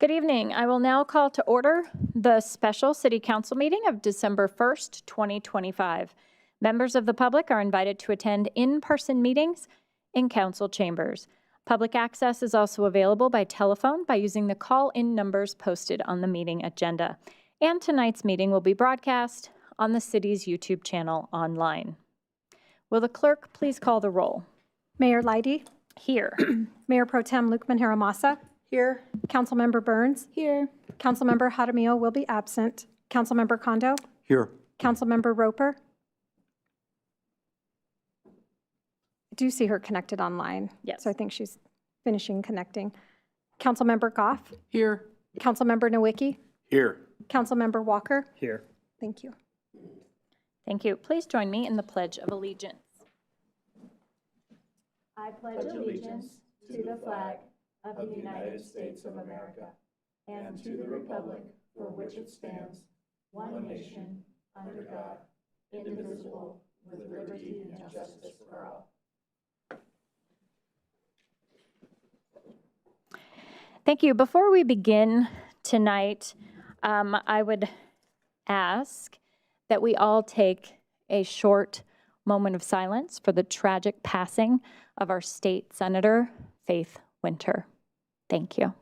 Good evening. I will now call to order the special City Council meeting of December 1st, 2025. Members of the public are invited to attend in-person meetings in council chambers. Public access is also available by telephone by using the call-in numbers posted on the meeting agenda. And tonight's meeting will be broadcast on the city's YouTube channel online. Will the clerk please call the roll? Mayor Leidy. Here. Mayor Pro Tem Lukman Haramasa. Here. Councilmember Burns. Here. Councilmember Jaramillo will be absent. Councilmember Kondo. Here. Councilmember Roper. I do see her connected online. Yes. So I think she's finishing connecting. Councilmember Goff. Here. Councilmember Nowicki. Here. Councilmember Walker. Here. Thank you. Thank you. Please join me in the Pledge of Allegiance. I pledge allegiance to the flag of the United States of America and to the republic for which it stands, one nation, under God, indivisible, with liberty and justice for all. Thank you. Before we begin tonight, I would ask that we all take a short moment of silence for the tragic passing of our state senator, Faith Winter. Thank you.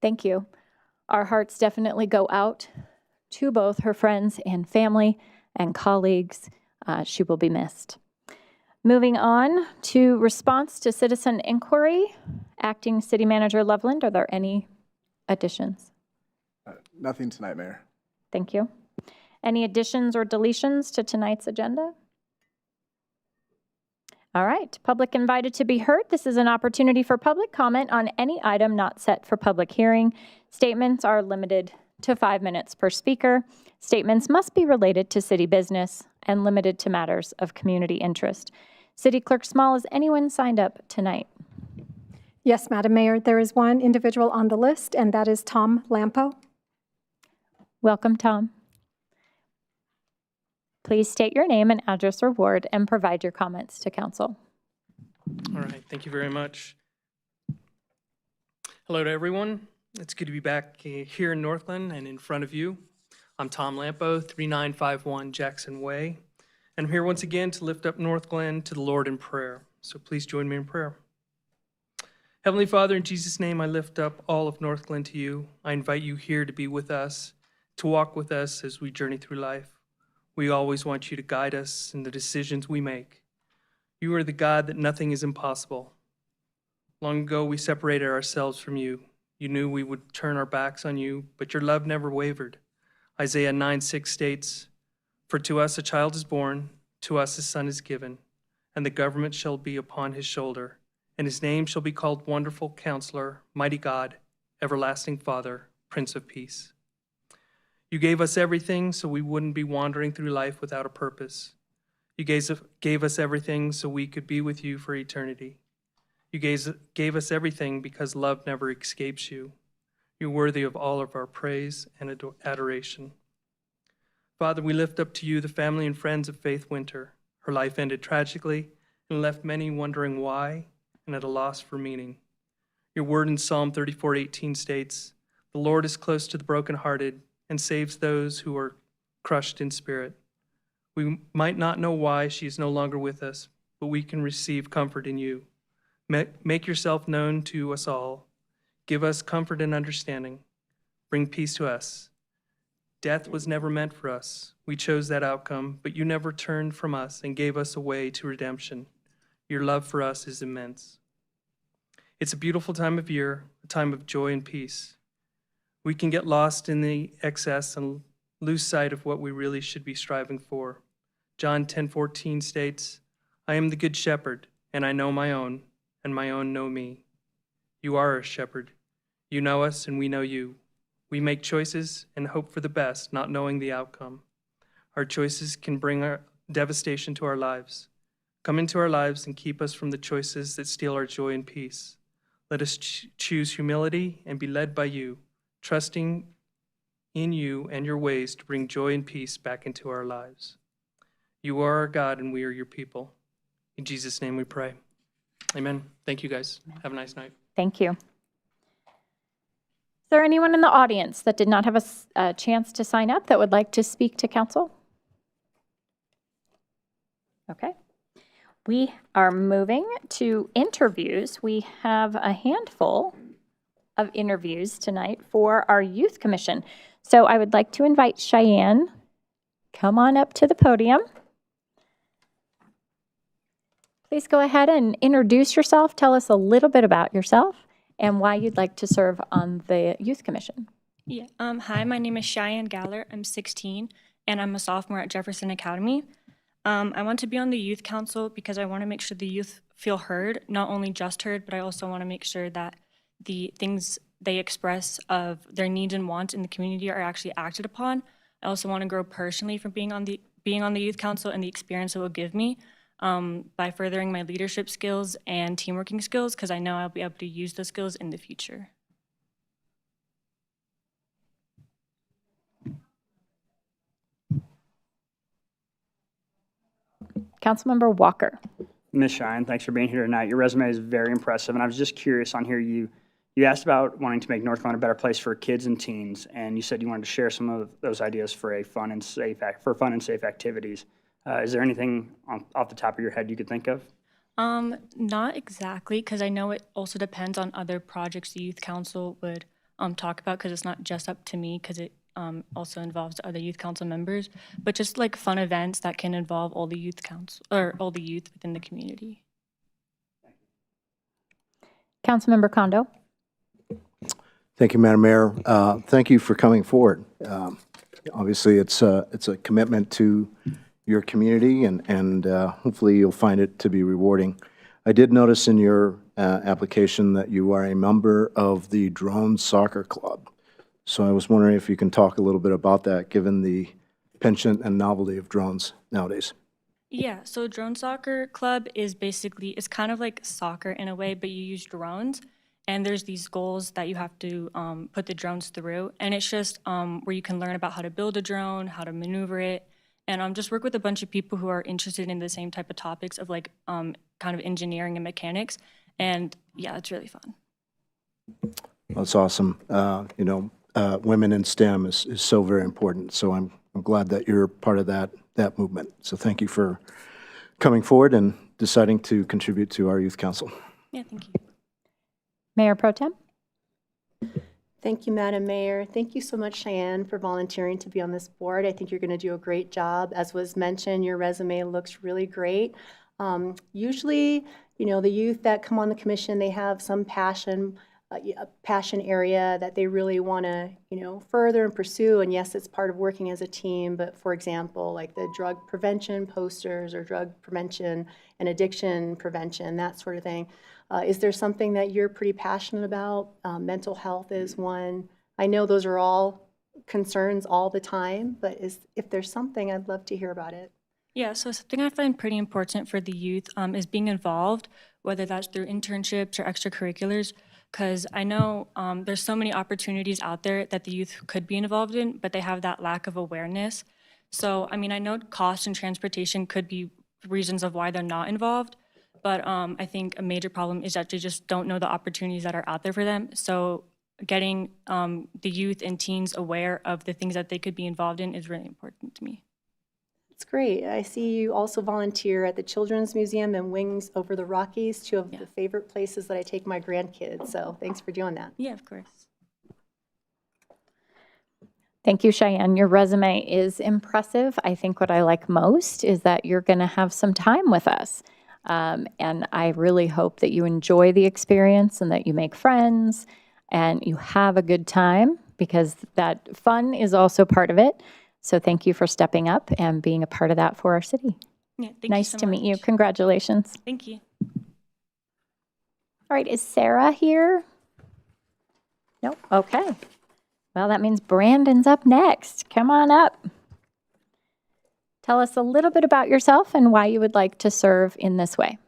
Thank you. Our hearts definitely go out to both her friends and family and colleagues. She will be missed. Moving on to response to citizen inquiry. Acting City Manager Loveland, are there any additions? Nothing tonight, Mayor. Thank you. Any additions or deletions to tonight's agenda? All right, public invited to be heard. This is an opportunity for public comment on any item not set for public hearing. Statements are limited to 5 minutes per speaker. Statements must be related to city business and limited to matters of community interest. City Clerk Small, is anyone signed up tonight? Yes, Madam Mayor, there is one individual on the list, and that is Tom Lampo. Welcome, Tom. Please state your name and address or ward and provide your comments to council. All right, thank you very much. Hello to everyone. It's good to be back here in Northglenn and in front of you. I'm Tom Lampo, 3951 Jackson Way, and I'm here once again to lift up Northglenn to the Lord in prayer. So please join me in prayer. Heavenly Father, in Jesus' name, I lift up all of Northglenn to you. I invite you here to be with us, to walk with us as we journey through life. We always want you to guide us in the decisions we make. You are the God that nothing is impossible. Long ago, we separated ourselves from you. You knew we would turn our backs on you, but your love never wavered. Isaiah 9:6 states, "For to us a child is born, to us a son is given, and the government shall be upon his shoulder, and his name shall be called Wonderful Counselor, Mighty God, Everlasting Father, Prince of Peace." You gave us everything so we wouldn't be wandering through life without a purpose. You gave us everything so we could be with you for eternity. You gave us everything because love never escapes you. You're worthy of all of our praise and adoration. Father, we lift up to you the family and friends of Faith Winter. Her life ended tragically and left many wondering why and at a loss for meaning. Your word in Psalm 34:18 states, "The Lord is close to the brokenhearted and saves those who are crushed in spirit." We might not know why she is no longer with us, but we can receive comfort in you. Make yourself known to us all. Give us comfort and understanding. Bring peace to us. Death was never meant for us. We chose that outcome, but you never turned from us and gave us a way to redemption. Your love for us is immense. It's a beautiful time of year, a time of joy and peace. We can get lost in the excess and lose sight of what we really should be striving for. John 10:14 states, "I am the good shepherd, and I know my own, and my own know me." You are our shepherd. You know us, and we know you. We make choices and hope for the best, not knowing the outcome. Our choices can bring our devastation to our lives. Come into our lives and keep us from the choices that steal our joy and peace. Let us choose humility and be led by you, trusting in you and your ways to bring joy and peace back into our lives. You are our God, and we are your people. In Jesus' name we pray. Amen. Thank you, guys. Have a nice night. Thank you. Is there anyone in the audience that did not have a chance to sign up that would like to speak to council? Okay. We are moving to interviews. We have a handful of interviews tonight for our youth commission. So I would like to invite Cheyenne. Come on up to the podium. Please go ahead and introduce yourself. Tell us a little bit about yourself and why you'd like to serve on the youth commission. Yeah. Hi, my name is Cheyenne Galler. I'm 16, and I'm a sophomore at Jefferson Academy. I want to be on the youth council because I want to make sure the youth feel heard, not only just heard, but I also want to make sure that the things they express of their needs and wants in the community are actually acted upon. I also want to grow personally from being on the youth council and the experience it will give me by furthering my leadership skills and teamworking skills, because I know I'll be able to use those skills in the future. Councilmember Walker. Ms. Shine, thanks for being here tonight. Your resume is very impressive, and I was just curious on here. You asked about wanting to make Northglenn a better place for kids and teens, and you said you wanted to share some of those ideas for fun and safe activities. Is there anything off the top of your head you could think of? Not exactly, because I know it also depends on other projects the youth council would talk about, because it's not just up to me, because it also involves the other youth council members, but just like fun events that can involve all the youth council or all the youth within the community. Councilmember Kondo. Thank you, Madam Mayor. Thank you for coming forward. Obviously, it's a commitment to your community, and hopefully you'll find it to be rewarding. I did notice in your application that you are a member of the Drone Soccer Club. So I was wondering if you can talk a little bit about that, given the penchant and novelty of drones nowadays. Yeah, so Drone Soccer Club is basically, it's kind of like soccer in a way, but you use drones. And there's these goals that you have to put the drones through. And it's just where you can learn about how to build a drone, how to maneuver it, and just work with a bunch of people who are interested in the same type of topics of like kind of engineering and mechanics. And yeah, it's really fun. That's awesome. Women in STEM is so very important. So I'm glad that you're part of that movement. So thank you for coming forward and deciding to contribute to our youth council. Yeah, thank you. Mayor Pro Tem. Thank you, Madam Mayor. Thank you so much, Cheyenne, for volunteering to be on this board. I think you're going to do a great job. As was mentioned, your resume looks really great. Usually, the youth that come on the commission, they have some passion area that they really want to, further and pursue. And yes, it's part of working as a team. But for example, like the drug prevention posters or drug prevention and addiction prevention, that sort of thing. Is there something that you're pretty passionate about? Mental health is one. I know those are all concerns all the time, but if there's something, I'd love to hear about it. Yeah, so something I find pretty important for the youth is being involved, whether that's through internships or extracurriculars, because I know there's so many opportunities out there that the youth could be involved in, but they have that lack of awareness. So, I know cost and transportation could be reasons of why they're not involved, but I think a major problem is that they just don't know the opportunities that are out there for them. So getting the youth and teens aware of the things that they could be involved in is really important to me. That's great. I see you also volunteer at the Children's Museum and Wings Over the Rockies, two of the favorite places that I take my grandkids. So thanks for doing that. Yeah, of course. Thank you, Cheyenne. Your resume is impressive. I think what I like most is that you're going to have some time with us. And I really hope that you enjoy the experience and that you make friends and you have a good time, because that fun is also part of it. So thank you for stepping up and being a part of that for our city. Yeah, thank Nice you so to meet you. much. Congratulations. Thank you. All right, is Sarah here? Nope. Okay. Well, that means Brandon's up next. Come on up. Tell us a little bit about yourself and why you would like to serve in this way.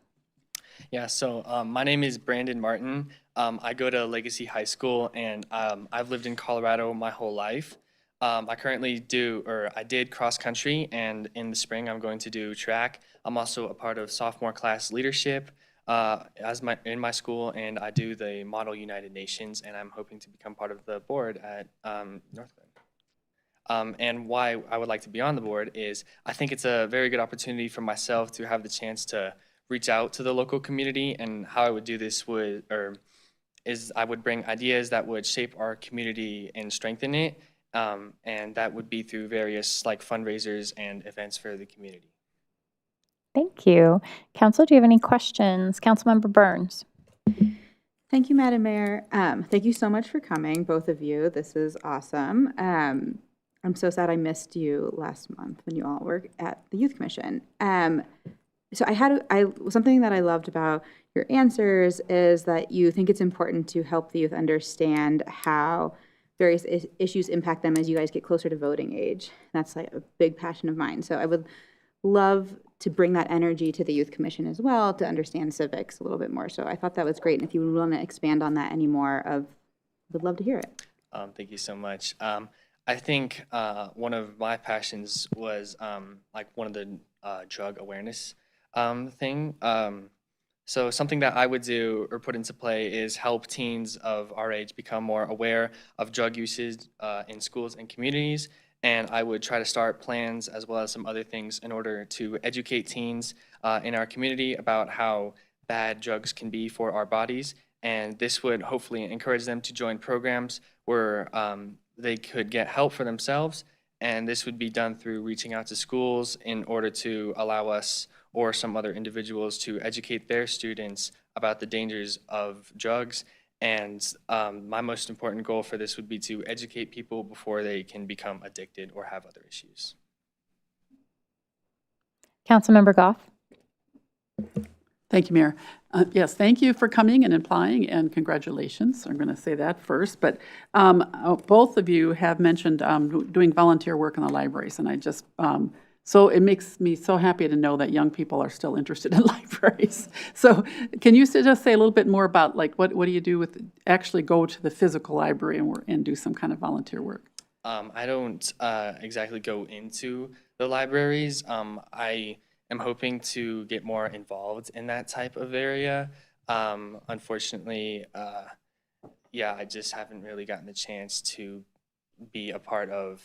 Yeah, so my name is Brandon Martin. I go to Legacy High School, and I've lived in Colorado my whole life. I currently I did cross country, and in the spring I'm going to do track. I'm also a part of sophomore class leadership in my school, and I do the Model United Nations, and I'm hoping to become part of the board at Northglenn. And why I would like to be on the board is I think it's a very good opportunity for myself to have the chance to reach out to the local community, and how I would do this is I would bring ideas that would shape our community and strengthen it, and that would be through various like fundraisers and events for the community. Thank you. Council, do you have any questions? Councilmember Burns. Thank you, Madam Mayor. Thank you so much for coming, both of you. This is awesome. I'm so sad I missed you last month when you all were at the Youth Commission. So something that I loved about your answers is that you think it's important to help the youth understand how various issues impact them as you guys get closer to voting age. That's like a big passion of mine. So I would love to bring that energy to the Youth Commission as well, to understand civics a little bit more. So I thought that was great. And if you would want to expand on that anymore, would love to hear it. Thank you so much. I think one of my passions was like one of the drug awareness thing. So something that I would do or put into play is help teens of our age become more aware of drug usage in schools and communities. And I would try to start plans as well as some other things in order to educate teens in our community about how bad drugs can be for our bodies. And this would hopefully encourage them to join programs where they could get help for themselves. And this would be done through reaching out to schools in order to allow us or some other individuals to educate their students about the dangers of drugs. And my most important goal for this would be to educate people before they can become addicted or have other issues. Councilmember Goff. Thank you, Mayor. Yes, thank you for coming and applying, and congratulations. I'm going to say that first. But both of you have mentioned doing volunteer work in the libraries, and I just, so it makes me so happy to know that young people are still interested in libraries. So can you just say a little bit more about, like, what do you do with, actually go to the physical library and do some kind of volunteer work? I don't exactly go into the libraries. I am hoping to get more involved in that type of area. Unfortunately, yeah, I just haven't really gotten the chance to be a part of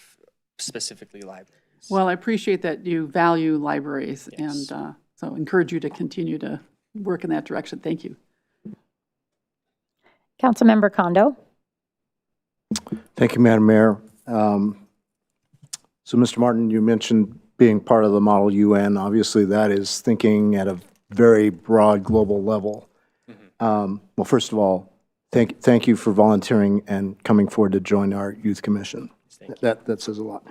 specifically libraries. Well, I appreciate that you value libraries, Yes. and so encourage you to continue to work in that direction. Thank you. Councilmember Kondo. Thank you, Madam Mayor. So, Mr. Martin, you mentioned being part of the Model UN. Obviously, that is thinking at a very broad global level. Well, first of all, thank you for volunteering and coming forward to join our Youth Commission. That says a lot.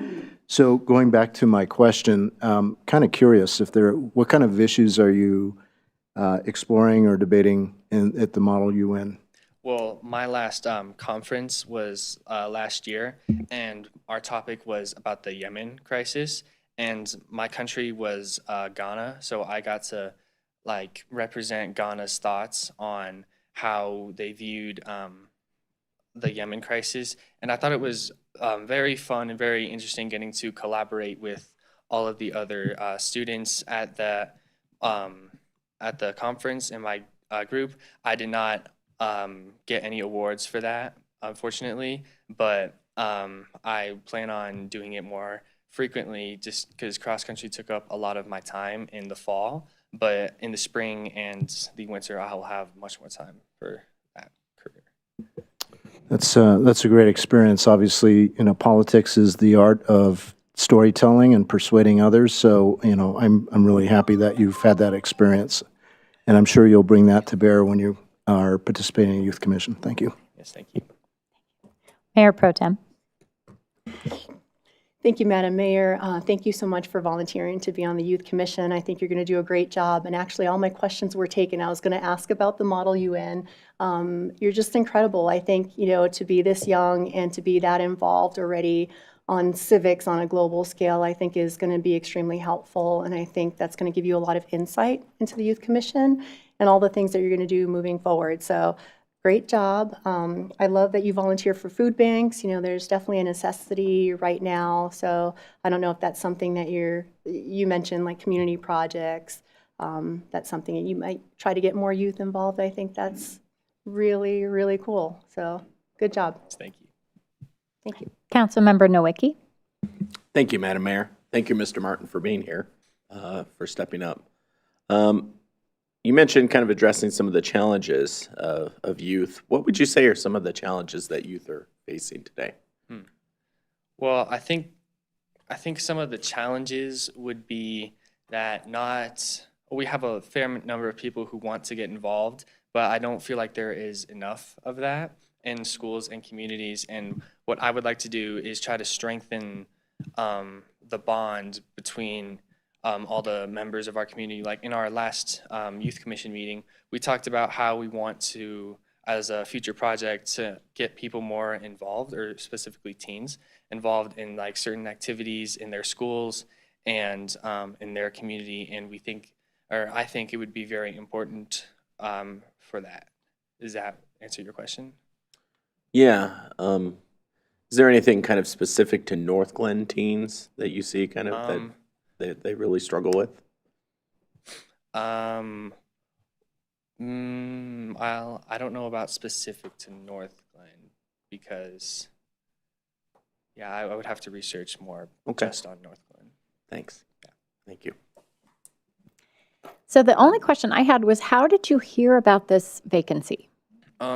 So going back to my question, kind of curious what kind of issues are you exploring or debating at the Model UN? Well, my last conference was last year, and our topic was about the Yemen crisis, and my country was Ghana, so I got to like represent Ghana's thoughts on how they viewed the Yemen crisis, and I thought it was very fun and very interesting getting to collaborate with all of the other students at the conference in my group. I did not get any awards for that, unfortunately, but I plan on doing it more frequently just because cross country took up a lot of my time in the fall, but in the spring and the winter I'll have much more time for that career. That's a great experience. Obviously, politics is the art of storytelling and persuading others. So, I'm really happy that you've had that experience, and I'm sure you'll bring that to bear when you are participating in Youth Commission. Thank you. Yes, thank you. Mayor Pro Tem. Thank you, Madam Mayor. Thank you so much for volunteering to be on the Youth Commission. I think you're going to do a great job. And actually, all my questions were taken. I was going to ask about the Model UN. You're just incredible. I think, to be this young and to be that involved already on civics on a global scale, I think is going to be extremely helpful. And I think that's going to give you a lot of insight into the Youth Commission and all the things that you're going to do moving forward. So great job. I love that you volunteer for food banks. You know, there's definitely a necessity right now. So I don't know if that's something that you mentioned, like community projects. That's something that you might try to get more youth involved. I think that's really, really cool. So good job. Thank you. Thank you. Councilmember Nowicki. Thank you, Madam Mayor. Thank you, Mr. Martin, for being here, for stepping up. You mentioned kind of addressing some of the challenges of youth. What would you say are some of the challenges that youth are facing today? Well, I think some of the challenges would be that we have a fair number of people who want to get involved, but I don't feel like there is enough of that in schools and communities. And what I would like to do is try to strengthen the bond between all the members of our community. Like in our last youth commission meeting, we talked about how we want to, as a future project, to get people more involved, or specifically teens, involved in like certain activities in their schools and in their community. And I think it would be very important for that. Does that answer your question? Yeah. Is there anything kind of specific to Northglenn teens that you see kind of that they really struggle with? I don't know about specific to Northglenn because, yeah, I would have to research more just on Northglenn. Thanks. Yeah. Thank you. So the only question I had was, how did you hear about this vacancy?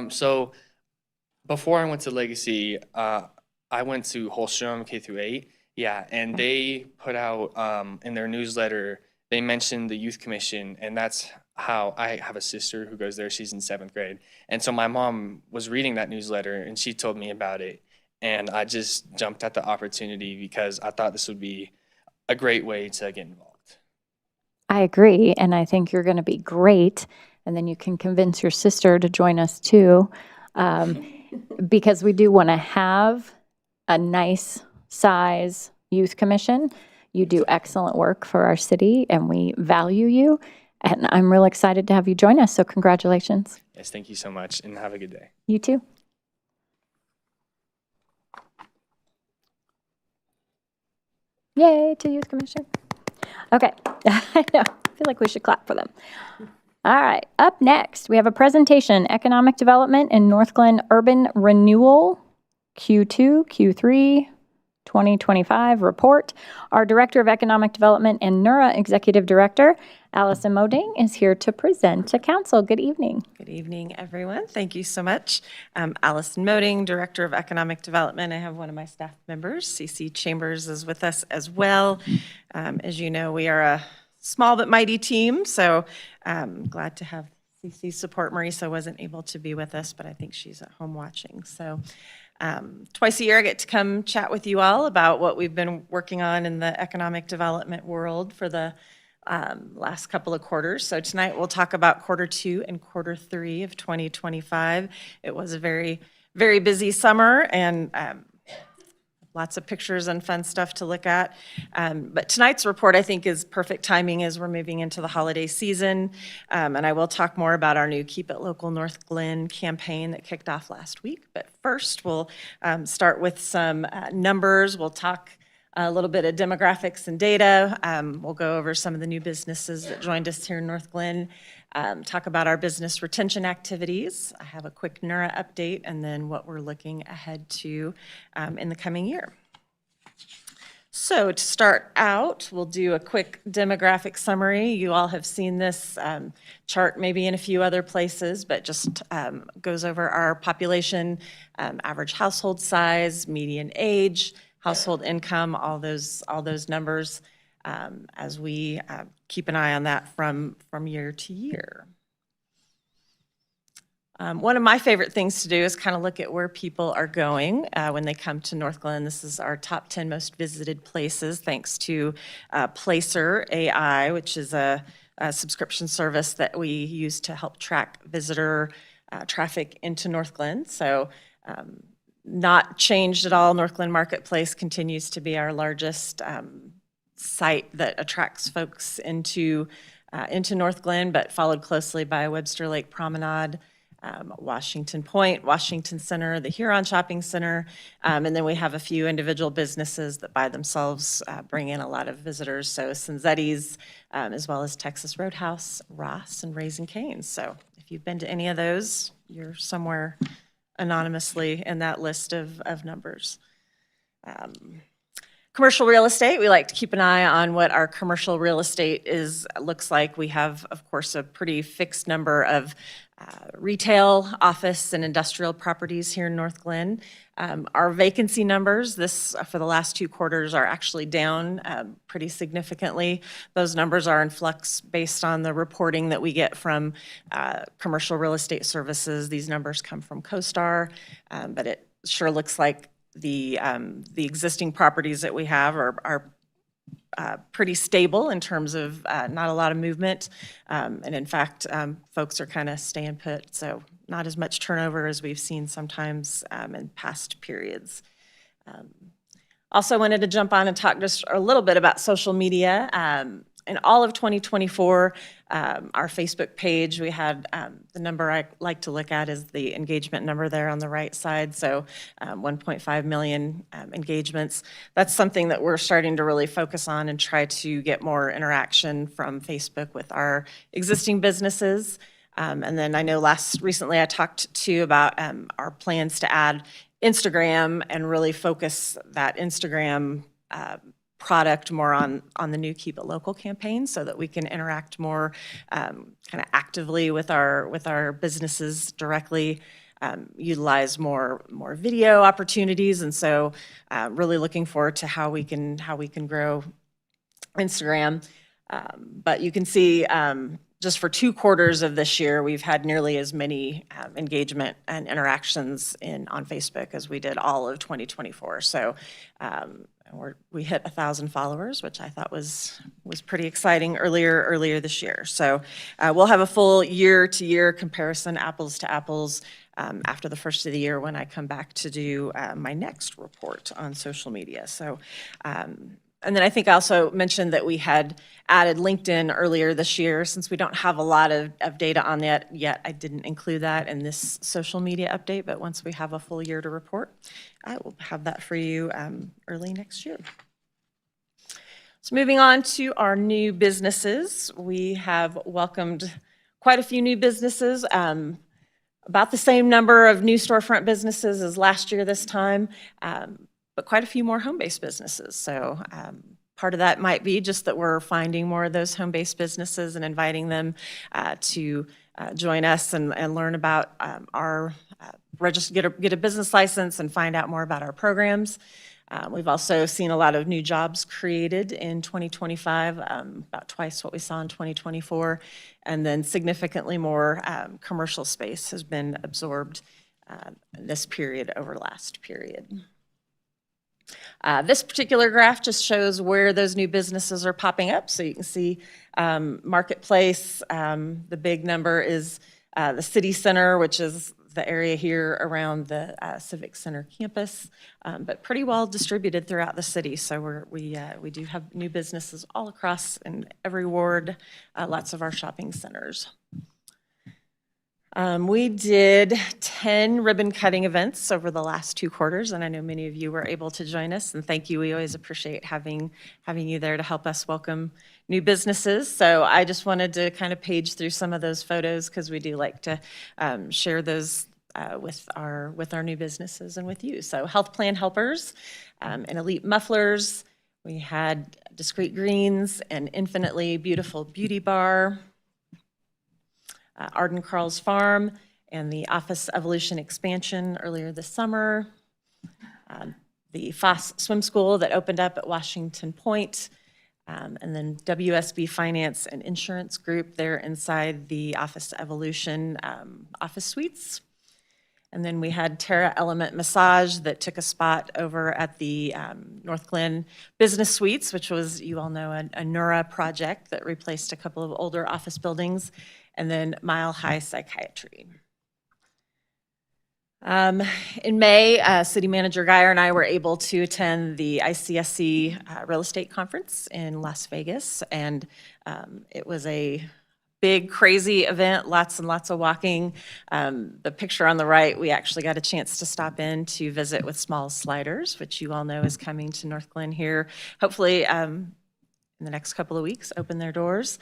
So before I went to Legacy, I went to Holstrom K-8. Yeah, and they put out in their newsletter, they mentioned the Youth Commission, and that's how I have a sister who goes there. She's in 7th grade. And so my mom was reading that newsletter, and she told me about it. And I just jumped at the opportunity because I thought this would be a great way to get involved. I agree, and I think you're going to be great. And then you can convince your sister to join us too, because we do want to have a nice size youth commission. You do excellent work for our city, and we value you. And I'm real excited to have you join us. So congratulations. Yes, thank you so much, and have a good day. You too. Yay to Youth Commission. Okay, I know. I feel like we should clap for them. All right, up next, we have a presentation, Economic Development in Northglenn Urban Renewal, Q2, Q3, 2025 report. Our Director of Economic Development and NURA Executive Director, Allison Moding, is here to present to Council. Good evening. Good evening, everyone. Thank you so much. Allison Moding, Director of Economic Development. I have one of my staff members, CC Chambers, is with us as well. As you know, we are a small but mighty team, so glad to have CC support. Marisa wasn't able to be with us, but I think she's at home watching. So twice a year, I get to come chat with you all about what we've been working on in the economic development world for the last couple of quarters. So tonight we'll talk about Q2 and Q3 of 2025. It was a very, very busy summer, and lots of pictures and fun stuff to look at. But tonight's report, I think, is perfect timing as we're moving into the holiday season. And I will talk more about our new Keep It Local Northglenn campaign that kicked off last week. But first, we'll start with some numbers. We'll talk a little bit of demographics and data. We'll go over some of the new businesses that joined us here in Northglenn, talk about our business retention activities. I have a quick NURA update, and then what we're looking ahead to in the coming year. So to start out, we'll do a quick demographic summary. You all have seen this chart maybe in a few other places, but just goes over our population, average household size, median age, household income, all those numbers, as we keep an eye on that from year to year. One of my favorite things to do is kind of look at where people are going when they come to Northglenn. This is our top 10 most visited places, thanks to Placer AI, which is a subscription service that we use to help track visitor traffic into Northglenn. So not changed at all. Northglenn Marketplace continues to be our largest site that attracts folks into Northglenn, but followed closely by Webster Lake Promenade, Washington Point, Washington Center, the Huron Shopping Center, and then we have a few individual businesses that by themselves bring in a lot of visitors. So Cinzetti's, as well as Texas Roadhouse, Ross, and Raising Cane's. So if you've been to any of those, you're somewhere anonymously in that list of numbers. Commercial real estate, we like to keep an eye on what our commercial real estate looks like. We have, of course, a pretty fixed number of retail, office, and industrial properties here in Northglenn. Our vacancy numbers for the last 2 quarters are actually down pretty significantly. Those numbers are in flux based on the reporting that we get from commercial real estate services. These numbers come from CoStar, but it sure looks like the existing properties that we have are pretty stable in terms of not a lot of movement. And in fact, folks are kind of staying put, so not as much turnover as we've seen sometimes in past periods. Also wanted to jump on and talk just a little bit about social media. In all of 2024, our Facebook page, we had the number I like to look at is the engagement number there on the right side, so 1.5 million engagements. That's something that we're starting to really focus on and try to get more interaction from Facebook with our existing businesses. And then I know recently I talked to you about our plans to add Instagram and really focus that Instagram product more on the new Keep It Local campaign so that we can interact more kind of actively with our businesses directly, utilize more video opportunities. And so really looking forward to how we can grow Instagram. But you can see just for 2 quarters of this year, we've had nearly as many engagement and interactions on Facebook as we did all of 2024. So we hit 1,000 followers, which I thought was pretty exciting earlier this year. So we'll have a full year-to-year comparison, apples to apples, after the first of the year when I come back to do my next report on social media. So, and then I think I also mentioned that we had added LinkedIn earlier this year. Since we don't have a lot of data on that yet, I didn't include that in this social media update, but once we have a full year to report, I will have that for you early next year. So moving on to our new businesses, we have welcomed quite a few new businesses, about the same number of new storefront businesses as last year this time, but quite a few more home-based businesses. So part of that might be just that we're finding more of those home-based businesses and inviting them to join us and learn about get a business license and find out more about our programs. We've also seen a lot of new jobs created in 2025, about twice what we saw in 2024, and then significantly more commercial space has been absorbed this period over last period. This particular graph just shows where those new businesses are popping up. So you can see Marketplace, the big number is the City Center, which is the area here around the Civic Center campus, but pretty well distributed throughout the city. So we do have new businesses all across in every ward, lots of our shopping centers. We did 10 ribbon cutting events over the last 2 quarters, and I know many of you were able to join us, and thank you. We always appreciate having you there to help us welcome new businesses. So I just wanted to kind of page through some of those photos because we do like to share those with our new businesses and with you. So Health Plan Helpers and Elite Mufflers. We had Discreet Greens and Infinitely Beautiful Beauty Bar. Arden Carl's Farm and the Office Evolution Expansion earlier this summer. The Foss Swim School that opened up at Washington Point. And then WSB Finance and Insurance Group there inside the Office Evolution office suites. And then we had Terra Element Massage that took a spot over at the Northglenn Business Suites, which was, you all know, a Nura project that replaced a couple of older office buildings. And then Mile High Psychiatry. In May, City Manager Guyer and I were able to attend the ICSC Real Estate Conference in Las Vegas, and it was a big, crazy event, lots and lots of walking. The picture on the right, we actually got a chance to stop in to visit with Small Sliders, which you all know is coming to Northglenn here, hopefully in the next couple of weeks, open their doors.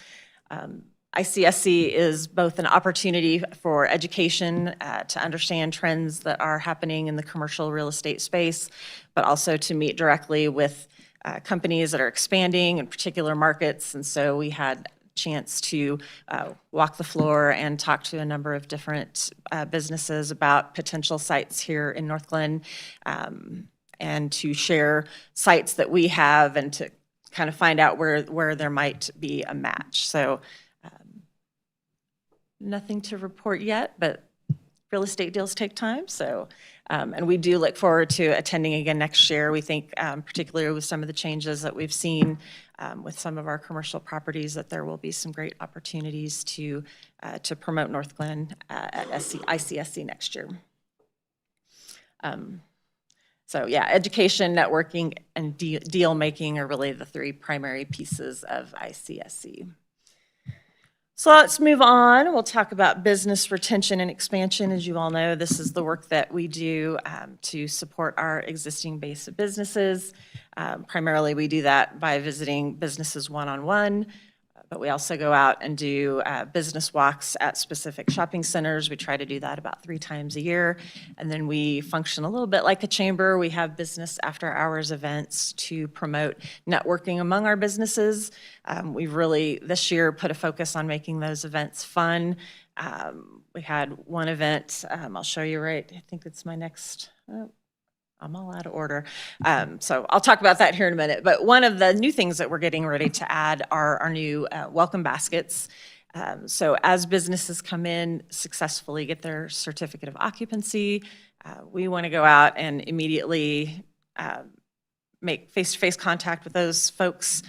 ICSC is both an opportunity for education to understand trends that are happening in the commercial real estate space, but also to meet directly with companies that are expanding in particular markets. And so we had a chance to walk the floor and talk to a number of different businesses about potential sites here in Northglenn, and to share sites that we have and to kind of find out where there might be a match. So nothing to report yet, but real estate deals take time. So, and we do look forward to attending again next year. We think, particularly with some of the changes that we've seen with some of our commercial properties, that there will be some great opportunities to promote Northglenn at ICSC next year. So yeah, education, networking, and deal making are really the three primary pieces of ICSC. So let's move on. We'll talk about business retention and expansion. As you all know, this is the work that we do to support our existing base of businesses. Primarily, we do that by visiting businesses one-on-one, but we also go out and do business walks at specific shopping centers. We try to do that about 3 times a year. And then we function a little bit like a chamber. We have business after-hours events to promote networking among our businesses. We've really, this year, put a focus on making those events fun. We had one event, I'll show you right, I think it's my next, I'm all out of order. So I'll talk about that here in a minute. But one of the new things that we're getting ready to add are our new welcome baskets. So as businesses come in, successfully get their certificate of occupancy, we want to go out and immediately make face-to-face contact with those folks.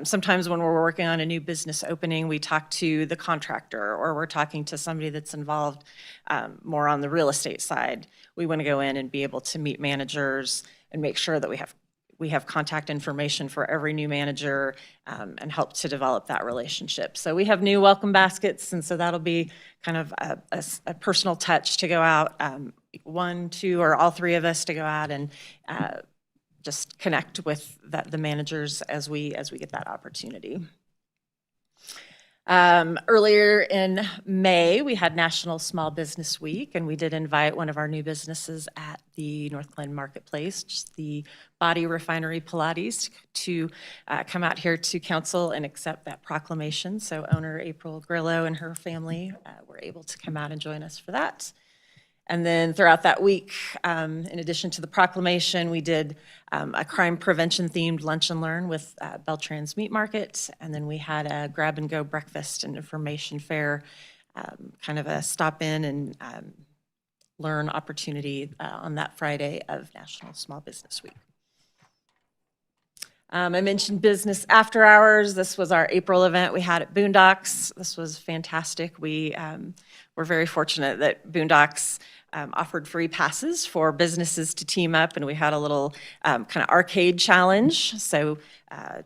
Sometimes when we're working on a new business opening, we talk to the contractor, or we're talking to somebody that's involved more on the real estate side. We want to go in and be able to meet managers and make sure that we have contact information for every new manager, and help to develop that relationship. So we have new welcome baskets, and so that'll be kind of a personal touch to go out, 1, 2, or all 3 of us to go out and just connect with the managers as we get that opportunity. Earlier in May, we had National Small Business Week, and we did invite one of our new businesses at the Northglenn Marketplace, just the Body Refinery Pilates, to come out here to council and accept that proclamation. So owner April Grillo and her family were able to come out and join us for that. And then throughout that week, in addition to the proclamation, we did a crime prevention themed lunch and learn with Beltran's Meat Market. And then we had a grab and go breakfast and information fair, kind of a stop in and learn opportunity on that Friday of National Small Business Week. I mentioned business after hours. This was our April event we had at Boondocks. This was fantastic. We were very fortunate that Boondocks offered free passes for businesses to team up, and we had a little kind of arcade challenge. So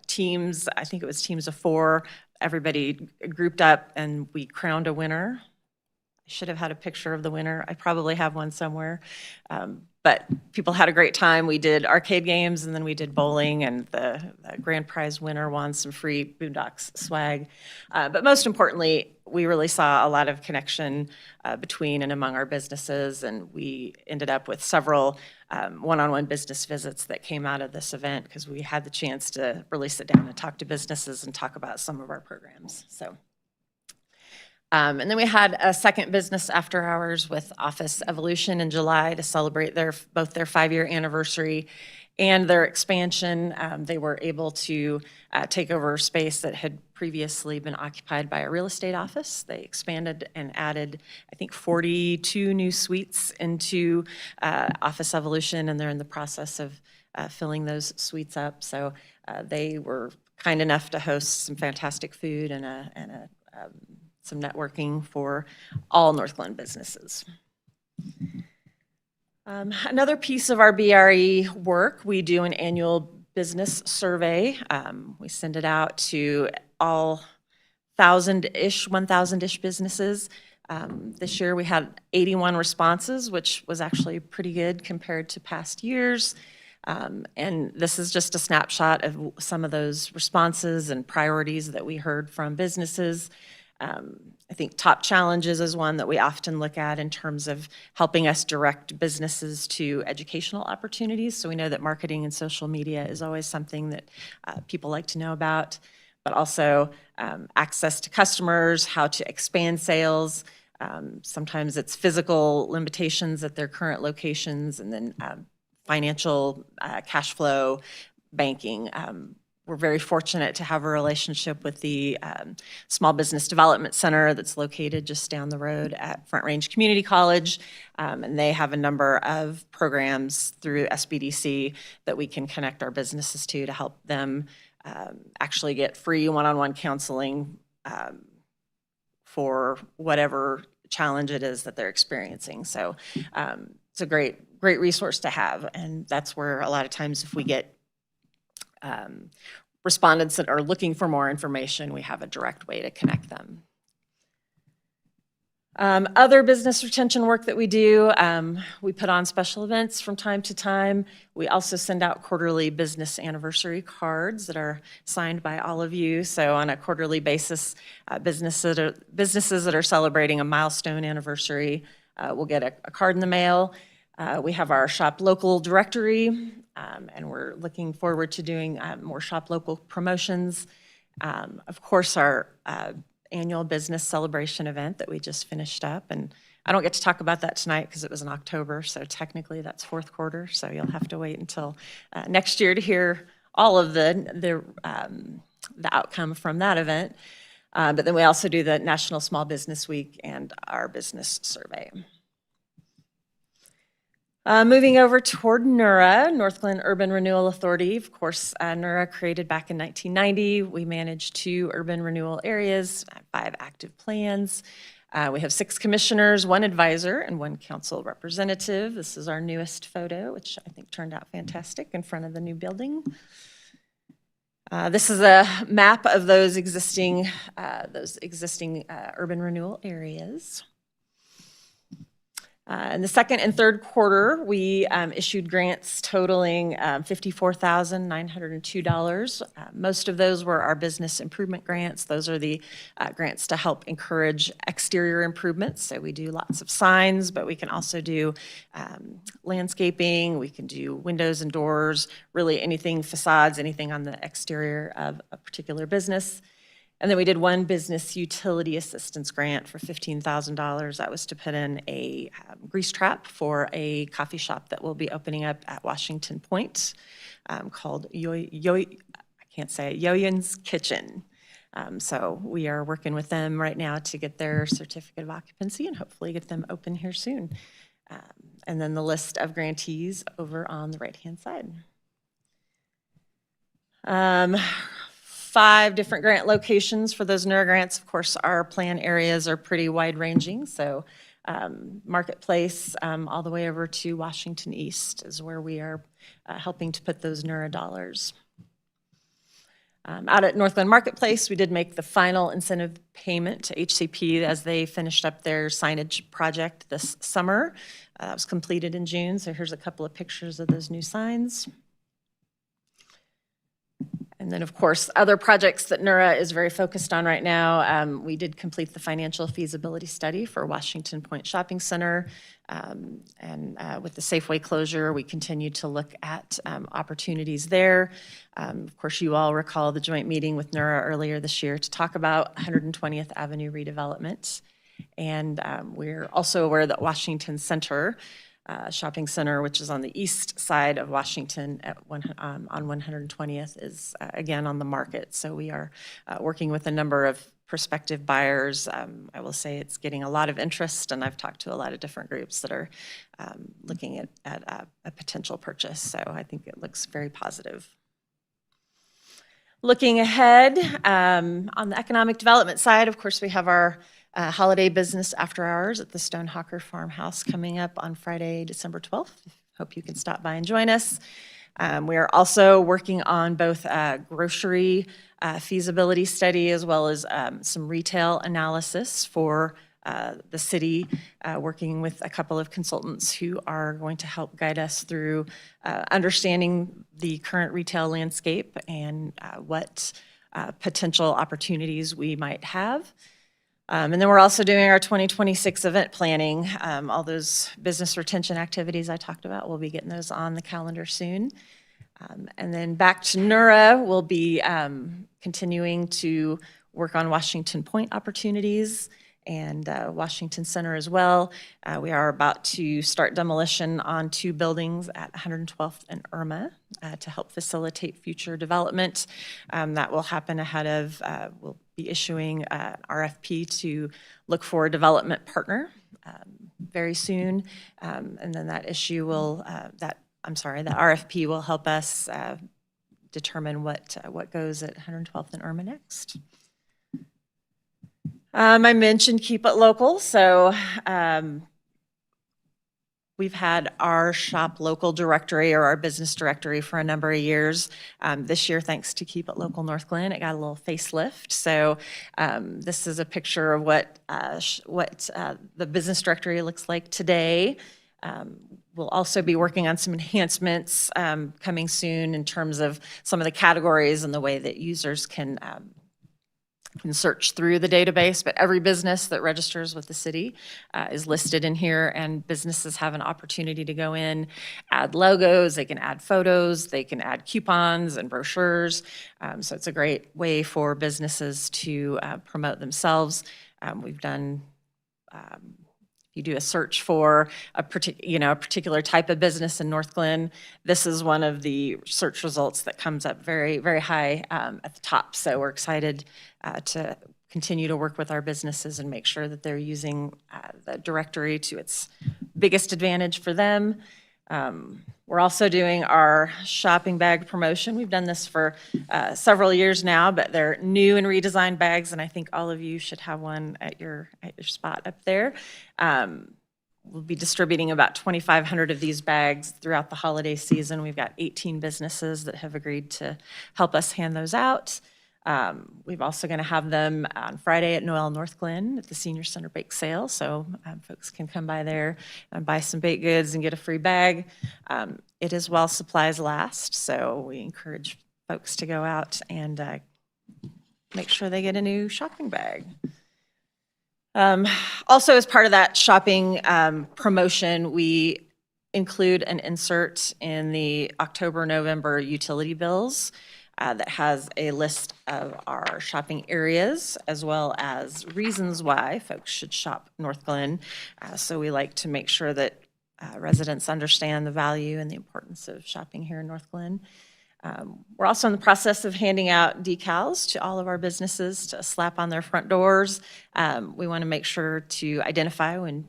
teams, I think it was teams of 4, everybody grouped up and we crowned a winner. I should have had a picture of the winner. I probably have one somewhere. But people had a great time. We did arcade games, and then we did bowling, and the grand prize winner won some free Boondocks swag. But most importantly, we really saw a lot of connection between and among our businesses, and we ended up with several one-on-one business visits that came out of this event because we had the chance to really sit down and talk to businesses and talk about some of our programs. So. And then we had a second business after hours with Office Evolution in July to celebrate both their 5-year anniversary and their expansion. They were able to take over space that had previously been occupied by a real estate office. They expanded and added, I think, 42 new suites into Office Evolution, and they're in the process of filling those suites up. So they were kind enough to host some fantastic food and some networking for all Northglenn businesses. Another piece of our BRE work, we do an annual business survey. We send it out to all 1,000-ish businesses. This year we had 81 responses, which was actually pretty good compared to past years. And this is just a snapshot of some of those responses and priorities that we heard from businesses. I think top challenges is one that we often look at in terms of helping us direct businesses to educational opportunities. So we know that marketing and social media is always something that people like to know about, but also access to customers, how to expand sales. Sometimes it's physical limitations at their current locations, and then financial cash flow, banking. We're very fortunate to have a relationship with the Small Business Development Center that's located just down the road at Front Range Community College. And they have a number of programs through SBDC that we can connect our businesses to help them actually get free one-on-one counseling for whatever challenge it is that they're experiencing. So it's a great resource to have. And that's where a lot of times if we get respondents that are looking for more information, we have a direct way to connect them. Other business retention work that we do, we put on special events from time to time. We also send out quarterly business anniversary cards that are signed by all of you. So on a quarterly basis, businesses that are celebrating a milestone anniversary will get a card in the mail. We have our Shop Local directory, and we're looking forward to doing more Shop Local promotions. Of course, our annual business celebration event that we just finished up. And I don't get to talk about that tonight because it was in October, so technically that's fourth quarter. So you'll have to wait until next year to hear all of the outcome from that event. But then we also do the National Small Business Week and our business survey. Moving over toward NURA, Northglenn Urban Renewal Authority. Of course, NURA created back in 1990. We manage 2 urban renewal areas, 5 active plans. We have 6 commissioners, 1 advisor, and 1 council representative. This is our newest photo, which I think turned out fantastic in front of the new building. This is a map of those existing urban renewal areas. In the second and third quarter, we issued grants totaling $54,902. Most of those were our business improvement grants. Those are the grants to help encourage exterior improvements. So we do lots of signs, but we can also do landscaping. We can do windows and doors, really anything, facades, anything on the exterior of a particular business. And then we did 1 business utility assistance grant for $15,000. That was to put in a grease trap for a coffee shop that will be opening up at Washington Point called Yoyin's Kitchen. So we are working with them right now to get their certificate of occupancy and hopefully get them open here soon. And then the list of grantees over on the right-hand side. 5 different grant locations for those NURA grants. Of course, our plan areas are pretty wide-ranging, so Marketplace all the way over to Washington East is where we are helping to put those NURA dollars. Out at Northglenn Marketplace, we did make the final incentive payment to HCP as they finished up their signage project this summer. That was completed in June, so here's a couple of pictures of those new signs. And then, of course, other projects that NURA is very focused on right now. We did complete the financial feasibility study for Washington Point Shopping Center. And with the Safeway closure, we continue to look at opportunities there. Of course, you all recall the joint meeting with NURA earlier this year to talk about 120th Avenue redevelopment. And we're also aware that Washington Center shopping center, which is on the east side of Washington on 120th, is again on the market. So we are working with a number of prospective buyers. I will say it's getting a lot of interest, and I've talked to a lot of different groups that are looking at a potential purchase. So I think it looks very positive. Looking ahead, on the economic development side, of course, we have our holiday business after hours at the Stonehawker Farmhouse coming up on Friday, December 12th. Hope you can stop by and join us. We are also working on both a grocery feasibility study as well as some retail analysis for the city, working with a couple of consultants who are going to help guide us through understanding the current retail landscape and what potential opportunities we might have. And then we're also doing our 2026 event planning. All those business retention activities I talked about, we'll be getting those on the calendar soon. And then back to NURA, we'll be continuing to work on Washington Point opportunities and Washington Center as well. We are about to start demolition on 2 buildings at 112th and Irma to help facilitate future development. That will happen ahead of, we'll be issuing an RFP to look for a development partner very soon. And then that issue will, that RFP will help us determine what goes at 112th and Irma next. I mentioned keep it local, so we've had our shop local directory or our business directory for a number of years. This year, thanks to Keep It Local Northglenn, it got a little facelift. So this is a picture of what the business directory looks like today. We'll also be working on some enhancements coming soon in terms of some of the categories and the way that users can search through the database, but every business that registers with the city is listed in here, and businesses have an opportunity to go in, add logos, they can add photos, they can add coupons and brochures. So it's a great way for businesses to promote themselves. We've done you do a search for a particular type of business in Northglenn, this is one of the search results that comes up very, very high at the top. So we're excited to continue to work with our businesses and make sure that they're using the directory to its biggest advantage for them. We're also doing our shopping bag promotion. We've done this for several years now, but they're new and redesigned bags, and I think all of you should have one at your spot up there. We'll be distributing about 2,500 of these bags throughout the holiday season. We've got 18 businesses that have agreed to help us hand those out. We're also going to have them on Friday at Noel Northglenn at the Senior Center Bake Sale, so folks can come by there and buy some baked goods and get a free bag. It is while supplies last, so we encourage folks to go out and make sure they get a new shopping bag. Also, as part of that shopping promotion, we include an insert in the October-November utility bills that has a list of our shopping areas as well as reasons why folks should shop Northglenn. So we like to make sure that residents understand the value and the importance of shopping here in Northglenn. We're also in the process of handing out decals to all of our businesses to slap on their front doors. We want to make sure to identify when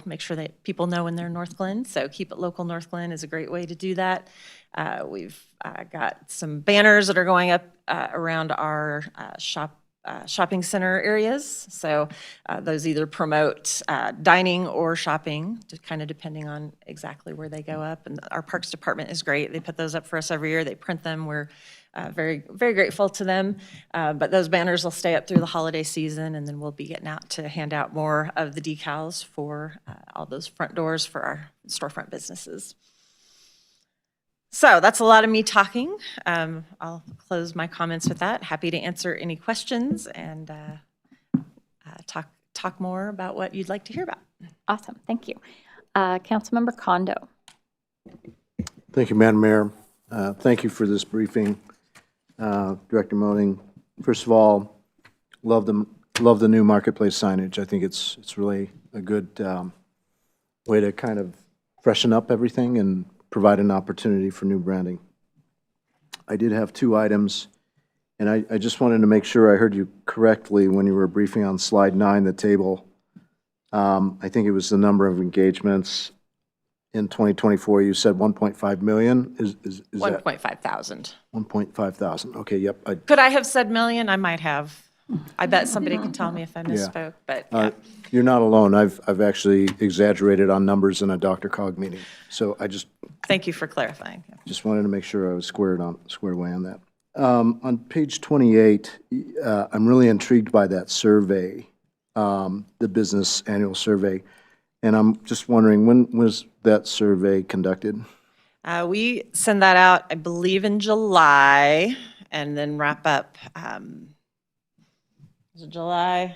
make sure that people know when they're in Northglenn. So Keep It Local Northglenn is a great way to do that. We've got some banners that are going up around our shopping center areas. So those either promote dining or shopping, just kind of depending on exactly where they go up. And our Parks Department is great. They put those up for us every year. They print them. We're very, very grateful to them. But those banners will stay up through the holiday season, and then we'll be getting out to hand out more of the decals for all those front doors for our storefront businesses. So that's a lot of me talking. I'll close my comments with that. Happy to answer any questions and talk more about what you'd like to hear about. Awesome, thank you. Councilmember Kondo. Thank you, Madam Mayor. Thank you for this briefing, Director Moting. First of all, love the new marketplace signage. I think it's really a good way to kind of freshen up everything and provide an opportunity for new branding. I did have 2 items, and I just wanted to make sure I heard you correctly when you were briefing on slide 9, the table. I think it was the number of engagements in 2024. You said 1.5 million. Is 1.5 thousand. 1.5 thousand? Okay, yep. Could I have said million? I might have. I bet somebody can tell me if I misspoke, but You're not alone. I've actually exaggerated on numbers in a Dr. Cog meeting. So I just thank you for clarifying. wanted to make sure I was squared away on that. On page 28, I'm really intrigued by that survey, the business annual survey. And I'm just wondering, when was that survey conducted? We send that out, I believe, in July, and then wrap up, is it July?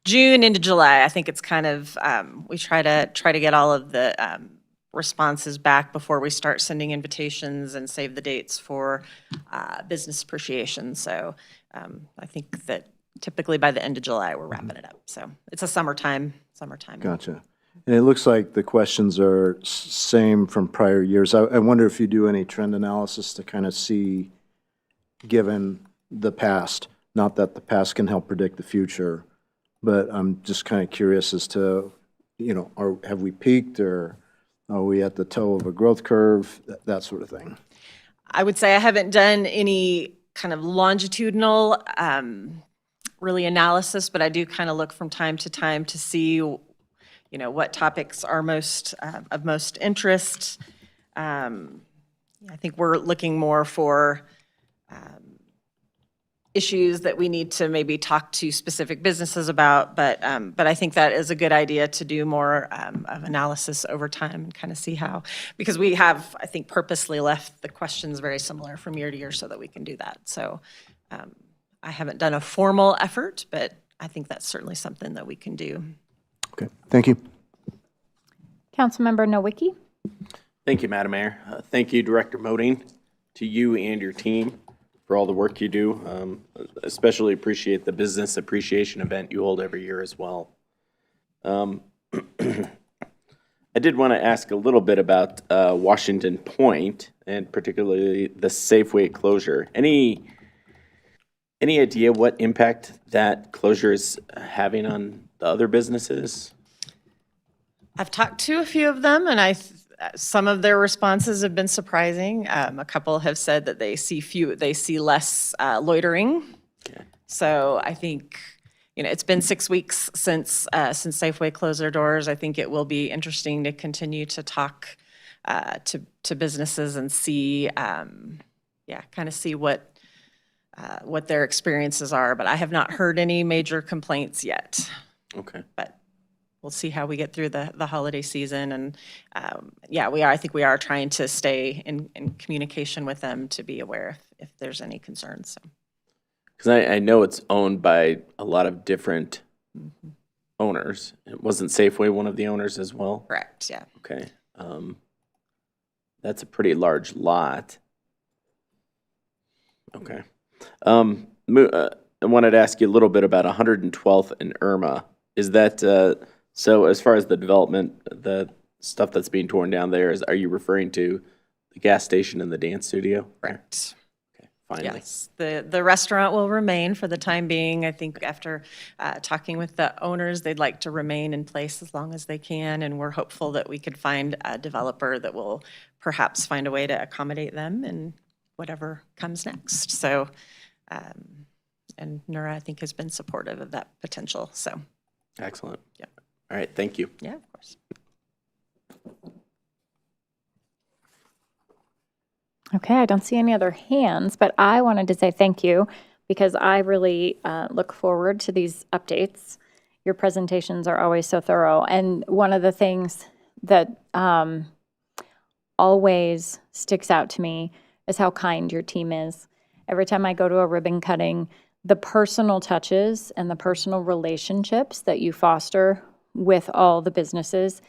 June into July. I think it's kind of, we try to get all of the responses back before we start sending invitations and save the dates for business appreciation. So I think that typically by the end of July, we're wrapping it up. So it's a summertime. Gotcha. And it looks like the questions are same from prior years. I wonder if you do any trend analysis to kind of see, given the past, not that the past can help predict the future, but I'm just kind of curious as to, have we peaked, or are we at the toe of a growth curve, that sort of thing? I would say I haven't done any kind of longitudinal really analysis, but I do kind of look from time to time to see what topics are of most interest. I think we're looking more for issues that we need to maybe talk to specific businesses about, but I think that is a good idea to do more of analysis over time and kind of see how, because we have, I think, purposely left the questions very similar from year to year so that we can do that. So I haven't done a formal effort, but I think that's certainly something that we can do. Okay, thank you. Councilmember Nowicki. Thank you, Madam Mayor. Thank you, Director Moding, to you and your team for all the work you do. Especially appreciate the business appreciation event you hold every year as well. I did want to ask a little bit about Washington Point, and particularly the Safeway closure. Any idea what impact that closure is having on the other businesses? I've talked to a few of them, and some of their responses have been surprising. A couple have said that they see less loitering. Okay. So I think, it's been 6 weeks since Safeway closed their doors. I think it will be interesting to continue to talk to businesses and see, kind of see what their experiences are. But I have not heard any major complaints yet. Okay. But we'll see how we get through the holiday season. And I think we are trying to stay in communication with them to be aware if there's any concerns. So. Because I know it's owned by a lot of different owners. It wasn't Safeway one of the owners as well? Correct, yeah. Okay. That's a pretty large lot. Okay. I wanted to ask you a little bit about 112th and Irma. Is that, so as far as the development, the stuff that's being torn down there, are you referring to the gas station and the dance studio? Correct. Okay, finally. Yes, the restaurant will remain for the time being. I think after talking with the owners, they'd like to remain in place as long as they can, and we're hopeful that we could find a developer that will perhaps find a way to accommodate them in whatever comes next. So, and Nura, I think, has been supportive of that potential, so. Excellent. Yeah. All right, thank you. Yeah, of course. Okay, I don't see any other hands, but I wanted to say thank you because I really look forward to these updates. Your presentations are always so thorough. And one of the things that always sticks out to me is how kind your team is. Every time I go to a ribbon cutting, the personal touches and the personal relationships that you foster with all the businesses,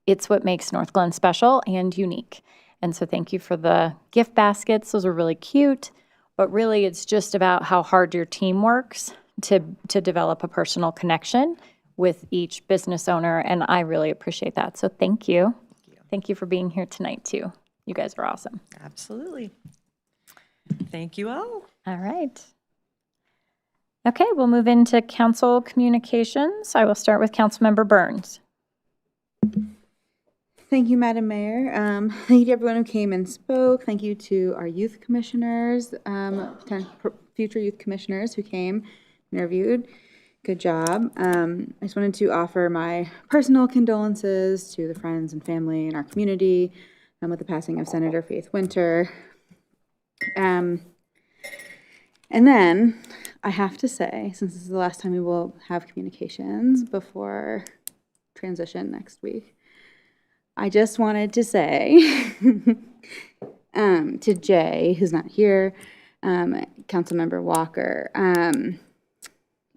it's what makes Northglenn special and unique. And so thank you for the gift baskets. Those are really cute. But really, it's just about how hard your team works to develop a personal connection with each business owner. And I really appreciate that. So thank you. Thank you for being here tonight, too. You guys are awesome. Absolutely. Thank you all. All right. Okay, we'll move into council communications. I will start with Councilmember Burns. Thank you, Madam Mayor. Thank you to everyone who came and spoke. Thank you to our youth commissioners, future youth commissioners who came. interviewed. Good job. I just wanted to offer my personal condolences to the friends and family in our community with the passing of Senator Faith Winter. And then I have to say, since this is the last time we will have communications before transition next week, I just wanted to say to Jay, who's not here, Councilmember Walker,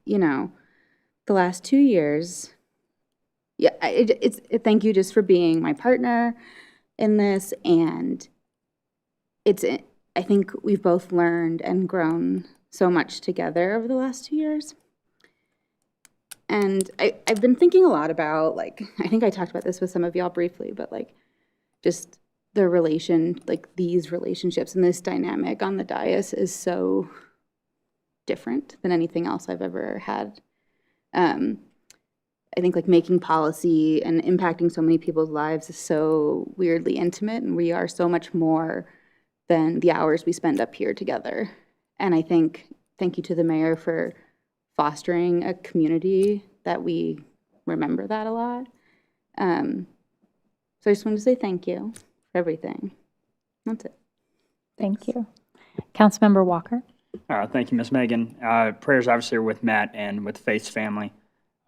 you know, the last 2 years, yeah, it's thank you just for being my partner in this, and I think we've both learned and grown so much together over the last 2 years. And I've been thinking a lot about, like, I think I talked about this with some of y'all briefly, but like just these relationships and this dynamic on the dais is so different than anything else I've ever had. I think like making policy and impacting so many people's lives is so weirdly intimate, and we are so much more than the hours we spend up here together. And I think, thank you to the mayor for fostering a community that we remember that a lot. So I just wanted to say thank you for everything. That's it. Thank you. Councilmember Walker. Thank you, Ms. Megan. Prayers obviously are with Matt and with Faith's family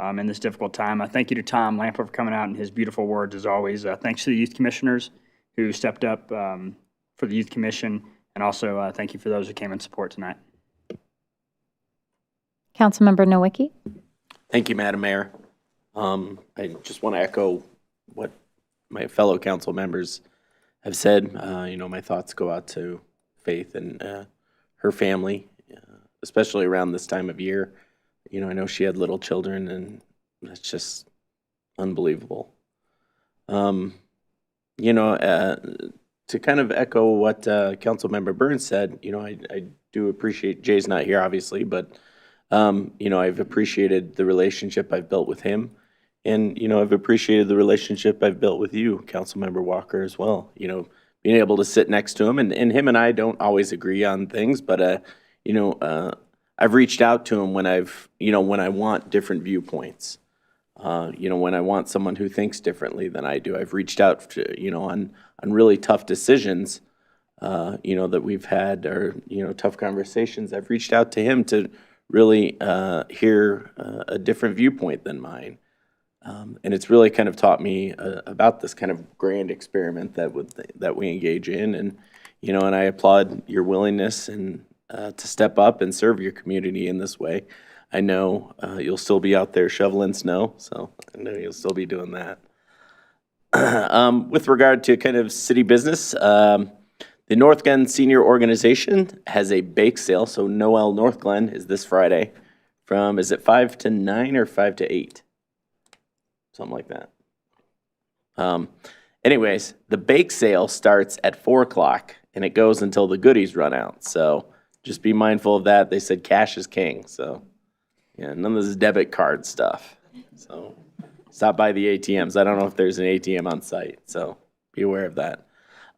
in this difficult time. Thank you to Tom Lampa for coming out and his beautiful words as always. Thanks to the youth commissioners who stepped up for the youth commission, and also thank you for those who came in support tonight. Councilmember Nowicki. Thank you, Madam Mayor. I just want to echo what my fellow council members have said. My thoughts go out to Faith and her family, especially around this time of year. I know she had little children, and that's just unbelievable. To kind of echo what Councilmember Burns said, I do appreciate, Jay's not here obviously, but I've appreciated the relationship I've built with him, and I've appreciated the relationship I've built with you, Councilmember Walker, as well. Being able to sit next to him, and him and I don't always agree on things, but I've reached out to him when when I want different viewpoints. When I want someone who thinks differently than I do. I've reached out to, on really tough decisions, that we've had, or, tough conversations. I've reached out to him to really hear a different viewpoint than mine. And it's really kind of taught me about this kind of grand experiment that we engage in. And, and I applaud your willingness and to step up and serve your community in this way. I know you'll still be out there shoveling snow, so I know you'll still be doing that. With regard to kind of city business, the Northglenn Senior Organization has a bake sale, so Noel Northglenn is this Friday from, is it 5 to 9 or 5 to 8? Something like that. Anyways, the bake sale starts at 4 o'clock, and it goes until the goodies run out, so just be mindful of that. They said cash is king, so yeah, none of this debit card stuff. So stop by the ATMs. I don't know if there's an ATM on site, so be aware of that.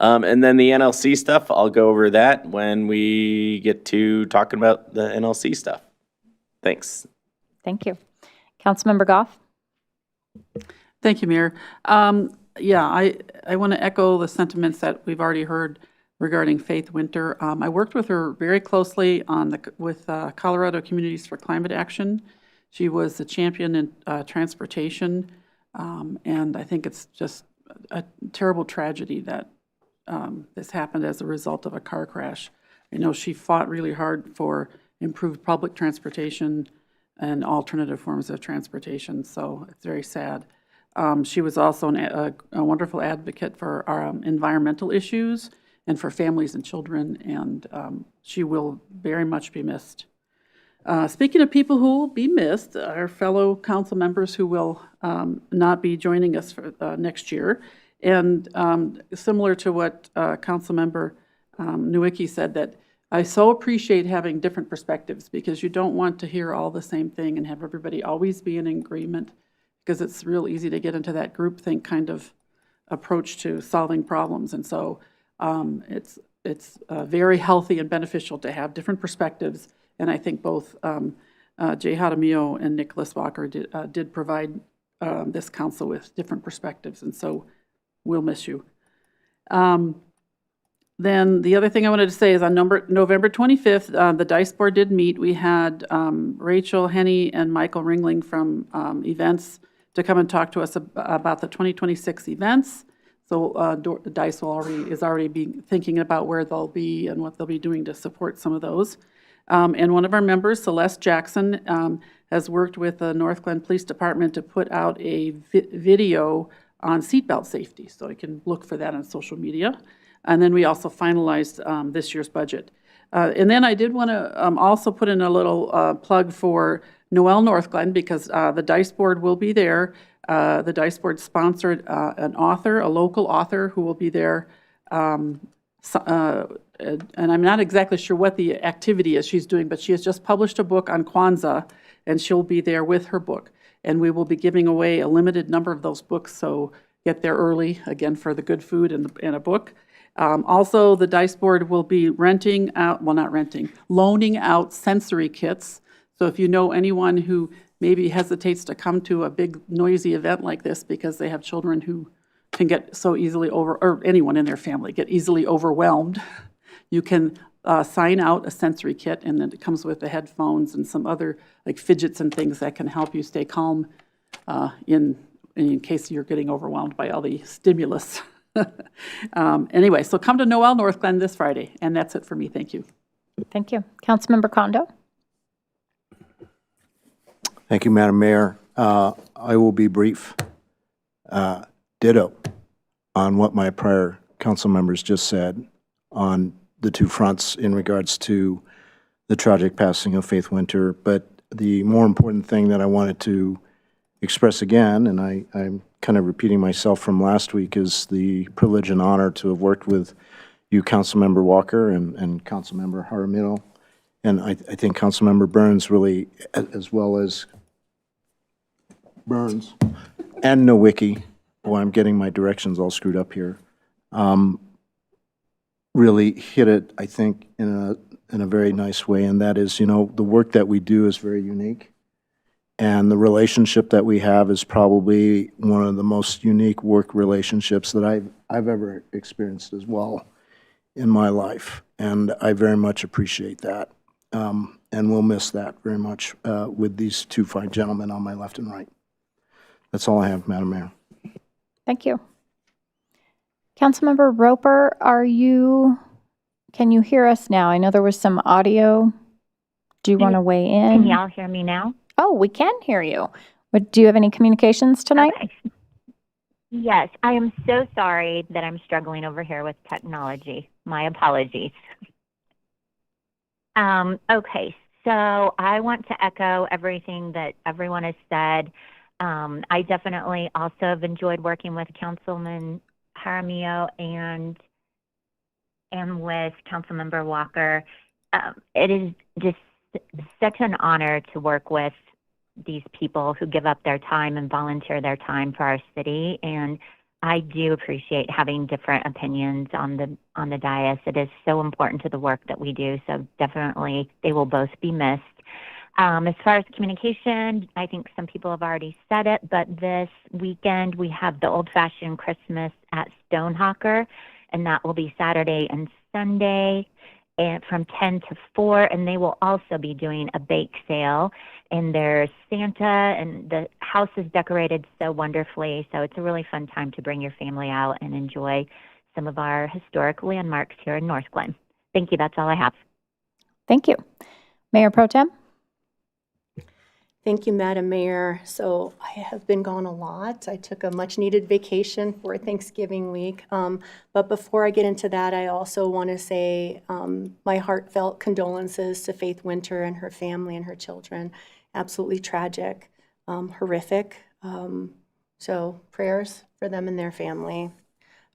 And then the NLC stuff, I'll go over that when we get to talking about the NLC stuff. Thanks. Thank you. Councilmember Goff. Thank you, Mayor. I want to echo the sentiments that we've already heard regarding Faith Winter. I worked with her very closely with Colorado Communities for Climate Action. She was the champion in transportation, and I think it's just a terrible tragedy that this happened as a result of a car crash. I know she fought really hard for improved public transportation and alternative forms of transportation, so it's very sad. She was also a wonderful advocate for our environmental issues and for families and children, and she will very much be missed. Speaking of people who will be missed, our fellow council members who will not be joining us for next year, and similar to what Councilmember Nowicki said, that I so appreciate having different perspectives, because you don't want to hear all the same thing and have everybody always be in agreement, because it's real easy to get into that groupthink kind of approach to solving problems. And so it's very healthy and beneficial to have different perspectives. And I think both Jay Jaramillo and Nicholas Walker did provide this council with different perspectives, and so we'll miss you. Then the other thing I wanted to say is on November 25th, the DICE board did meet. We had Rachel Henney and Michael Ringling from events to come and talk to us about the 2026 events. So DICE is already thinking about where they'll be and what they'll be doing to support some of those. And one of our members, Celeste Jackson, has worked with the Northglenn Police Department to put out a video on seatbelt safety. So you can look for that on social media. And then we also finalized this year's budget. And then I did want to also put in a little plug for Noel Northglenn, because the DICE board will be there. The DICE board sponsored an author, a local author, who will be there. And I'm not exactly sure what the activity is she's doing, but she has just published a book on Kwanzaa, and she'll be there with her book. And we will be giving away a limited number of those books, so get there early, again, for the good food and a book. Also, the DICE board will be loaning out sensory kits. So if you know anyone who maybe hesitates to come to a big noisy event like this because they have children who can get so easily or anyone in their family get easily overwhelmed, you can sign out a sensory kit, and then it comes with the headphones and some other like fidgets and things that can help you stay calm in case you're getting overwhelmed by all the stimulus. Anyway, so come to Noel Northglenn this Friday, and that's it for me. Thank you. Thank you. Councilmember Kondo. Thank you, Madam Mayor. I will be brief. Ditto on what my prior council members just said on the two fronts in regards to the tragic passing of Faith Winter. But the more important thing that I wanted to express again, and I'm kind of repeating myself from last week, is the privilege and honor to have worked with you, Councilmember Walker, and Councilmember Jaramillo. And I think Councilmember Burns really, as well as Burns and Nowicki, boy, I'm getting my directions all screwed up here, really hit it, I think, in a very nice way. And that is, the work that we do is very unique. And the relationship that we have is probably one of the most unique work relationships that I've ever experienced as well in my life. And I very much appreciate that. And we'll miss that very much with these two fine gentlemen on my left and right. That's all I have, Madam Mayor. Thank you. Councilmember Roper, can you hear us now? I know there was some audio. Do you want to weigh in? Can y'all hear me now? Oh, we can hear you. But do you have any communications tonight? Okay. Yes, I am so sorry that I'm struggling over here with technology. My apologies. Okay, so I want to echo everything that everyone has said. I definitely also have enjoyed working with Councilman Jaramillo and with Councilmember Walker. It is just such an honor to work with these people who give up their time and volunteer their time for our city. And I do appreciate having different opinions on the dais. It is so important to the work that we do. So definitely they will both be missed. As far as communication, I think some people have already said it, but this weekend we have the old-fashioned Christmas at Stonehawker, and that will be Saturday and Sunday and from 10 to 4, and they will also be doing a bake sale. And there's Santa, and the house is decorated so wonderfully, so it's a really fun time to bring your family out and enjoy some of our historic landmarks here in Northglenn. Thank you. That's all I have. Thank you. Mayor Pro Tem? Thank you, Madam Mayor. So I have been gone a lot. I took a much-needed vacation for Thanksgiving week. But before I get into that, I also want to say my heartfelt condolences to Faith Winter and her family and her children. Absolutely tragic, horrific. So prayers for them and their family,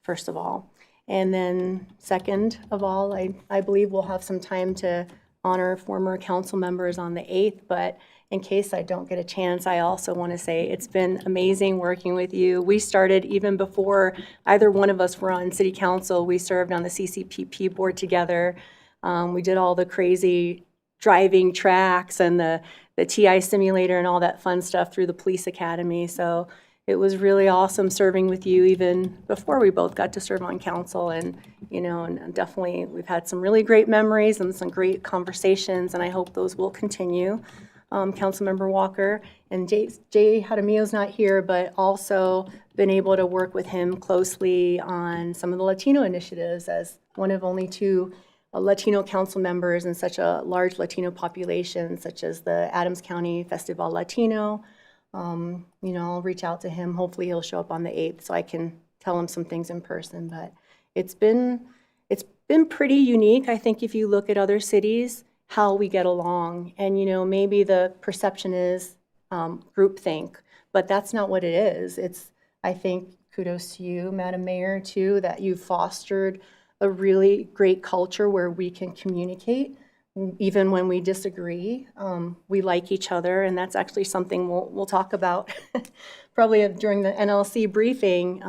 first of all. And then second of all, I believe we'll have some time to honor former council members on the 8th, but in case I don't get a chance, I also want to say it's been amazing working with you. We started even before either one of us were on city council. We served on the CCPP board together. We did all the crazy driving tracks and the the TI simulator and all that fun stuff through the police academy. So it was really awesome serving with you even before we both got to serve on council. And, and definitely we've had some really great memories and some great conversations, and I hope those will continue. Councilmember Walker and Jay Jaramillo's not here, but also been able to work with him closely on some of the Latino initiatives as one of only 2 Latino council members in such a large Latino population, such as the Adams County Festival Latino. I'll reach out to him. Hopefully he'll show up on the 8th so I can tell him some things in person. But it's been pretty unique. I think if you look at other cities, how we get along. And, maybe the perception is groupthink, but that's not what it is. I think, kudos to you, Madam Mayor, too, that you've fostered a really great culture where we can communicate even when we disagree. We like each other, and that's actually something we'll talk about probably during the NLC briefing.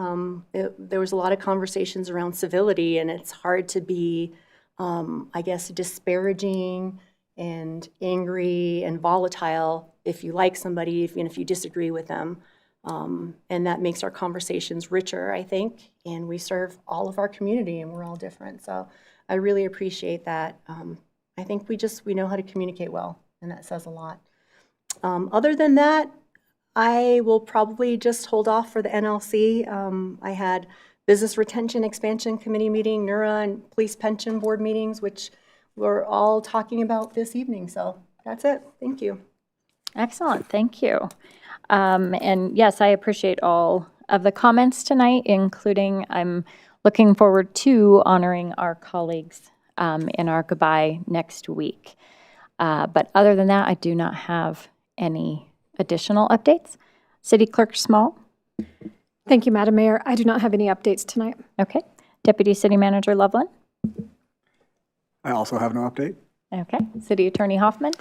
There was a lot of conversations around civility, and it's hard to be, I guess, disparaging and angry and volatile if you like somebody, even if you disagree with them. And that makes our conversations richer, I think, and we serve all of our community, and we're all different. So I really appreciate that. I think we know how to communicate well, and that says a lot. Other than that, I will probably just hold off for the NLC. I had Business Retention Expansion Committee meeting, NURA, and Police Pension Board meetings, which we're all talking about this evening. So that's it. Thank you. Excellent, thank you. And yes, I appreciate all of the comments tonight, including I'm looking forward to honoring our colleagues in our goodbye next week. But other than that, I do not have any additional updates. City Clerk Small? Thank you, Madam Mayor. I do not have any updates tonight. Okay. Deputy City Manager Loveland? I also have no update. Okay. City Attorney Hoffman?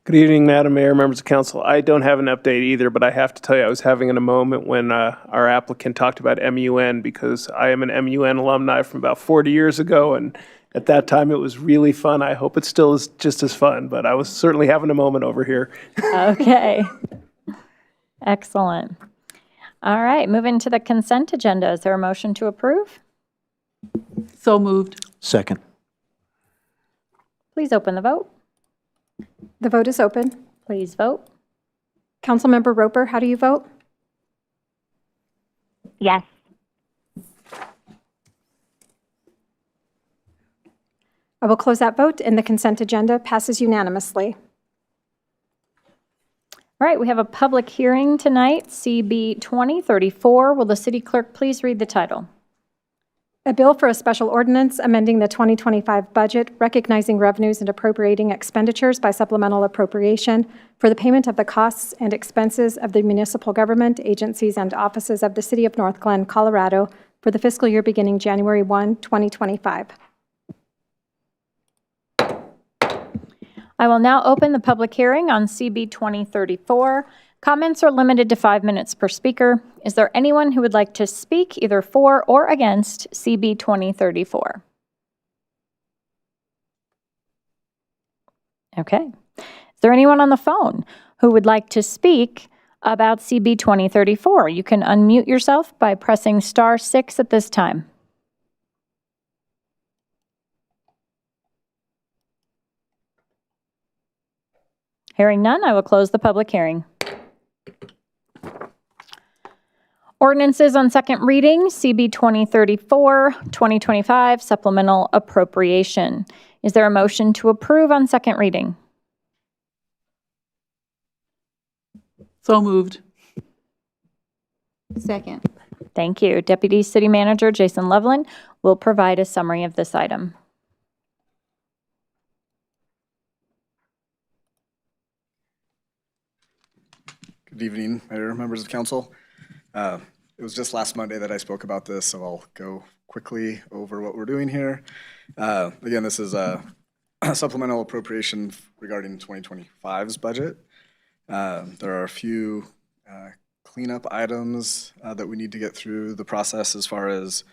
Good evening, Madam Mayor, members of council. I don't have an update either, but I have to tell you, I was having a moment when our applicant talked about MUN, because I am an MUN alumni from about 40 years ago, and at that time it was really fun. I hope it still is just as fun, but I was certainly having a moment over here. Okay. Excellent. All right, moving to the consent agenda. Is there a motion to approve? So moved. Second. Please open the vote. The vote is open. Please vote. Councilmember Roper, how do you vote? Yes. I will close that vote, and the consent agenda passes unanimously. All right, we have a public hearing tonight, CB 2034. Will the city clerk please read the title? A bill for a special ordinance amending the 2025 budget, recognizing revenues and appropriating expenditures by supplemental appropriation for the payment of the costs and expenses of the municipal government, agencies, and offices of the City of Northglenn, Colorado, for the fiscal year beginning January 1, 2025. I will now open the public hearing on CB 2034. Comments are limited to 5 minutes per speaker. Is there anyone who would like to speak either for or against CB 2034? Okay. Is there anyone on the phone who would like to speak about CB 2034? You can unmute yourself by pressing *6 at this time. Hearing none, I will close the public hearing. Ordinances on second reading, CB 2034, 2025, supplemental appropriation. Is there a motion to approve on second reading? So moved. Second. Thank you. Deputy City Manager Jason Loveland will provide a summary of this item. Good evening, Mayor, members of council. It was just last Monday that I spoke about this, so I'll go quickly over what we're doing here. Again, this is a supplemental appropriation regarding 2025's budget. There are a few cleanup items that we need to get through the process as far as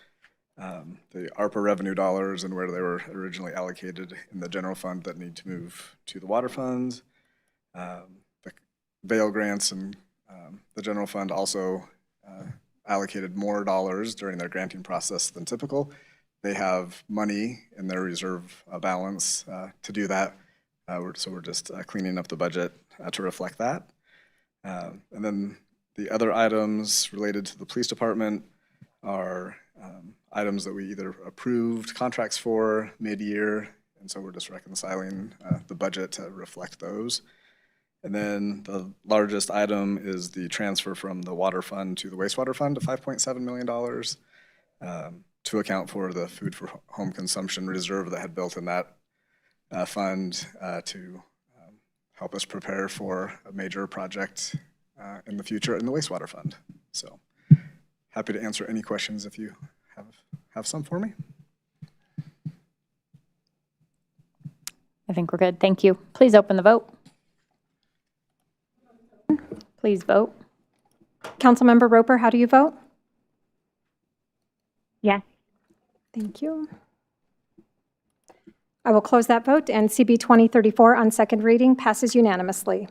the ARPA revenue dollars and where they were originally allocated in the general fund that need to move to the water funds. The Vail grants and the general fund also allocated more dollars during their granting process than typical. They have money in their reserve balance to do that. So we're just cleaning up the budget to reflect that. And then the other items related to the police department are items that we either approved contracts for mid-year, and so we're just reconciling the budget to reflect those. And then the largest item is the transfer from the water fund to the wastewater fund of $5.7 million to account for the food for home consumption reserve that had built in that fund to help us prepare for a major project in the future in the wastewater fund. So happy to answer any questions if you have some for me. I think we're good. Thank you. Please open the vote. Please vote. Councilmember Roper, how do you vote? Yes. Thank you. I will close that vote, and CB 2034 on second reading passes unanimously.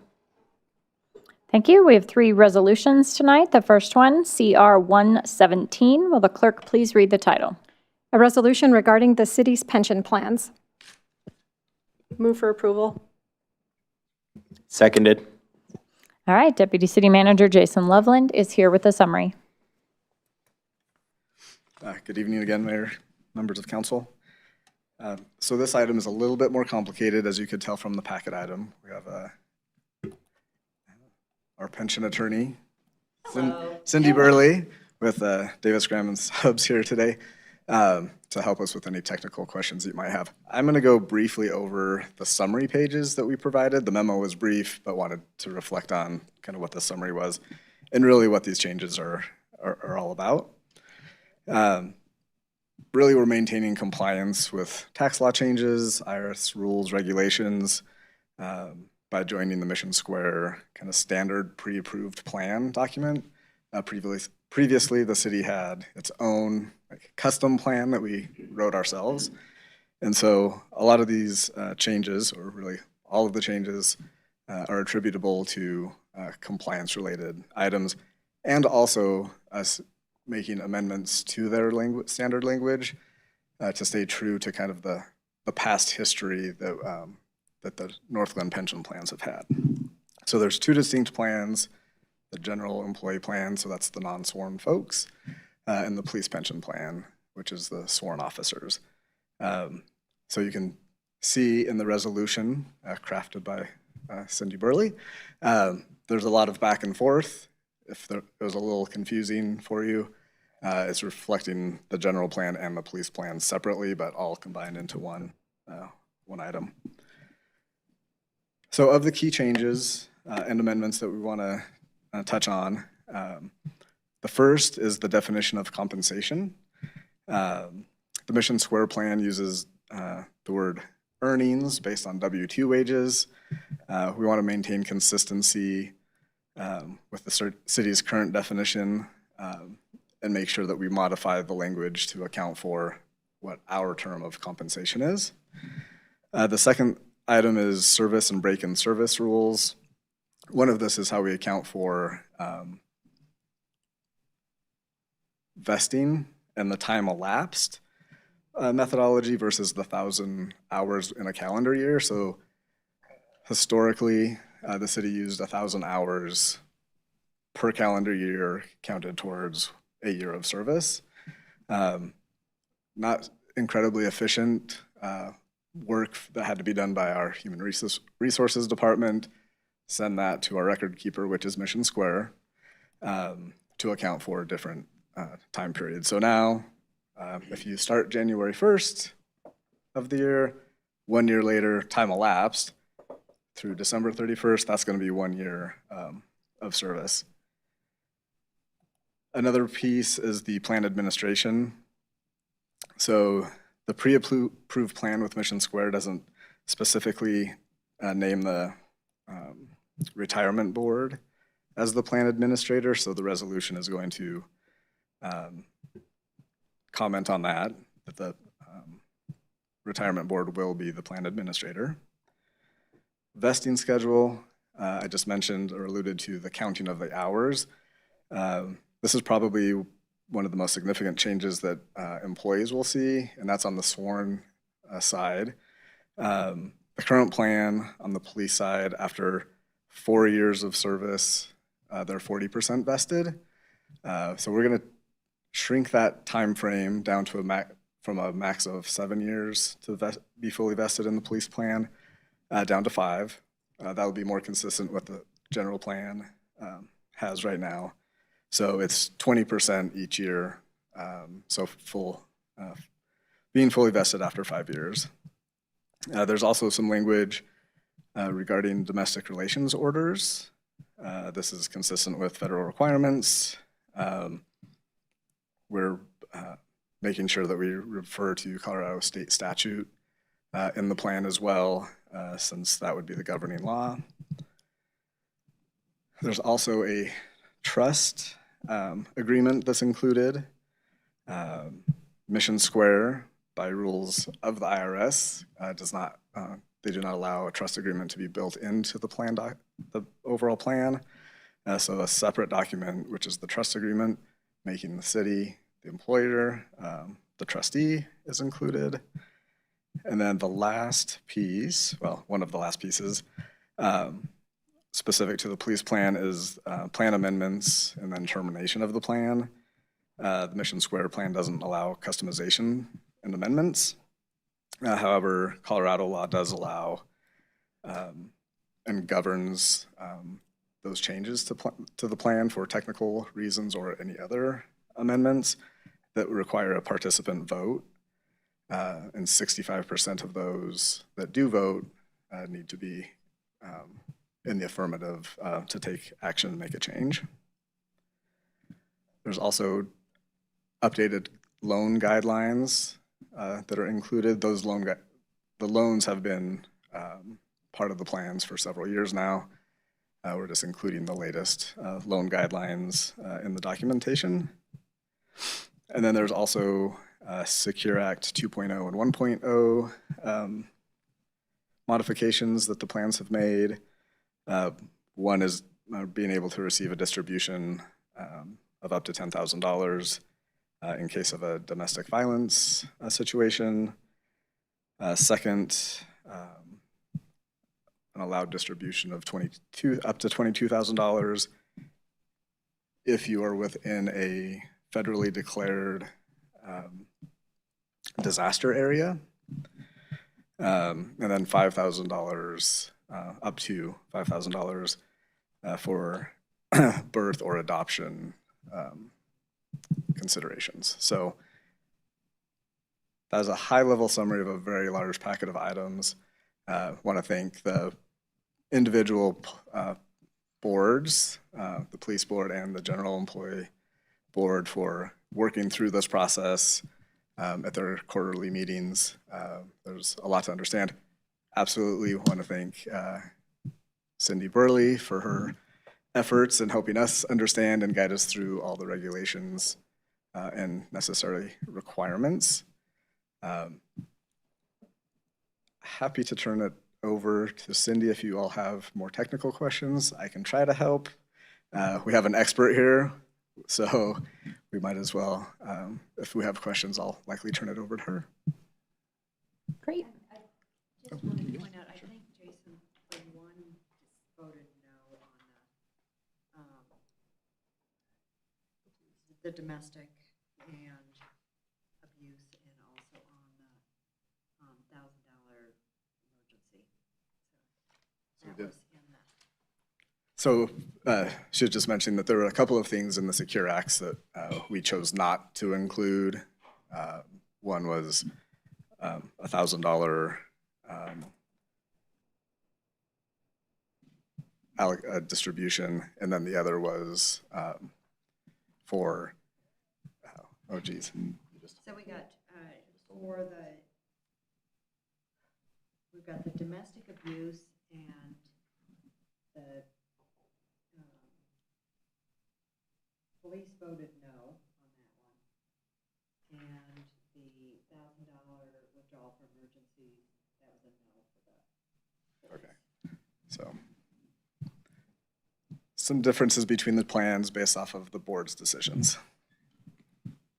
Thank you. We have 3 resolutions tonight. The first one, CR 117. Will the clerk please read the title? A resolution regarding the city's pension plans. Move for approval. Seconded. All right, Deputy City Manager Jason Loveland is here with a summary. Good evening again, Mayor, members of council. So this item is a little bit more complicated, as you could tell from the packet item. We have our pension attorney, Cindy Burley, with Davis Graham and Subs here today to help us with any technical questions you might have. I'm going to go briefly over the summary pages that we provided. The memo was brief, but wanted to reflect on kind of what the summary was and really what these changes are all about. Really, we're maintaining compliance with tax law changes, IRS rules, regulations, by joining the Mission Square kind of standard pre-approved plan document. Previously, the city had its own custom plan that we wrote ourselves. And so a lot of these changes, or really all of the changes, are attributable to compliance-related items, and also us making amendments to their standard language to stay true to kind of the past history that that the Northglenn pension plans have had. So there's 2 distinct plans: the general employee plan, so that's the non-sworn folks, and the police pension plan, which is the sworn officers. So you can see in the resolution crafted by Cindy Burley, there's a lot of back and forth. If it was a little confusing for you, it's reflecting the general plan and the police plan separately, but all combined into one item. So of the key changes and amendments that we want to touch on, the first is the definition of compensation. The Mission Square plan uses the word earnings based on W-2 wages. We want to maintain consistency with the city's current definition and make sure that we modify the language to account for what our term of compensation is. The second item is service and break-in service rules. One of this is how we account for vesting and the time elapsed methodology versus the 1,000 hours in a calendar year. So historically, the city used 1,000 hours per calendar year counted towards a year of service. Not incredibly efficient work that had to be done by our human resources department, send that to our record keeper, which is Mission Square, to account for different time periods. So now, if you start January 1st of the year, 1 year later, time elapsed through December 31st, that's going to be 1 year of service. Another piece is the plan administration. So the pre-approved plan with Mission Square doesn't specifically name the retirement board as the plan administrator, so the resolution is going to comment on that the retirement board will be the plan administrator. Vesting schedule, I just mentioned or alluded to the counting of the hours. This is probably one of the most significant changes that employees will see, and that's on the sworn side. The current plan on the police side, after 4 years of service, they're 40% vested. So we're going to shrink that time frame down to from a max of 7 years to be fully vested in the police plan, down to 5. That would be more consistent with the general plan has right now. So it's 20% each year, so being fully vested after 5 years. There's also some language regarding domestic relations orders. This is consistent with federal requirements. We're making sure that we refer to Colorado state statute in the plan as well, since that would be the governing law. There's also a trust agreement that's included. Mission Square, by rules of the IRS, they do not allow a trust agreement to be built into the plan, the overall plan. So a separate document, which is the trust agreement, making the city the employer, the trustee is included. And then the last piece, well, one of the last pieces, specific to the police plan is plan amendments and then termination of the plan. The Mission Square plan doesn't allow customization and amendments. However, Colorado law does allow and governs those changes to the plan for technical reasons or any other amendments that require a participant vote. And 65% of those that do vote need to be in the affirmative to take action and make a change. There's also updated loan guidelines that are included. The loans have been part of the plans for several years now. We're just including the latest loan guidelines in the documentation. And then there's also Secure Act 2.0 and 1.0 modifications that the plans have made. One is being able to receive a distribution of up to $10,000 in case of a domestic violence situation. Second, an allowed distribution of up to $22,000 if you are within a federally declared disaster area, and then $5,000, up to $5,000 for birth or adoption considerations. So that is a high-level summary of a very large packet of items. I want to thank the individual boards, the police board and the general employee board, for working through this process at their quarterly meetings. There's a lot to understand. Absolutely want to thank Cindy Burley for her efforts in helping us understand and guide us through all the regulations and necessary requirements. Happy to turn it over to Cindy if you all have more technical questions. I can try to help. We have an expert here, so we might as well, if we have questions, I'll likely turn it over to her. Great. I just wanted to point out, I think Jason, for one, just voted no on the domestic and abuse, and also on the $1,000 emergency. So that was in that. So should just mention that there were a couple of things in the Secure Acts that we chose not to include. One was $1,000 distribution, and then the other was for, oh geez. So we got we've got the domestic abuse and the police voted no on that one. And the $1,000 withdrawal for emergency, that was a no for that. Okay, so some differences between the plans based off of the board's decisions.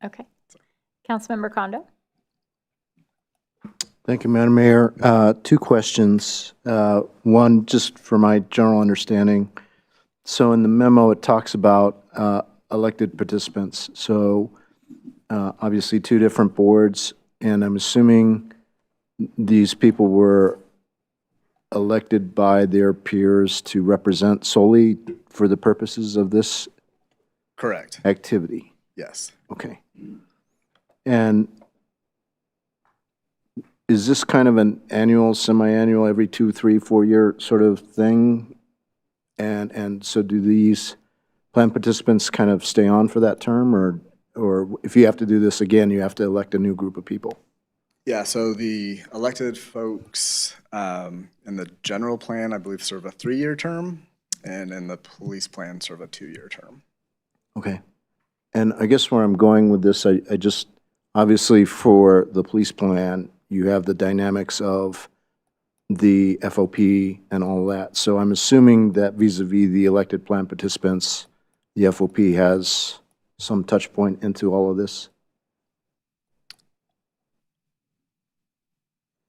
Okay. Councilmember Condo? Thank you, Madam Mayor. Two questions. One, just for my general understanding. So in the memo, it talks about elected participants. So obviously two different boards, and I'm assuming these people were elected by their peers to represent solely for the purposes of this Correct. activity. Yes. Okay. And is this kind of an annual, semi-annual, every 2, 3, 4-year sort of thing? And so do these plan participants kind of stay on for that term, or if you have to do this again, you have to elect a new group of people? Yeah, so the elected folks in the general plan, I believe, serve a 3-year term, and in the police plan, serve a 2-year term. Okay. And I guess where I'm going with this, I just, obviously for the police plan, you have the dynamics of the FOP and all that. So I'm assuming that vis-a-vis the elected plan participants, the FOP has some touch point into all of this?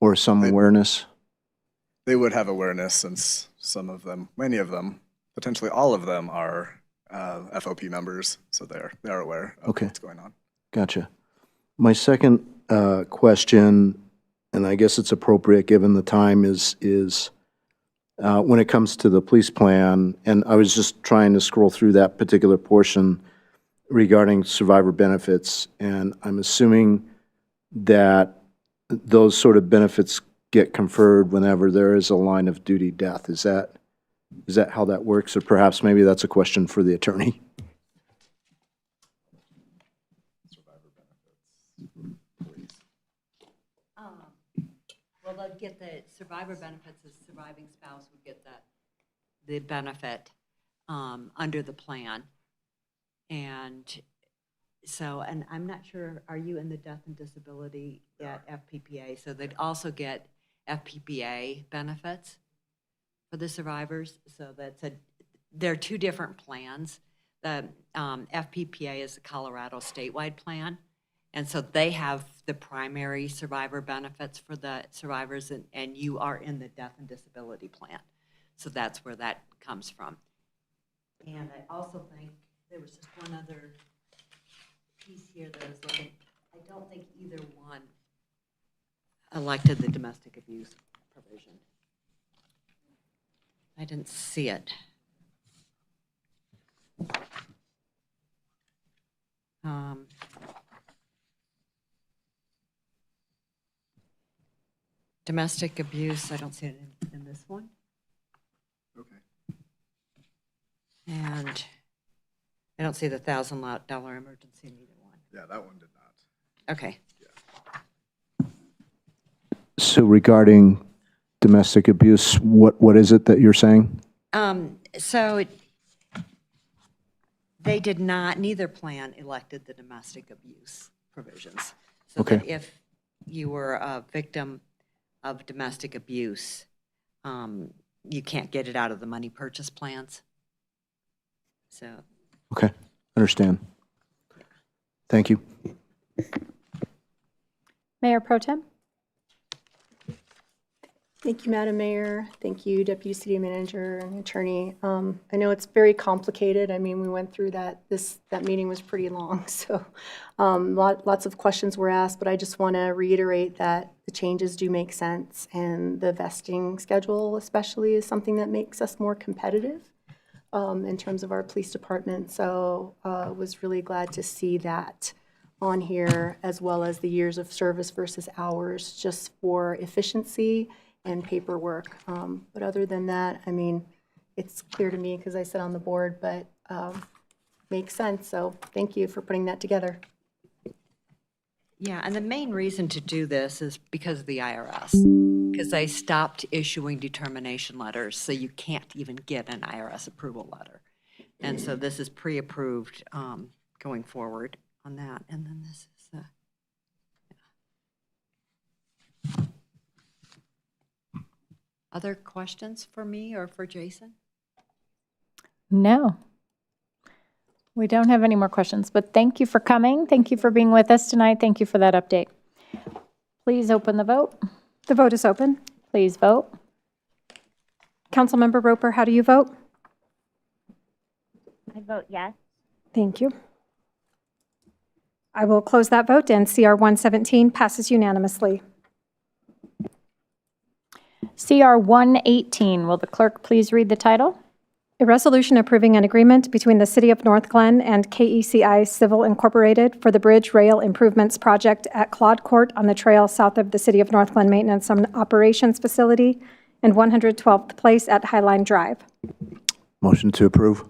Or some awareness? They would have awareness since some of them, many of them, potentially all of them are FOP members, so they're aware of what's going on. Gotcha. My second question, and I guess it's appropriate given the time, is when it comes to the police plan, and I was just trying to scroll through that particular portion regarding survivor benefits, and I'm assuming that those sort of benefits get conferred whenever there is a line of duty death. Is that how that works? Or perhaps maybe that's a question for the attorney. Well, they'll get the survivor benefits, the surviving spouse would get the benefit under the plan. And so, and I'm not sure, are you in the death and disability at FPPA? So they'd also get FPPA benefits for the survivors. So there are two different plans. The FPPA is the Colorado statewide plan. And so they have the primary survivor benefits for the survivors, and you are in the death and disability plan. So that's where that comes from. And I also think there was just one other piece here that I was looking. I don't think either one elected the domestic abuse provision. I didn't see it. Domestic abuse, I don't see it in this one. Okay. And I don't see the $1,000 emergency in either one. Yeah, that one did not. Okay. So regarding domestic abuse, what is it that you're saying? So they did not, neither plan elected the domestic abuse provisions. So Okay. that if you were a victim of domestic abuse, you can't get it out of the money purchase plans. So. Okay, understand. Thank you. Mayor Pro Tem? Thank you, Madam Mayor. Thank you, Deputy City Manager and Attorney. I know it's very complicated. I mean, we went through that. That meeting was pretty long, so lots of questions were asked, but I just want to reiterate that the changes do make sense, and the vesting schedule especially is something that makes us more competitive in terms of our police department. So was really glad to see that on here, as well as the years of service versus hours, just for efficiency and paperwork. But other than that, I mean, it's clear to me because I sit on the board, but makes sense. So thank you for putting that together. Yeah, and the main reason to do this is because of the IRS, because they stopped issuing determination letters, so you can't even get an IRS approval letter. And so this is pre-approved going forward on that. And then this is Other questions for me or for Jason? No. We don't have any more questions, but thank you for coming. Thank you for being with us tonight. Thank you for that update. Please open the vote. The vote is open. Please vote. Councilmember Roper, how do you vote? I vote yes. Thank you. I will close that vote, and CR 117 passes unanimously. CR 118, will the clerk please read the title? A resolution approving an agreement between the City of Northglenn and KECI Civil Incorporated for the Bridge Rail Improvements Project at Claude Court on the trail south of the City of Northglenn Maintenance and Operations Facility and 112th Place at Highline Drive. Motion to approve.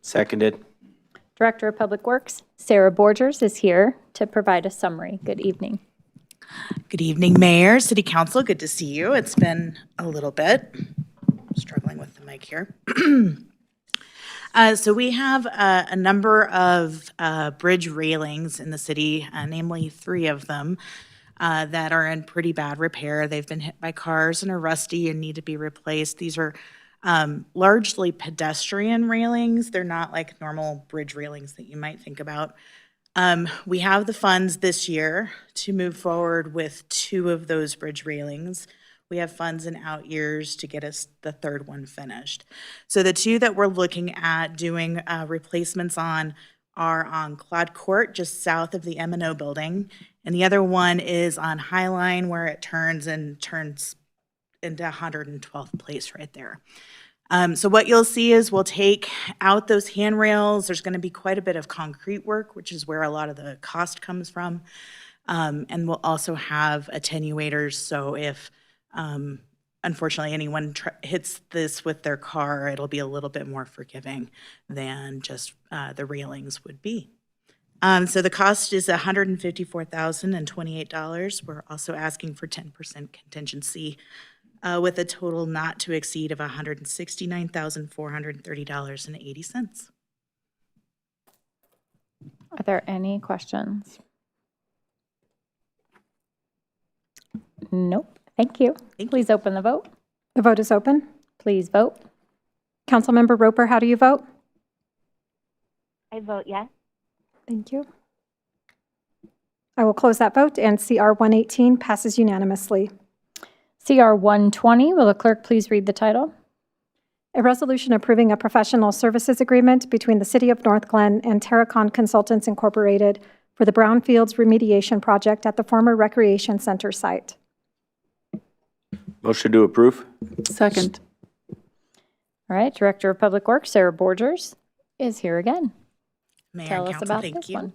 Seconded. Director of Public Works, Sarah Borgers, is here to provide a summary. Good evening. Good evening, Mayor, City Council. Good to see you. It's been a little bit. I'm struggling with the mic here. So we have a number of bridge railings in the city, namely 3 of them, that are in pretty bad repair. They've been hit by cars and are rusty and need to be replaced. These are largely pedestrian railings. They're not like normal bridge railings that you might think about. We have the funds this year to move forward with 2 of those bridge railings. We have funds in out years to get us the 3rd one finished. So the 2 that we're looking at doing replacements on are on Claude Court, just south of the M&O building, and the other one is on Highline where it turns into 112th Place right there. So what you'll see is we'll take out those handrails. There's going to be quite a bit of concrete work, which is where a lot of the cost comes from. And we'll also have attenuators, so if unfortunately anyone hits this with their car, it'll be a little bit more forgiving than just the railings would be. So the cost is $154,028. We're also asking for 10% contingency with a total not to exceed of $169,430.80. Are there any questions? Nope. Thank you. Please open the vote. The vote is open. Please vote. Councilmember Roper, how do you vote? I vote yes. Thank you. I will close that vote, and CR 118 passes unanimously. CR 120, will the clerk please read the title? A resolution approving a professional services agreement between the City of Northglenn and Terracon Consultants Incorporated for the Brownfields remediation project at the former Recreation Center site. Motion to approve. Second. All right, Director of Public Works, Sarah Borgers, is here again. Mayor Tell and us Council, about thank this you. one.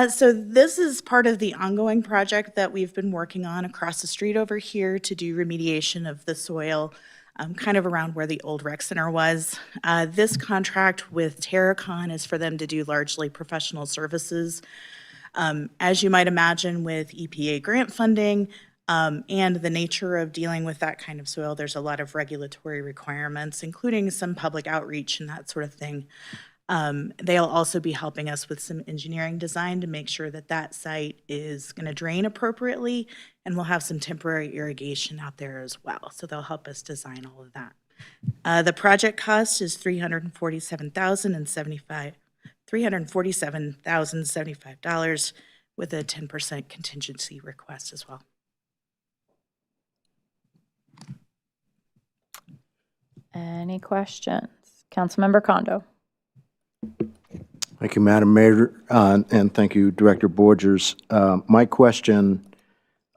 So this is part of the ongoing project that we've been working on across the street over here to do remediation of the soil, kind of around where the old rec center was. This contract with Terracon is for them to do largely professional services. As you might imagine with EPA grant funding and the nature of dealing with that kind of soil, there's a lot of regulatory requirements, including some public outreach and that sort of thing. They'll also be helping us with some engineering design to make sure that that site is going to drain appropriately, and we'll have some temporary irrigation out there as well. So they'll help us design all of that. The project cost is $347,075 with a 10% contingency request as well. Any questions? Councilmember Kondo. Thank you, Madam Mayor, and thank you, Director Borgers. My question,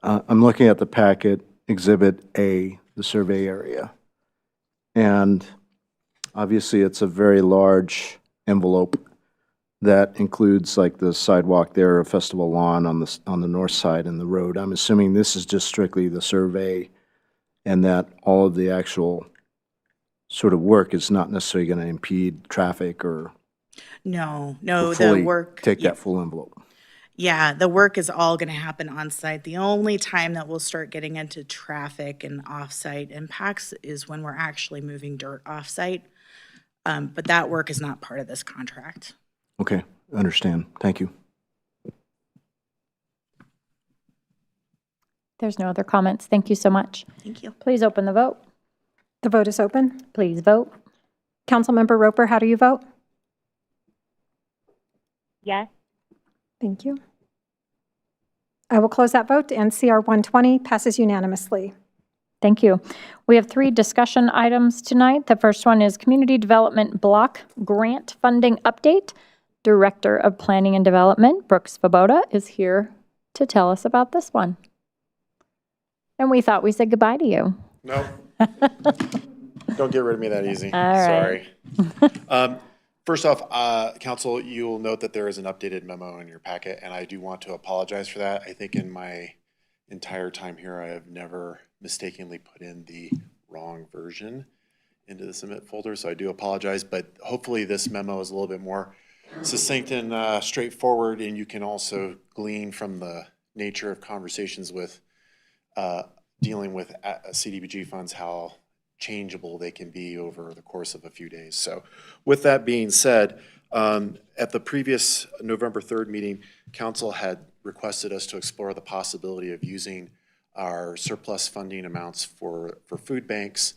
I'm looking at the packet, Exhibit A, the survey area. And obviously, it's a very large envelope that includes like the sidewalk there, a festival lawn on the north side and the road. I'm assuming this is just strictly the survey and that all of the actual sort of work is not necessarily going to impede traffic or No, or the fully work. take that full envelope. Yeah, the work is all going to happen on site. The only time that we'll start getting into traffic and off-site impacts is when we're actually moving dirt off-site. But that work is not part of this contract. Okay, understand. Thank you. There's no other comments. Thank you so much. Thank you. Please open the vote. The vote is open. Please vote. Councilmember Roper, how do you vote? Yes. Thank you. I will close that vote, and CR 120 passes unanimously. Thank you. We have 3 discussion items tonight. The first one is Community Development Block Grant Funding Update. Director of Planning and Development, Brooks Svoboda, is here to tell us about this one. And we thought we said goodbye to you. Nope. Don't get rid of me that easy. All right. Sorry. First off, Council, you will note that there is an updated memo in your packet, and I do want to apologize for that. I think in my entire time here, I have never mistakenly put in the wrong version into the submit folder, so I do apologize, but hopefully this memo is a little bit more succinct and straightforward, and you can also glean from the nature of conversations with dealing with CDBG funds how changeable they can be over the course of a few days. So with that being said, at the previous November 3rd meeting, Council had requested us to explore the possibility of using our surplus funding amounts for food banks.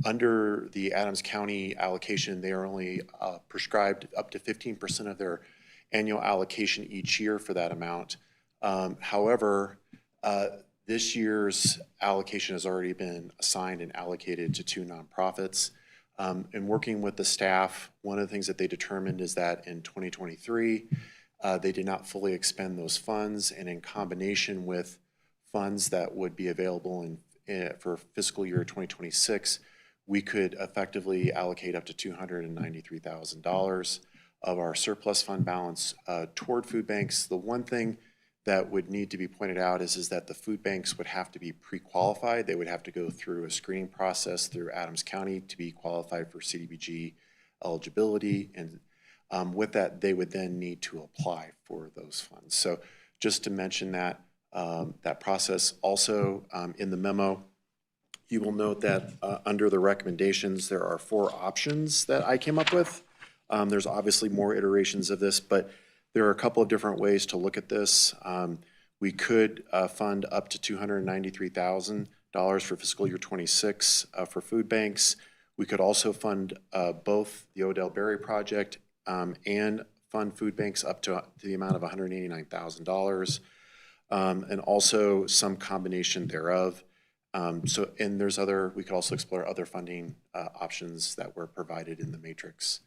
Under the Adams County allocation, they are only prescribed up to 15% of their annual allocation each year for that amount. However, this year's allocation has already been assigned and allocated to 2 nonprofits. In working with the staff, one of the things that they determined is that in 2023, they did not fully expend those funds, and in combination with funds that would be available for fiscal year 2026, we could effectively allocate up to $293,000 of our surplus fund balance toward food banks. The one thing that would need to be pointed out is that the food banks would have to be pre-qualified. They would have to go through a screening process through Adams County to be qualified for CDBG eligibility. And with that, they would then need to apply for those funds. So just to mention that, that process. Also, in the memo, you will note that under the recommendations, there are 4 options that I came up with. There's obviously more iterations of this, but there are a couple of different ways to look at this. We could fund up to $293,000 for fiscal year 26 for food banks. We could also fund both the Odell Berry project and fund food banks up to the amount of $189,000, and also some combination thereof. And there's we could also explore other funding options that were provided in the matrix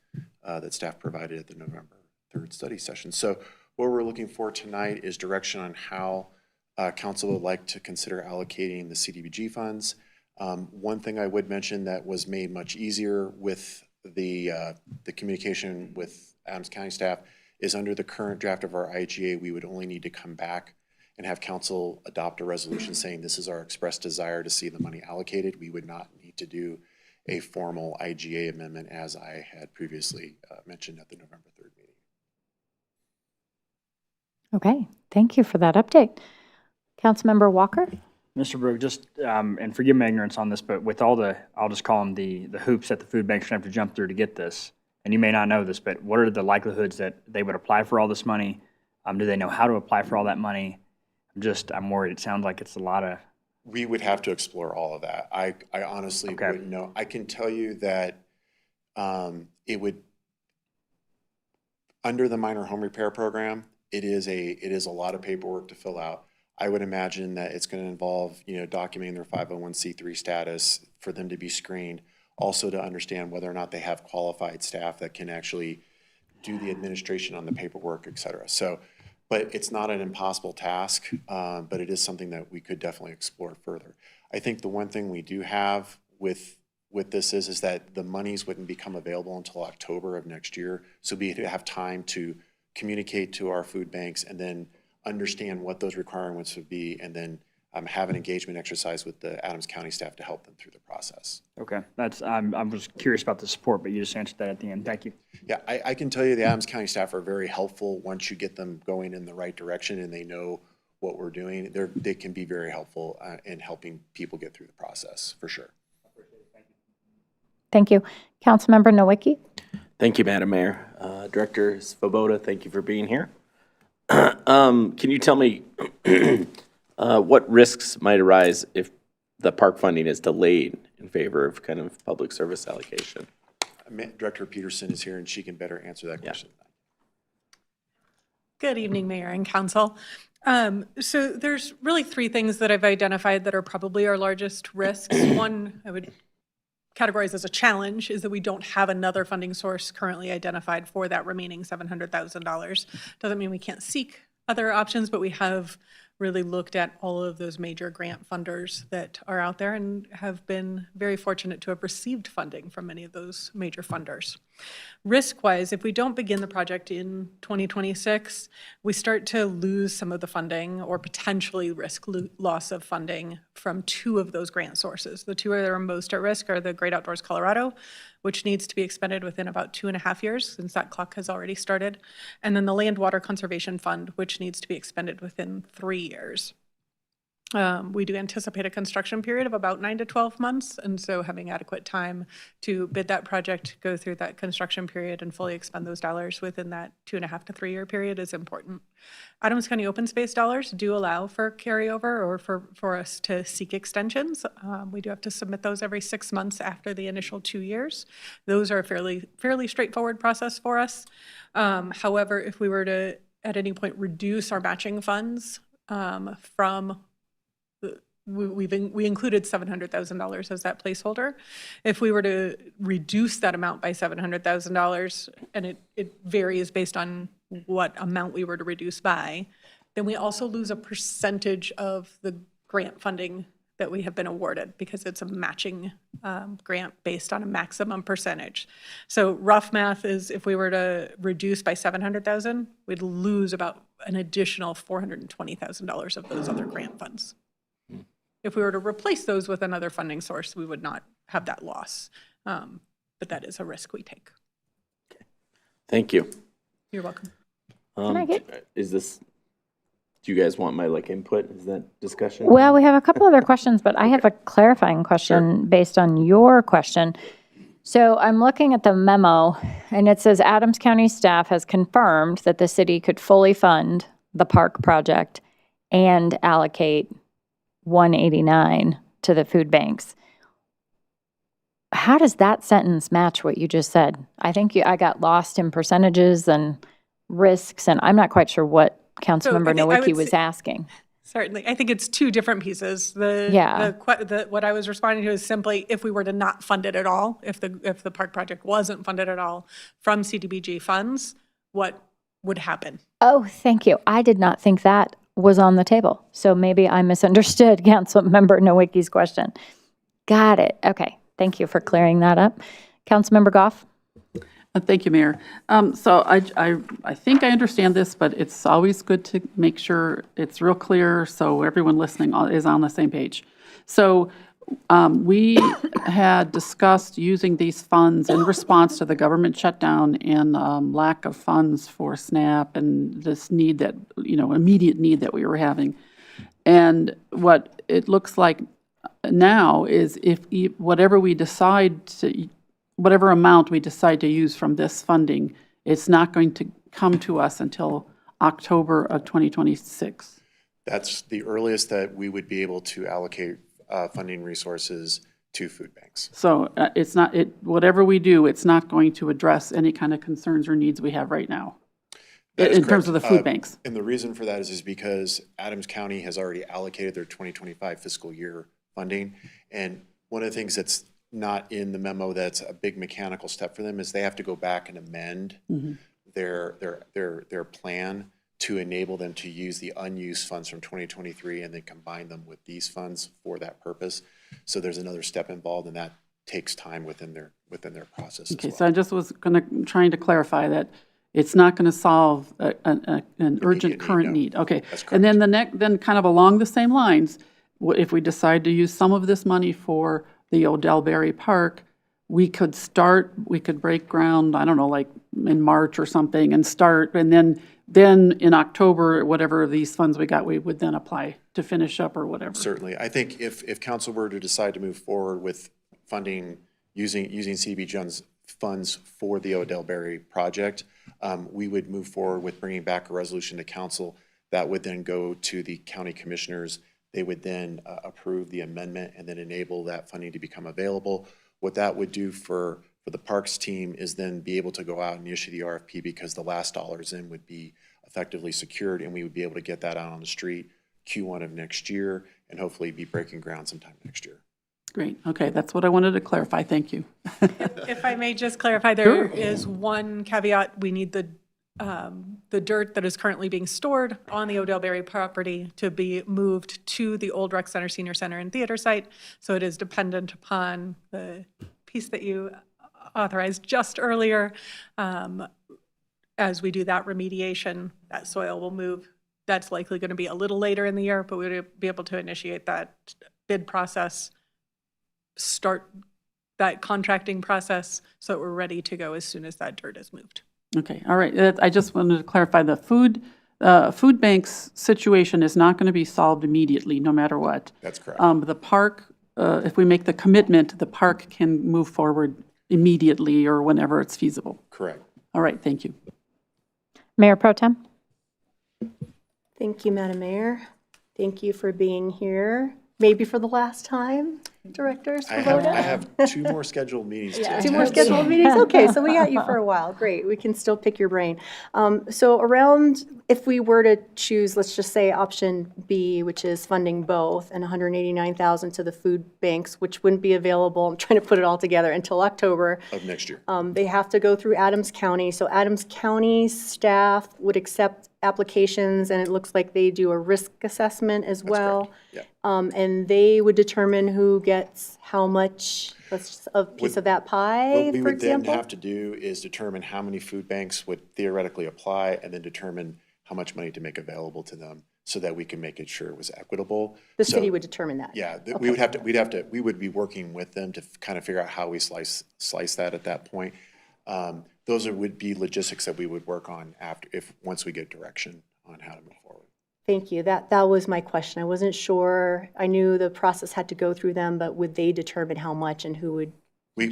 that staff provided at the November 3rd study session. So what we're looking for tonight is direction on how Council would like to consider allocating the CDBG funds. One thing I would mention that was made much easier with the communication with Adams County staff is under the current draft of our IGA, we would only need to come back and have Council adopt a resolution saying this is our express desire to see the money allocated. We would not need to do a formal IGA amendment as I had previously mentioned at the November 3rd meeting. Okay, thank you for that update. Councilmember Walker? Mr. Brook, just, and forgive my ignorance on this, but with all I'll just call them the hoops that the food banks should have to jump through to get this, and you may not know this, but what are the likelihoods that they would apply for all this money? Do they know how to apply for all that money? I'm worried. It sounds like it's a lot of... We would have to explore all of that. I honestly wouldn't know. I can tell you that it would, under the minor home repair program, it is a lot of paperwork to fill out. I would imagine that it's going to involve, documenting their 501c3 status for them to be screened, also to understand whether or not they have qualified staff that can actually do the administration on the paperwork, et cetera. So, but it's not an impossible task, but it is something that we could definitely explore further. I think the one thing we do have with this is that the monies wouldn't become available until October of next year. So we have time to communicate to our food banks and then understand what those requirements would be, and then have an engagement exercise with the Adams County staff to help them through the process. Okay, I was curious about the support, but you just answered that at the end. Thank you. Yeah, I can tell you the Adams County staff are very helpful once you get them going in the right direction and they know what we're doing. They can be very helpful in helping people get through the process, for sure. Thank you. Councilmember Nowicki? Thank you, Madam Mayor. Director Svoboda, thank you for being here. Can you tell me what risks might arise if the park funding is delayed in favor of kind of public service allocation? Director Peterson is here, and she can better answer that question. Good evening, Mayor and Council. So there's really three things that I've identified that are probably our largest risks. One, I would categorize as a challenge, is that we don't have another funding source currently identified for that remaining $700,000. Doesn't mean we can't seek other options, but we have really looked at all of those major grant funders that are out there and have been very fortunate to have received funding from many of those major funders. Risk-wise, if we don't begin the project in 2026, we start to lose some of the funding or potentially risk loss of funding from two of those grant sources. The two that are most at risk are the Great Outdoors Colorado, which needs to be expended within about 2.5 years, since that clock has already started, and then the Land Water Conservation Fund, which needs to be expended within 3 years. We do anticipate a construction period of about 9 to 12 months, and so having adequate time to bid that project, go through that construction period, and fully expend those dollars within that 2.5 to 3 year period is important. Adams County open space dollars do allow for carryover or for us to seek extensions. We do have to submit those every 6 months after the initial 2 years. Those are a fairly straightforward process for us. However, if we were to at any point reduce our matching funds from we included $700,000 as that placeholder. If we were to reduce that amount by $700,000, and it varies based on what amount we were to reduce by, then we also lose a percentage of the grant funding that we have been awarded because it's a matching grant based on a maximum percentage. So rough math is if we were to reduce by $700,000, we'd lose about an additional $420,000 of those other grant funds. If we were to replace those with another funding source, we would not have that loss. But that is a risk we take. Thank you. You're welcome. Can I get- Is this, do you guys want my input? Is that discussion? Well, we have a couple other questions, but I have a clarifying question based on your question. So I'm looking at the memo, and it says Adams County staff has confirmed that the city could fully fund the park project and allocate $189 to the food banks. How does that sentence match what you just said? I think I got lost in percentages and risks, and I'm not quite sure what Councilmember Nowicki was asking. Certainly. I think it's two different pieces. What I was responding to is simply if we were to not fund it at all, if the park project wasn't funded at all from CDBG funds, what would happen? Oh, thank you. I did not think that was on the table. So maybe I misunderstood Councilmember Nowicki's question. Got it. Okay. Thank you for clearing that up. Councilmember Goff? Thank you, Mayor. So I think I understand this, but it's always good to make sure it's real clear so everyone listening is on the same page. So we had discussed using these funds in response to the government shutdown and lack of funds for SNAP and this need that, immediate need that we were having. And what it looks like now is if whatever amount we decide to use from this funding, it's not going to come to us until October of 2026. That's the earliest that we would be able to allocate funding resources to food banks. So it's not, whatever we do, it's not going to address any kind of concerns or needs we have right now in terms of the food banks. And the reason for that is because Adams County has already allocated their 2025 fiscal year funding. And one of the things that's not in the memo that's a big mechanical step for them is they have to go back and amend their plan to enable them to use the unused funds from 2023 and then combine them with these funds for that purpose. So there's another step involved, and that takes time within their process. Okay, so I just was trying to clarify that it's not going to solve an urgent current need. Okay, and then then kind of along the same lines, if we decide to use some of this money for the Odell Berry Park, we could break ground, I don't know, like in March or something, and start, and then in October, whatever of these funds we got, we would then apply to finish up or whatever. Certainly. I think if council were to decide to move forward with funding, using CDBG funds for the Odell Berry project, we would move forward with bringing back a resolution to council that would then go to the county commissioners. They would then approve the amendment and then enable that funding to become available. What that would do for but the parks team is then be able to go out and issue the RFP because the last dollars in would be effectively secured, and we would be able to get that out on the street Q1 of next year and hopefully be breaking ground sometime next year. Great, okay, that's what I wanted to clarify, thank you. If I may just clarify, there is one caveat. We need the dirt that is currently being stored on the Odell Berry property to be moved to the old Rec Center, Senior Center, and Theater site. So it is dependent upon the piece that you authorized just earlier. As we do that remediation, that soil will move. That's likely going to be a little later in the year, but we'll be able to initiate that bid process, start that contracting process, so that we're ready to go as soon as that dirt is moved. Okay, all right, I just wanted to clarify, the food banks situation is not going to be solved immediately, no matter what. That's correct. The park, if we make the commitment, the park can move forward immediately or whenever it's feasible. Correct. All right, thank you. Mayor Pro Tem? Thank you, Madam Mayor. Thank you for being here, maybe for the last time, Director I Svoboda. have 2 more scheduled meetings. Yeah, to 2 more attend, scheduled so- meetings? Okay, so we got you for a while. Great, we can still pick your brain. So around, if we were to choose, let's just say option B, which is funding both, and $189,000 to the food banks, which wouldn't be available, I'm trying to put it all together, until October. Of next year. They have to go through Adams County, so Adams County staff would accept applications, and it looks like they do a risk assessment as well. Yeah. And they would determine who gets how much, a piece of that pie, What we for would then example? have to do is determine how many food banks would theoretically apply, and then determine how much money to make available to them so that we can make it sure it was equitable. The So- city would determine that? Yeah, we would have to, we would be working with them to kind of figure out how we slice that at that point. Those would be logistics that we would work on once we get direction on how to move forward. Thank you. That was my question. I wasn't sure. I knew the process had to go through them, but would they determine how much and who would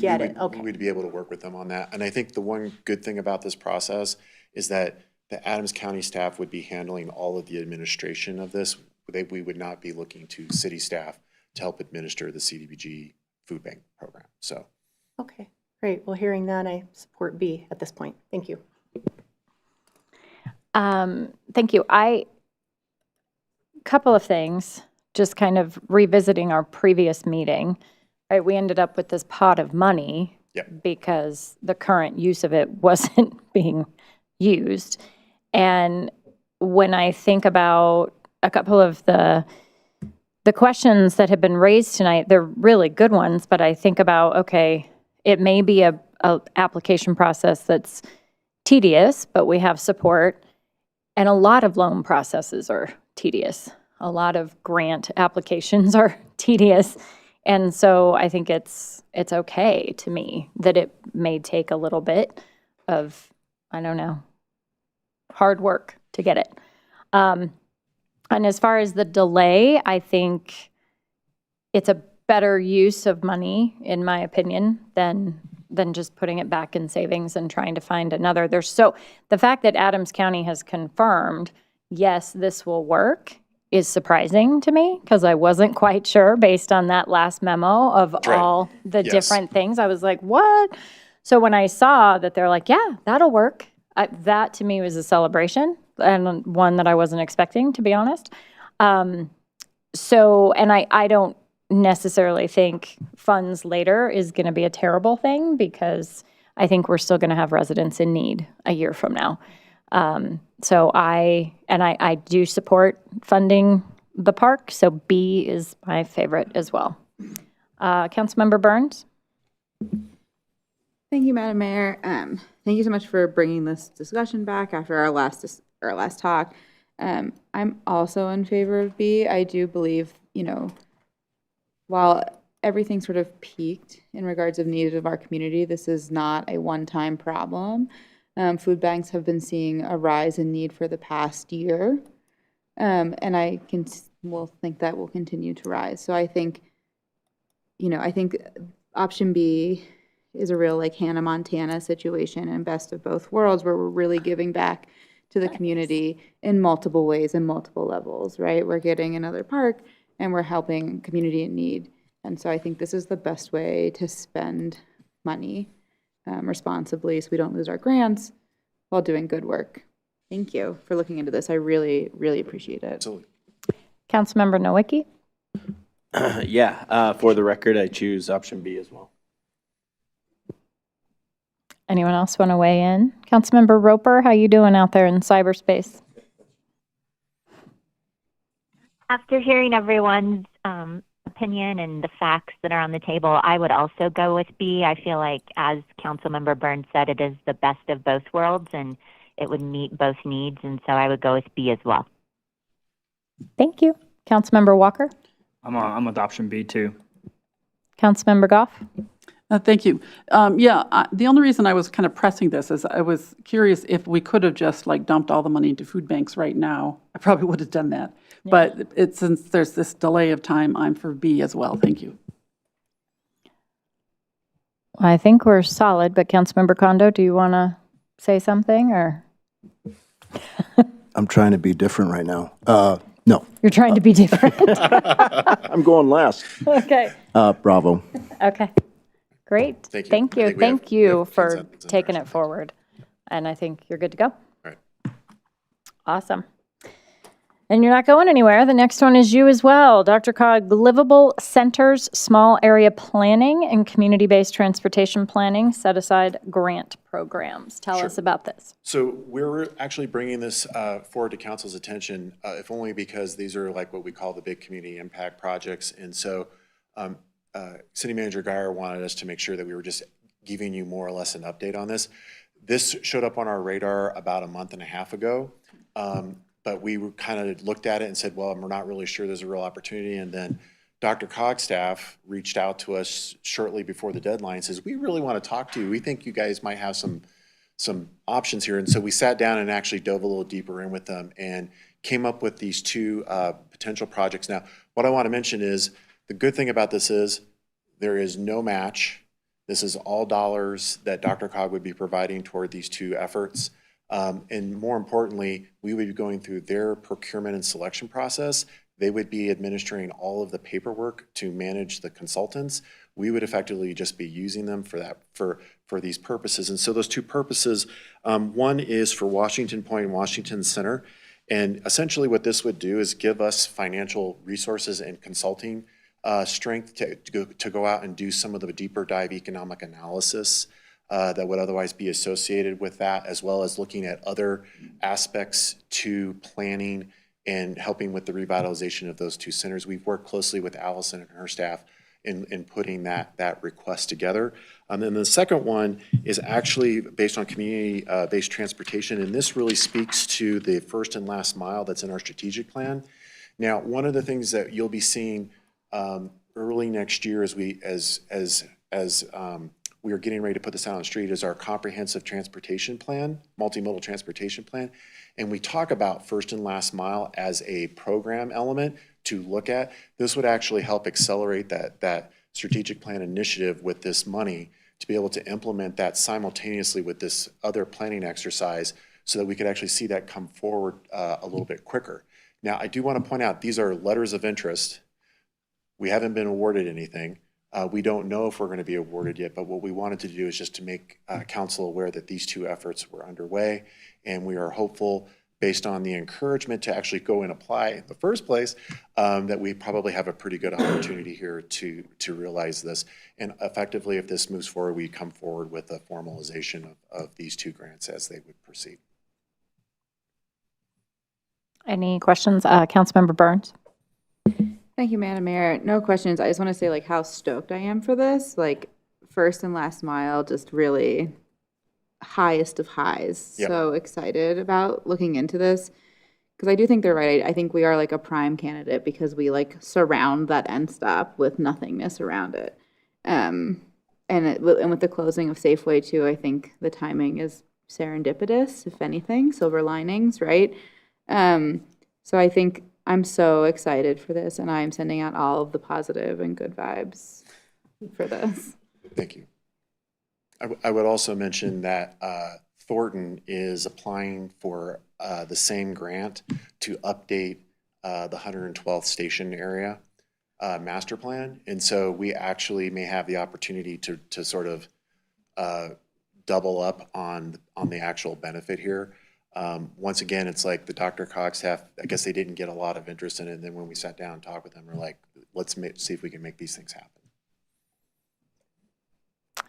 get it? Okay. We'd be able to work with them on that. And I think the one good thing about this process is that the Adams County staff would be handling all of the administration of this. We would not be looking to city staff to help administer the CDBG food bank program, so. Okay, great. Well, hearing that, I support B at this point. Thank you. Thank you. Couple of things, just kind of revisiting our previous meeting. Right, we ended up with this pot of money because the current use of it wasn't being used. And when I think about a couple of the questions that have been raised tonight, they're really good ones, but I think about, okay, it may be a application process that's tedious, but we have support. And a lot of loan processes are tedious. A lot of grant applications are tedious. And so I think it's okay to me that it may take a little bit of, I don't know, hard work to get it. And as far as the delay, I think it's a better use of money, in my opinion, than just putting it back in savings and trying to find another. The fact that Adams County has confirmed, yes, this will work, is surprising to me because I wasn't quite sure based on that last memo of all the different things. I was like, what? So when I saw that they're like, yeah, that'll work, that to me was a celebration, and one that I wasn't expecting, to be honest. And I don't necessarily think funds later is going to be a terrible thing because I think we're still going to have residents in need a year from now. So I do support funding the park, so B is my favorite as well. Councilmember Burns? Thank you, Madam Mayor. Thank you so much for bringing this discussion back after our last talk. I'm also in favor of B. I do believe, while everything sort of peaked in regards of needs of our community, this is not a one-time problem. Food banks have been seeing a rise in need for the past year, and I will think that will continue to rise. So I think, I think option B is a real Hannah Montana situation and best of both worlds, where we're really giving back to the community in multiple ways and multiple levels, right? We're getting another park and we're helping community in need. And so I think this is the best way to spend money. responsibly so we don't lose our grants while doing good work. Thank you for looking into this. I really, really appreciate it. Absolutely. Councilmember Nowicki? Yeah, for the record, I choose option B as well. Anyone else want to weigh in? Councilmember Roper, how you doing out there in cyberspace? After hearing everyone's opinion and the facts that are on the table, I would also go with B. I feel like, as Councilmember Burns said, it is the best of both worlds and it would meet both needs, and so I would go with B as well. Thank you. Councilmember Walker? I'm with option B too. Councilmember Goff? Thank you. The only reason I was kind of pressing this is I was curious if we could have just like dumped all the money into food banks right now. I probably would have done that. Yeah. But since there's this delay of time, I'm for B as well. Thank you. I think we're solid, but Councilmember Kondo, do you want to say something or? I'm trying to be different right now. No. You're trying to be different. I'm going last. Okay. Bravo. Okay. Great. Thank you. Thank you. I think we Thank you have for consensus in taking there. it forward. And I think you're good to go. All right. Awesome. And you're not going anywhere. The next one is you as well. Dr. Cog, Livable Centers, Small Area Planning and Community-Based Transportation Planning, Set Aside Grant Programs. Tell us about this. So we're actually bringing this forward to council's attention, if only because these are like what we call the big community impact projects. And so City Manager Geyer wanted us to make sure that we were just giving you more or less an update on this. This showed up on our radar about a month and a half ago. But we kind of looked at it and said, well, we're not really sure there's a real opportunity. And then Dr. Cog's staff reached out to us shortly before the deadline and says, we really want to talk to you. We think you guys might have some options here. And so we sat down and actually dove a little deeper in with them and came up with these two potential projects. Now, what I want to mention is the good thing about this is there is no match. This is all dollars that Dr. Cog would be providing toward these two efforts. And more importantly, we would be going through their procurement and selection process. They would be administering all of the paperwork to manage the consultants. We would effectively just be using them for these purposes. And so those two purposes, one is for Washington Point and Washington Center. And essentially what this would do is give us financial resources and consulting strength to go out and do some of the deeper dive economic analysis that would otherwise be associated with that, as well as looking at other aspects to planning and helping with the revitalization of those two centers. We've worked closely with Allison and her staff in putting that request together. And then the second one is actually based on community-based transportation, and this really speaks to the first and last mile that's in our strategic plan. Now, one of the things that you'll be seeing early next year as we are getting ready to put this out on the street is our comprehensive transportation plan, multimodal transportation plan. And we talk about first and last mile as a program element to look at. This would actually help accelerate that strategic plan initiative with this money to be able to implement that simultaneously with this other planning exercise so that we could actually see that come forward a little bit quicker. Now, I do want to point out, these are letters of interest. We haven't been awarded anything. We don't know if we're going to be awarded yet, but what we wanted to do is just to make council aware that these two efforts were underway, and we are hopeful, based on the encouragement to actually go and apply in the first place, that we probably have a pretty good opportunity here to realize this. And effectively, if this moves forward, we come forward with a formalization of these two grants as they would proceed. Any questions? Councilmember Burns? Thank you, Madam Mayor. No questions. I just want to say like how stoked I am for this. Like first and last mile, just really highest of highs. Yep. So excited about looking into this because I do think they're right. I think we are like a prime candidate because we like surround that end stop with nothingness around it. And with the closing of Safeway too, I think the timing is serendipitous, if anything, silver linings, right? So I think I'm so excited for this, and I'm sending out all of the positive and good vibes for this. Thank you. I would also mention that Thornton is applying for the same grant to update the 112th station area master plan. And so we actually may have the opportunity to sort of double up on the actual benefit here. Once again, it's like the Dr. Cox staff, I guess they didn't get a lot of interest in it. And then when we sat down and talked with them, we're like, let's see if we can make these things happen.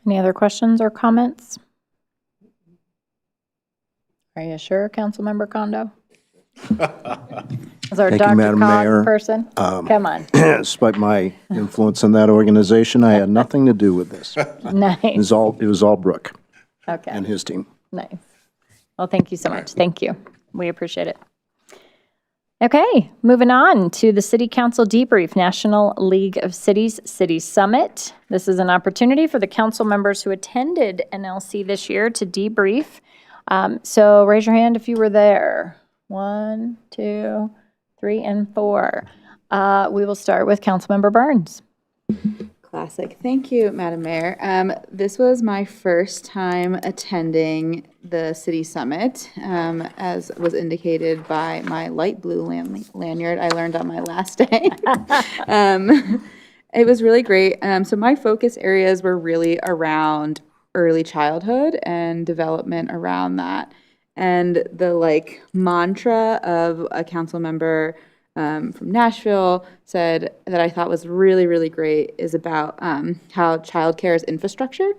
Any other questions or comments? Are you sure, Councilmember Kondo? Is our Thank you, Dr. Madam Cog Mayor. person? Come on. Despite my influence in that organization, I had nothing to do with this. It Nice. was all Brooke Okay. and his team. Nice. Well, thank you so much. Thank you. We appreciate it. Okay, moving on to the City Council Debrief, National League of Cities City Summit. This is an opportunity for the council members who attended NLC this year to debrief. So raise your hand if you were there. 1, 2, 3, and 4. We will start with Councilmember Burns. Classic. Thank you, Madam Mayor. This was my first time attending the City Summit, as was indicated by my light blue lanyard I learned on my last day. It was really great. So my focus areas were really around early childhood and development around that. And the mantra of a council member from Nashville said that I thought was really, really great is about how childcare is infrastructure.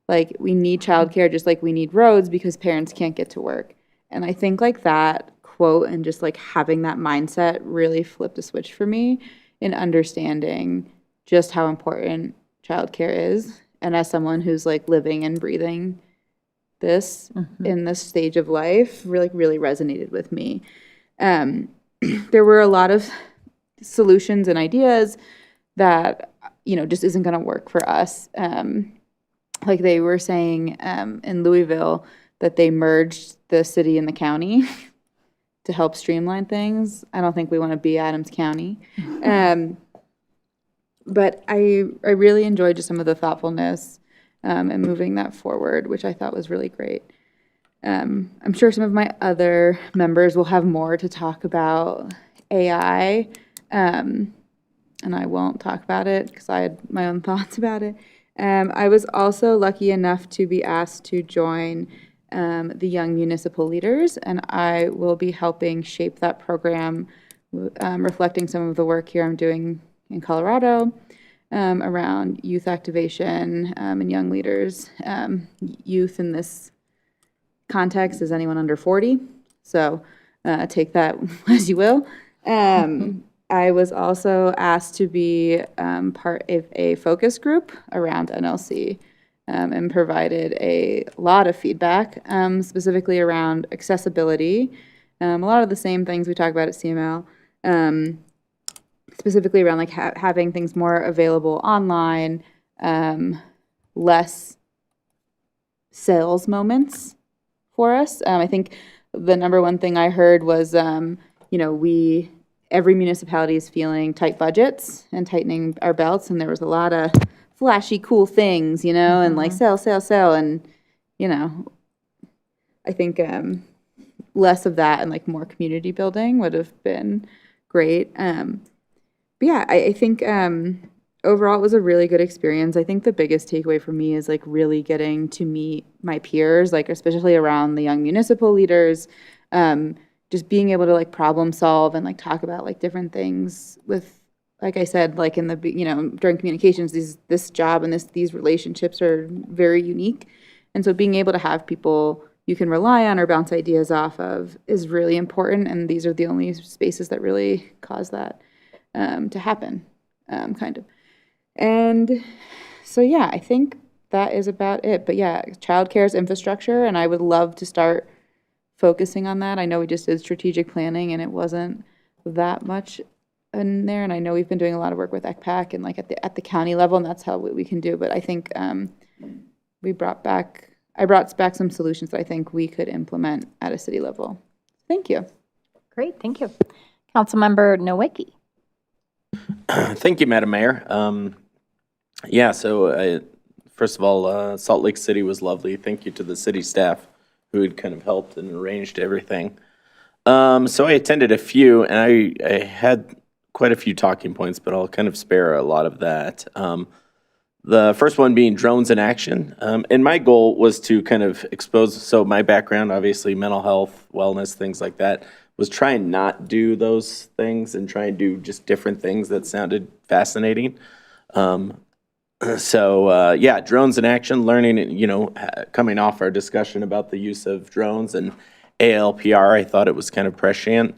Like, we need childcare just like we need roads because parents can't get to work. And I think that quote and just having that mindset really flipped a switch for me in understanding just how important childcare is. And as someone who's living and breathing this in this stage of life, really resonated with me. There were a lot of solutions and ideas that, just isn't going to work for us. Like they were saying in Louisville that they merged the city and the county to help streamline things. I don't think we want to be Adams County. But I really enjoyed just some of the thoughtfulness and moving that forward, which I thought was really great. I'm sure some of my other members will have more to talk about AI, and I won't talk about it because I had my own thoughts about it. I was also lucky enough to be asked to join the Young Municipal Leaders, and I will be helping shape that program, reflecting some of the work here I'm doing in Colorado around youth activation and young leaders. Youth in this context is anyone under 40, so take that as you will. I was also asked to be part of a focus group around NLC and provided a lot of feedback, specifically around accessibility. A lot of the same things we talk about at CML, specifically around having things more available online, less sales moments for us. I think the number one thing I heard was, every municipality is feeling tight budgets and tightening our belts, and there was a lot of flashy, cool things, and sell, and, I think less of that and more community building would have been great. But yeah, I think overall it was a really good experience. I think the biggest takeaway for me is really getting to meet my peers, especially around the young municipal leaders, just being able to problem solve and talk about different things with, like I said, in the during communications, this job and these relationships are very unique, and so being able to have people you can rely on or bounce ideas off of is really important, and these are the only spaces that really cause that to happen, kind of. And so yeah, I think that is about it. But yeah, childcare is infrastructure, and I would love to start focusing on that. I know we just did strategic planning and it wasn't that much in there, and I know we've been doing a lot of work with ECPAC and at the county level, and that's how we can do. But I think I brought back some solutions that I think we could implement at a city level. Thank you. Great, thank you. Councilmember Nowicki. Thank you, Madam Mayor. So first of all, Salt Lake City was lovely. Thank you to the city staff who had kind of helped and arranged everything. So I attended a few, and I had quite a few talking points, but I'll kind of spare a lot of that. The first one being drones in action. And my goal was to kind of expose, so my background, obviously mental health, wellness, things like that, was try and not do those things and try and do just different things that sounded fascinating. Yeah, drones in action, learning, coming off our discussion about the use of drones and ALPR, I thought it was kind of prescient.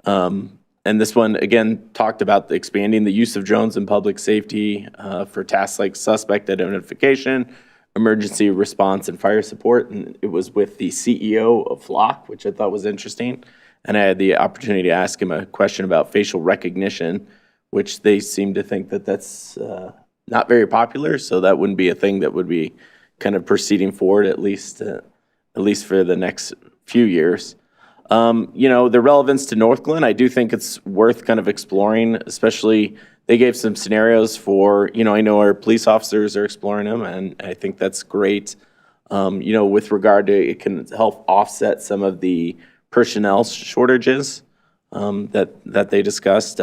And this one, again, talked about expanding the use of drones in public safety for tasks like suspect identification, emergency response, and fire support. And it was with the CEO of Flock, which I thought was interesting. And I had the opportunity to ask him a question about facial recognition, which they seem to think that that's not very popular. So that wouldn't be a thing that would be kind of proceeding forward, at least for the next few years. The relevance to Northglenn, I do think it's worth kind of exploring, especially they gave some scenarios for, I know our police officers are exploring them, and I think that's great. With regard to, it can help offset some of the personnel shortages that they discussed.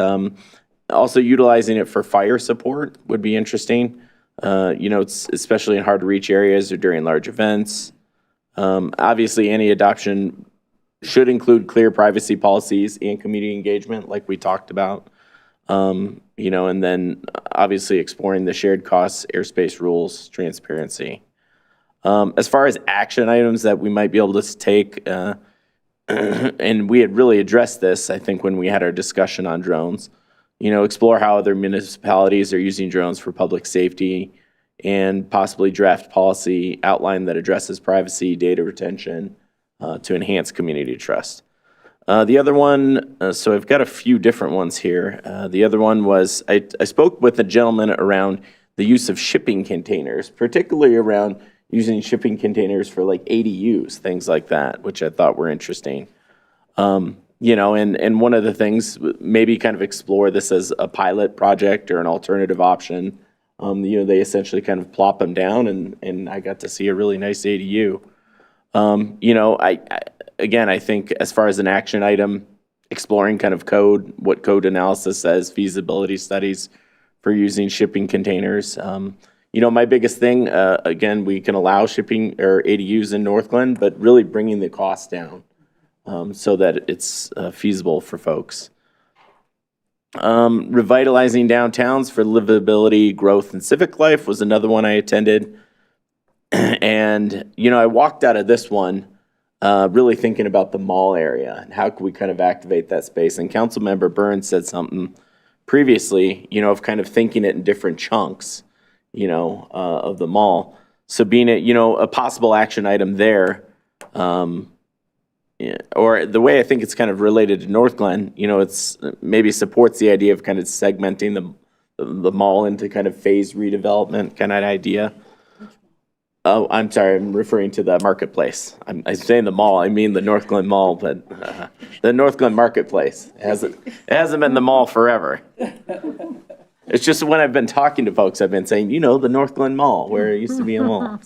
Also utilizing it for fire support would be interesting. It's especially in hard to reach areas or during large events. Obviously, any adoption should include clear privacy policies and community engagement, like we talked about. And then obviously exploring the shared costs, airspace rules, transparency. As far as action items that we might be able to take, and we had really addressed this, I think, when we had our discussion on drones, explore how other municipalities are using drones for public safety and possibly draft policy outline that addresses privacy, data retention, to enhance community trust. The other one, so I've got a few different ones here. The other one was, I spoke with a gentleman around the use of shipping containers, particularly around using shipping containers for like ADUs, things like that, which I thought were interesting. And one of the things, maybe kind of explore this as a pilot project or an alternative option. They essentially kind of plop them down, and I got to see a really nice ADU. I think as far as an action item, exploring kind of what code analysis says, feasibility studies for using shipping containers. My biggest thing, again, we can allow shipping or ADUs in Northglenn, but really bringing the cost down so that it's feasible for folks. Revitalizing downtowns for livability, growth, and civic life was another one I attended. And, I walked out of this one really thinking about the mall area and how could we kind of activate that space. And Councilmember Burns said something previously, of kind of thinking it in different chunks, of the mall. So being a possible action item there, or the way I think it's kind of related to Northglenn, it's maybe supports the idea of kind of segmenting the mall into kind of phased redevelopment kind of idea. Oh, I'm sorry, I'm referring to the marketplace. I'm saying the mall, I mean the Northglenn Mall, but the Northglenn Marketplace. It hasn't been the mall forever. It's just when I've been talking to folks, I've been saying, the Northglenn Mall, where it used to be a mall.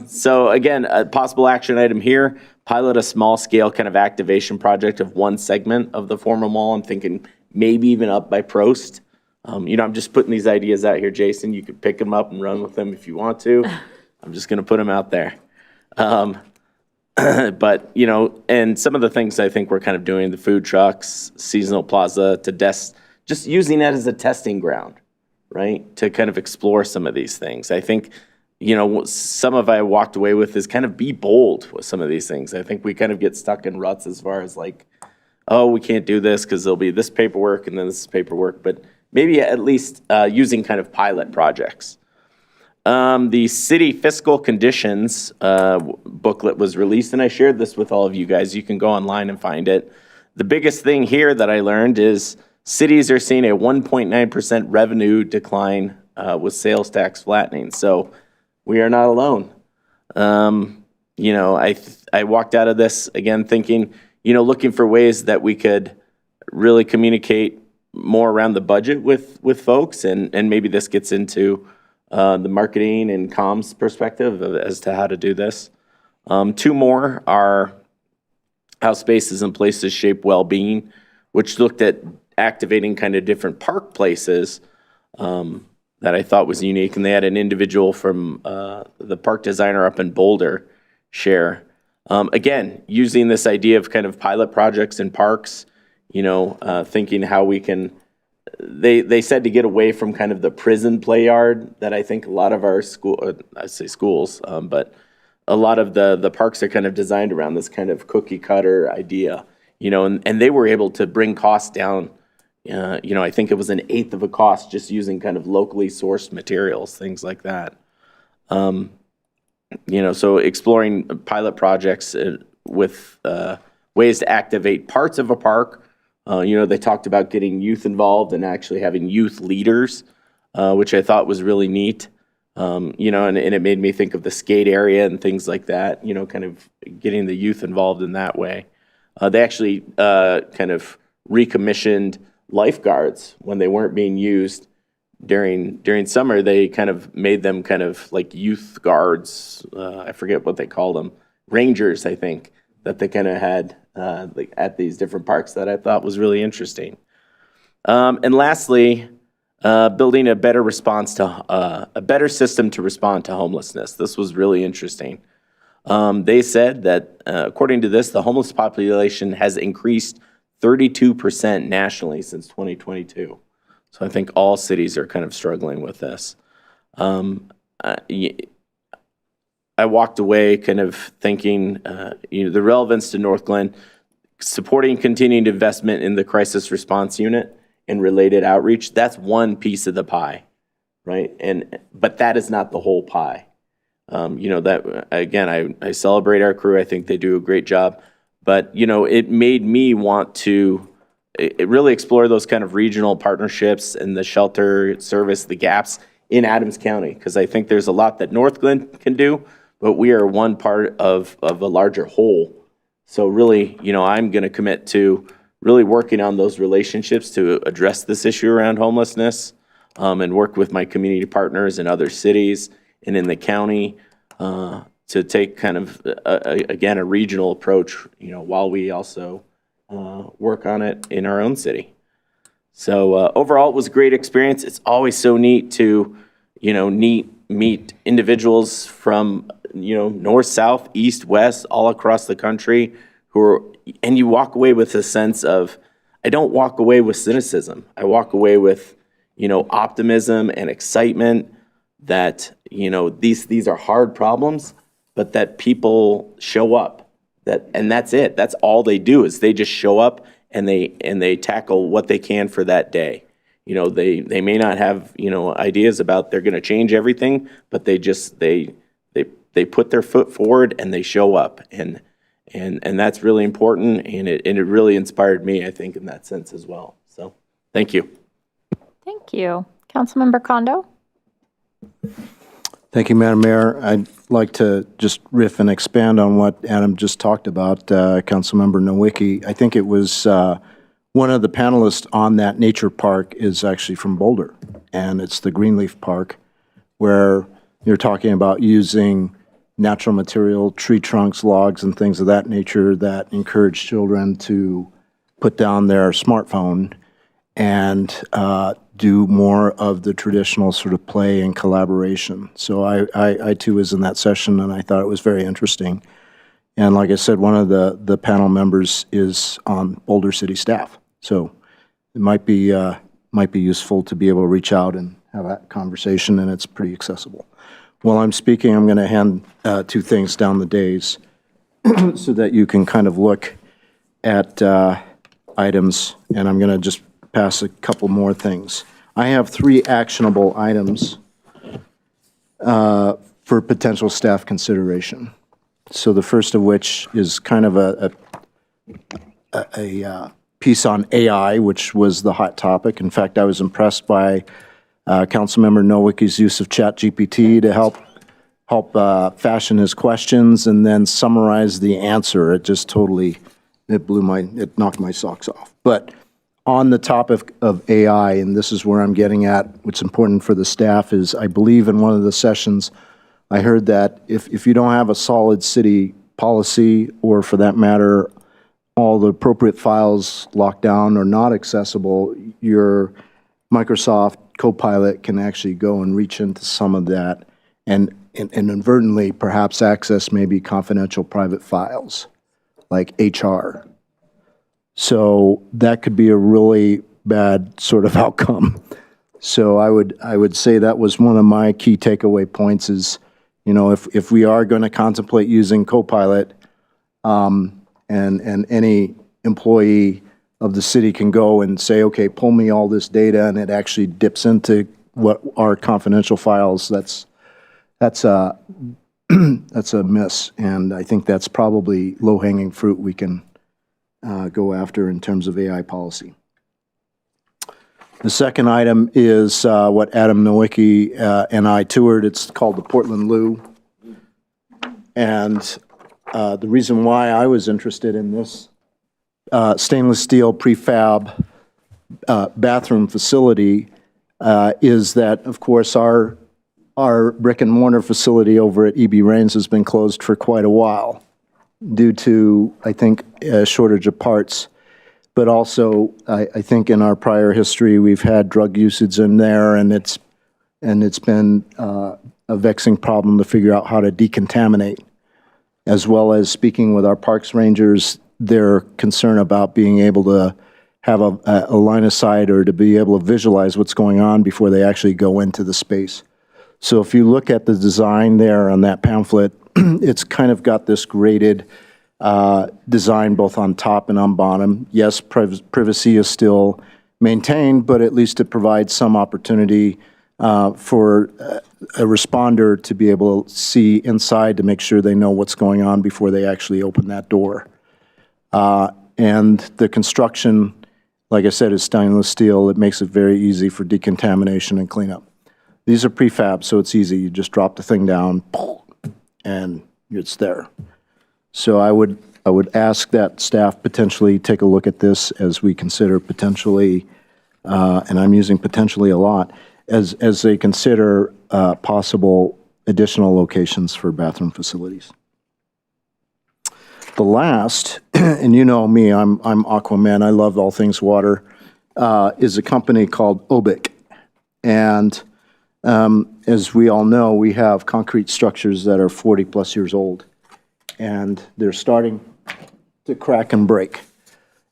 So again, a possible action item here, pilot a small-scale kind of activation project of one segment of the former mall. I'm thinking maybe even up by Prost. I'm just putting these ideas out here, Jason. You could pick them up and run with them if you want to. I'm just going to put them out there. But, and some of the things I think we're kind of doing, the food trucks, seasonal plaza, just using that as a testing ground, right? To kind of explore some of these things. I think, some of I walked away with is kind of be bold with some of these things. I think we kind of get stuck in ruts as far as like, oh, we can't do this because there'll be this paperwork and then this paperwork, but maybe at least using kind of pilot projects. The city fiscal conditions booklet was released, and I shared this with all of you guys. You can go online and find it. The biggest thing here that I learned is cities are seeing a 1.9% revenue decline with sales tax flattening. So we are not alone. I walked out of this again thinking, looking for ways that we could really communicate more around the budget with folks, and maybe this gets into the marketing and comms perspective as to how to do this. Two more are how spaces and places shape well-being, which looked at activating kind of different park places that I thought was unique, and they had an individual from the park designer up in Boulder share. Again, using this idea of kind of pilot projects in parks, thinking how we can, they said to get away from kind of the prison play yard that I think a lot of our schools, but a lot of the parks are kind of designed around this kind of cookie cutter idea, and they were able to bring costs down. I think it was an eighth of a cost just using kind of locally sourced materials, things like that. So exploring pilot projects with ways to activate parts of a park. They talked about getting youth involved and actually having youth leaders, which I thought was really neat. And it made me think of the skate area and things like that, kind of getting the youth involved in that way. They actually kind of recommissioned lifeguards when they weren't being used during summer. They kind of made them kind of like youth guards. I forget what they called them, rangers, I think, that they kind of had like at these different parks that I thought was really interesting. And lastly, building a better system to respond to homelessness. This was really interesting. They said that according to this, the homeless population has increased 32% nationally since 2022. So I think all cities are kind of struggling with this. I walked away kind of thinking, the relevance to Northglenn, supporting continued investment in the crisis response unit and related outreach. That's one piece of the pie, right? But that is not the whole pie. That again, I celebrate our crew. I think they do a great job. But, it made me want to really explore those kind of regional partnerships and the shelter service, the gaps in Adams County, because I think there's a lot that Northglenn can do, but we are one part of a larger whole. So really, I'm going to commit to really working on those relationships to address this issue around homelessness, and work with my community partners in other cities and in the county, to take kind of, again, a regional approach, while we also work on it in our own city. So overall, it was a great experience. It's always so neat to, meet individuals from, north, south, east, west, all across the country and you walk away with a sense of, I don't walk away with cynicism. I walk away with, optimism and excitement that, these are hard problems, but that people show up, and that's it. That's all they do, is they just show up and they tackle what they can for that day. They may not have, ideas about they're going to change everything, but they put their foot forward and they show up, and that's really important, and it really inspired me, I think, in that sense as well. So thank you. Thank you. Councilmember Kondo? Thank you, Madam Mayor. I'd like to just riff and expand on what Adam just talked about, Councilmember Nowicki. I think it was one of the panelists on that nature park is actually from Boulder, and it's the Greenleaf Park, where you're talking about using natural material, tree trunks, logs, and things of that nature that encourage children to put down their smartphone and do more of the traditional sort of play and collaboration. So I too was in that session, and I thought it was very interesting. And like I said, one of the panel members is on Boulder City staff. So it might be useful to be able to reach out and have that conversation, and it's pretty accessible. While I'm speaking, I'm going to hand two things down the days so that you can kind of look at items, and I'm going to just pass a couple more things. I have 3 actionable items for potential staff consideration. So the first of which is kind of a piece on AI, which was the hot topic. In fact, I was impressed by Councilmember Nowicki's use of ChatGPT to help fashion his questions and then summarize the answer. It just totally, it knocked my socks off. But on the topic of AI, and this is where I'm getting at, what's important for the staff is, I believe in one of the sessions, I heard that if you don't have a solid city policy, or for that matter, all the appropriate files locked down or not accessible, you're Microsoft Copilot can actually go and reach into some of that and inadvertently perhaps access maybe confidential private files like HR. So that could be a really bad sort of outcome. So I would say that was one of my key takeaway points is, you know, if we are going to contemplate using Copilot, and any employee of the city can go and say, okay, pull me all this data, and it actually dips into what are confidential files, that's a that's a miss. And I think that's probably low-hanging fruit we can go after in terms of AI policy. The second item is what Adam Nowicki and I toured. It's called the Portland Loo. And the reason why I was interested in this stainless steel prefab bathroom facility is that, of course, our brick and mortar facility over at EB Rains has been closed for quite a while due to, I think, a shortage of parts. But also, I think in our prior history, we've had drug usage in there, and it's been a vexing problem to figure out how to decontaminate. As well as speaking with our parks rangers, their concern about being able to have a line of sight or to be able to visualize what's going on before they actually go into the space. So if you look at the design there on that pamphlet, it's kind of got this graded design both on top and on bottom. Yes, privacy is still maintained, but at least it provides some opportunity for a responder to be able to see inside to make sure they know what's going on before they actually open that door. And the construction, like I said, is stainless steel. It makes it very easy for decontamination and cleanup. These are prefab, so it's easy. You just drop the thing down, and it's there. So I would ask that staff potentially take a look at this as we consider potentially, and I'm using potentially a lot, as they consider possible additional locations for bathroom facilities. The last, and you know me, I'm Aquaman, I love all things water, is a company called Obic. And as we all know, we have concrete structures that are 40-plus years old, and they're starting to crack and break.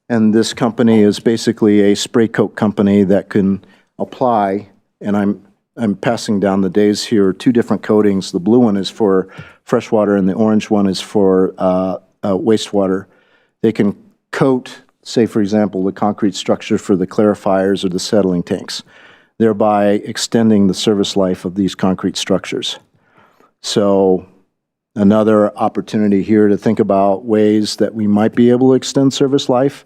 And this company is basically a spray coat company that can apply, and I'm passing down the days here, 2 different coatings. The blue one is for freshwater, and the orange one is for wastewater. They can coat, say, for example, the concrete structure for the clarifiers or the settling tanks, thereby extending the service life of these concrete structures. So another opportunity here to think about ways that we might be able to extend service life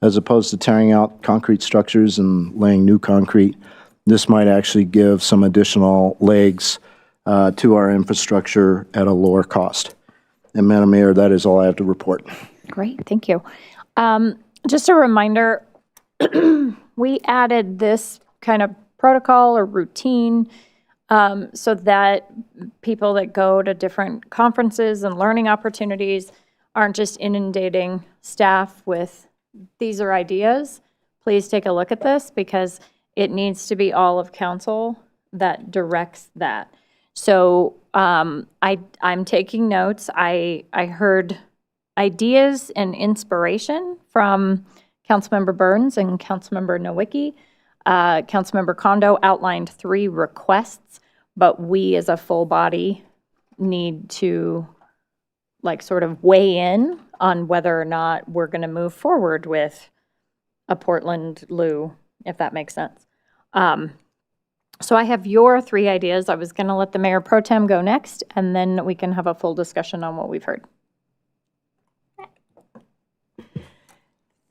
as opposed to tearing out concrete structures and laying new concrete. This might actually give some additional legs to our infrastructure at a lower cost. And Madam Mayor, that is all I have to report. Great, thank you. Just a reminder, we added this kind of protocol or routine so that people that go to different conferences and learning opportunities aren't just inundating staff with, these are ideas. Please take a look at this because it needs to be all of council that directs that. So I'm taking notes. I heard ideas and inspiration from Councilmember Burns and Councilmember Nowicki. Councilmember Kondo outlined 3 requests, but we as a full body need to like sort of weigh in on whether or not we're going to move forward with a Portland Loo, if that makes sense. So I have your 3 ideas. I was going to let the Mayor Pro Tem go next, and then we can have a full discussion on what we've heard.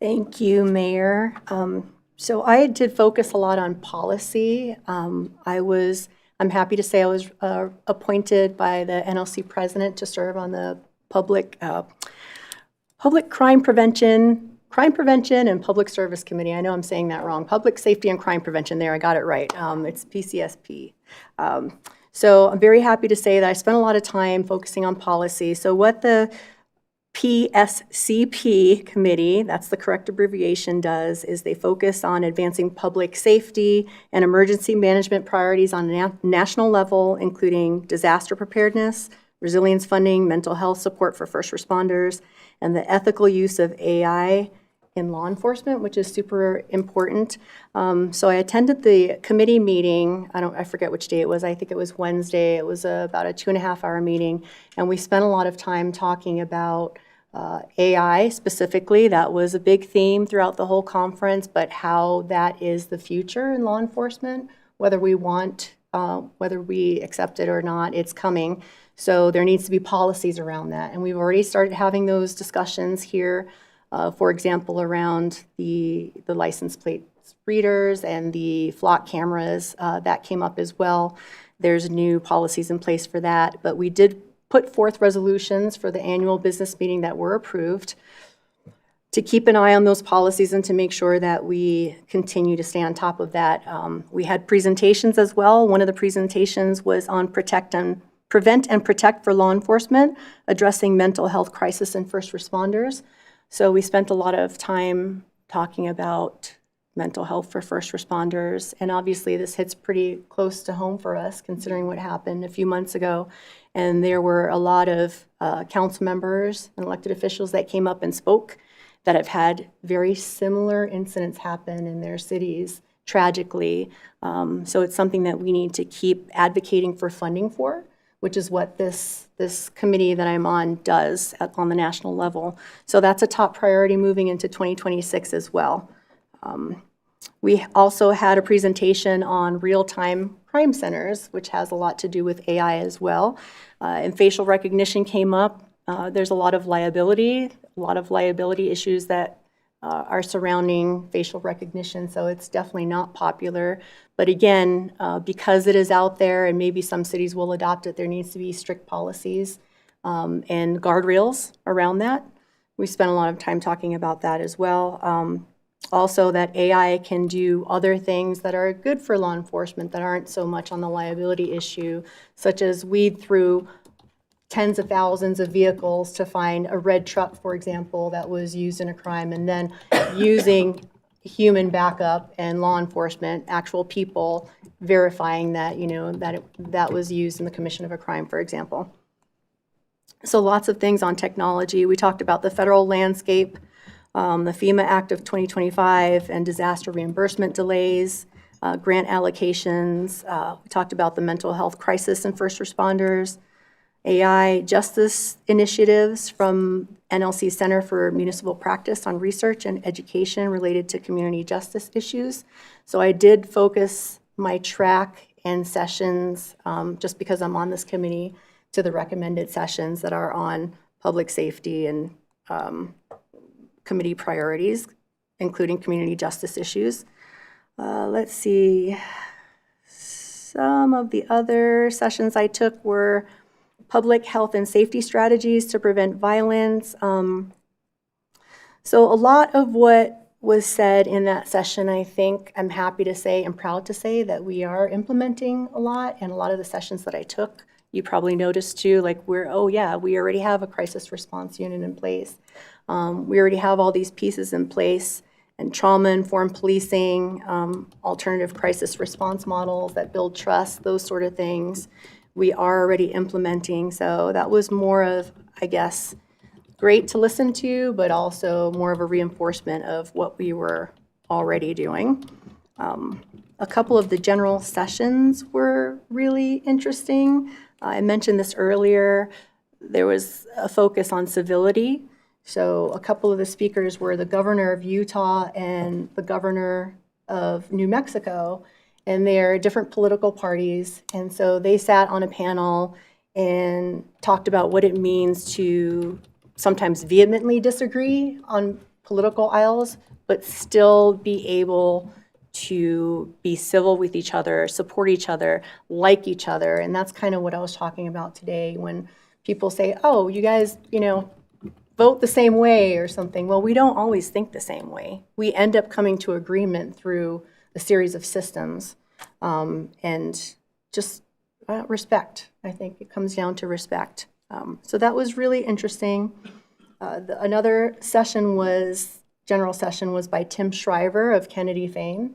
Thank you, Mayor. So I did focus a lot on policy. I'm happy to say I was appointed by the NLC president to serve on the Public Crime Prevention and Public Service Committee. I know I'm saying that wrong. Public Safety and Crime Prevention. There, I got it right. It's PCSP. So I'm very happy to say that I spent a lot of time focusing on policy. So what the PSCP committee, that's the correct abbreviation, does is they focus on advancing public safety and emergency management priorities on a national level, including disaster preparedness, resilience funding, mental health support for first responders, and the ethical use of AI in law enforcement, which is super important. So I attended the committee meeting. I forget which day it was. I think it was Wednesday. It was about a 2.5-hour meeting, and we spent a lot of time talking about AI specifically. That was a big theme throughout the whole conference, but how that is the future in law enforcement, whether we accept it or not, it's coming. So there needs to be policies around that, and we've already started having those discussions here. For example, around the license plate readers and the flock cameras, that came up as well. There's new policies in place for that, but we did put forth resolutions for the annual business meeting that were approved to keep an eye on those policies and to make sure that we continue to stay on top of that. We had presentations as well. One of the presentations was on prevent and protect for law enforcement, addressing mental health crisis and first responders. So we spent a lot of time talking about mental health for first responders, and obviously this hits pretty close to home for us considering what happened a few months ago. And there were a lot of council members and elected officials that came up and spoke that have had very similar incidents happen in their cities, tragically. So it's something that we need to keep advocating for funding for, which is what this committee that I'm on does on the national level. So that's a top priority moving into 2026 as well. We also had a presentation on real-time crime centers, which has a lot to do with AI as well. And facial recognition came up. There's a lot of liability issues that are surrounding facial recognition, so it's definitely not popular. But again, because it is out there and maybe some cities will adopt it, there needs to be strict policies and guardrails around that. We spent a lot of time talking about that as well. Also, that AI can do other things that are good for law enforcement that aren't so much on the liability issue, such as weed through tens of thousands of vehicles to find a red truck, for example, that was used in a crime, and then using human backup and law enforcement, actual people, verifying that, that was used in the commission of a crime, for example. So lots of things on technology. We talked about the federal landscape, the FEMA Act of 2025 and disaster reimbursement delays, grant allocations. We talked about the mental health crisis and first responders, AI justice initiatives from NLC Center for Municipal Practice on research and education related to community justice issues. So I did focus my track and sessions, just because I'm on this committee, to the recommended sessions that are on public safety and committee priorities, including community justice issues. Let's see. Some of the other sessions I took were public health and safety strategies to prevent violence. So a lot of what was said in that session, I think I'm happy to say and proud to say that we are implementing a lot, and a lot of the sessions that I took, you probably noticed too, like we already have a crisis response unit in place. We already have all these pieces in place, and trauma-informed policing, alternative crisis response models that build trust, those sort of things we are already implementing. So that was more of, I guess, great to listen to, but also more of a reinforcement of what we were already doing. A couple of the general sessions were really interesting. I mentioned this earlier. There was a focus on civility. So a couple of the speakers were the governor of Utah and the governor of New Mexico, and they're different political parties. And so they sat on a panel and talked about what it means to sometimes vehemently disagree on political aisles, but still be able to be civil with each other, support each other, like each other. And that's kind of what I was talking about today when people say, oh, you guys, vote the same way or something. Well, we don't always think the same way. We end up coming to agreement through a series of systems, and just respect. I think it comes down to respect. So that was really interesting. Another session was, general session was by Tim Shriver of Kennedy fame.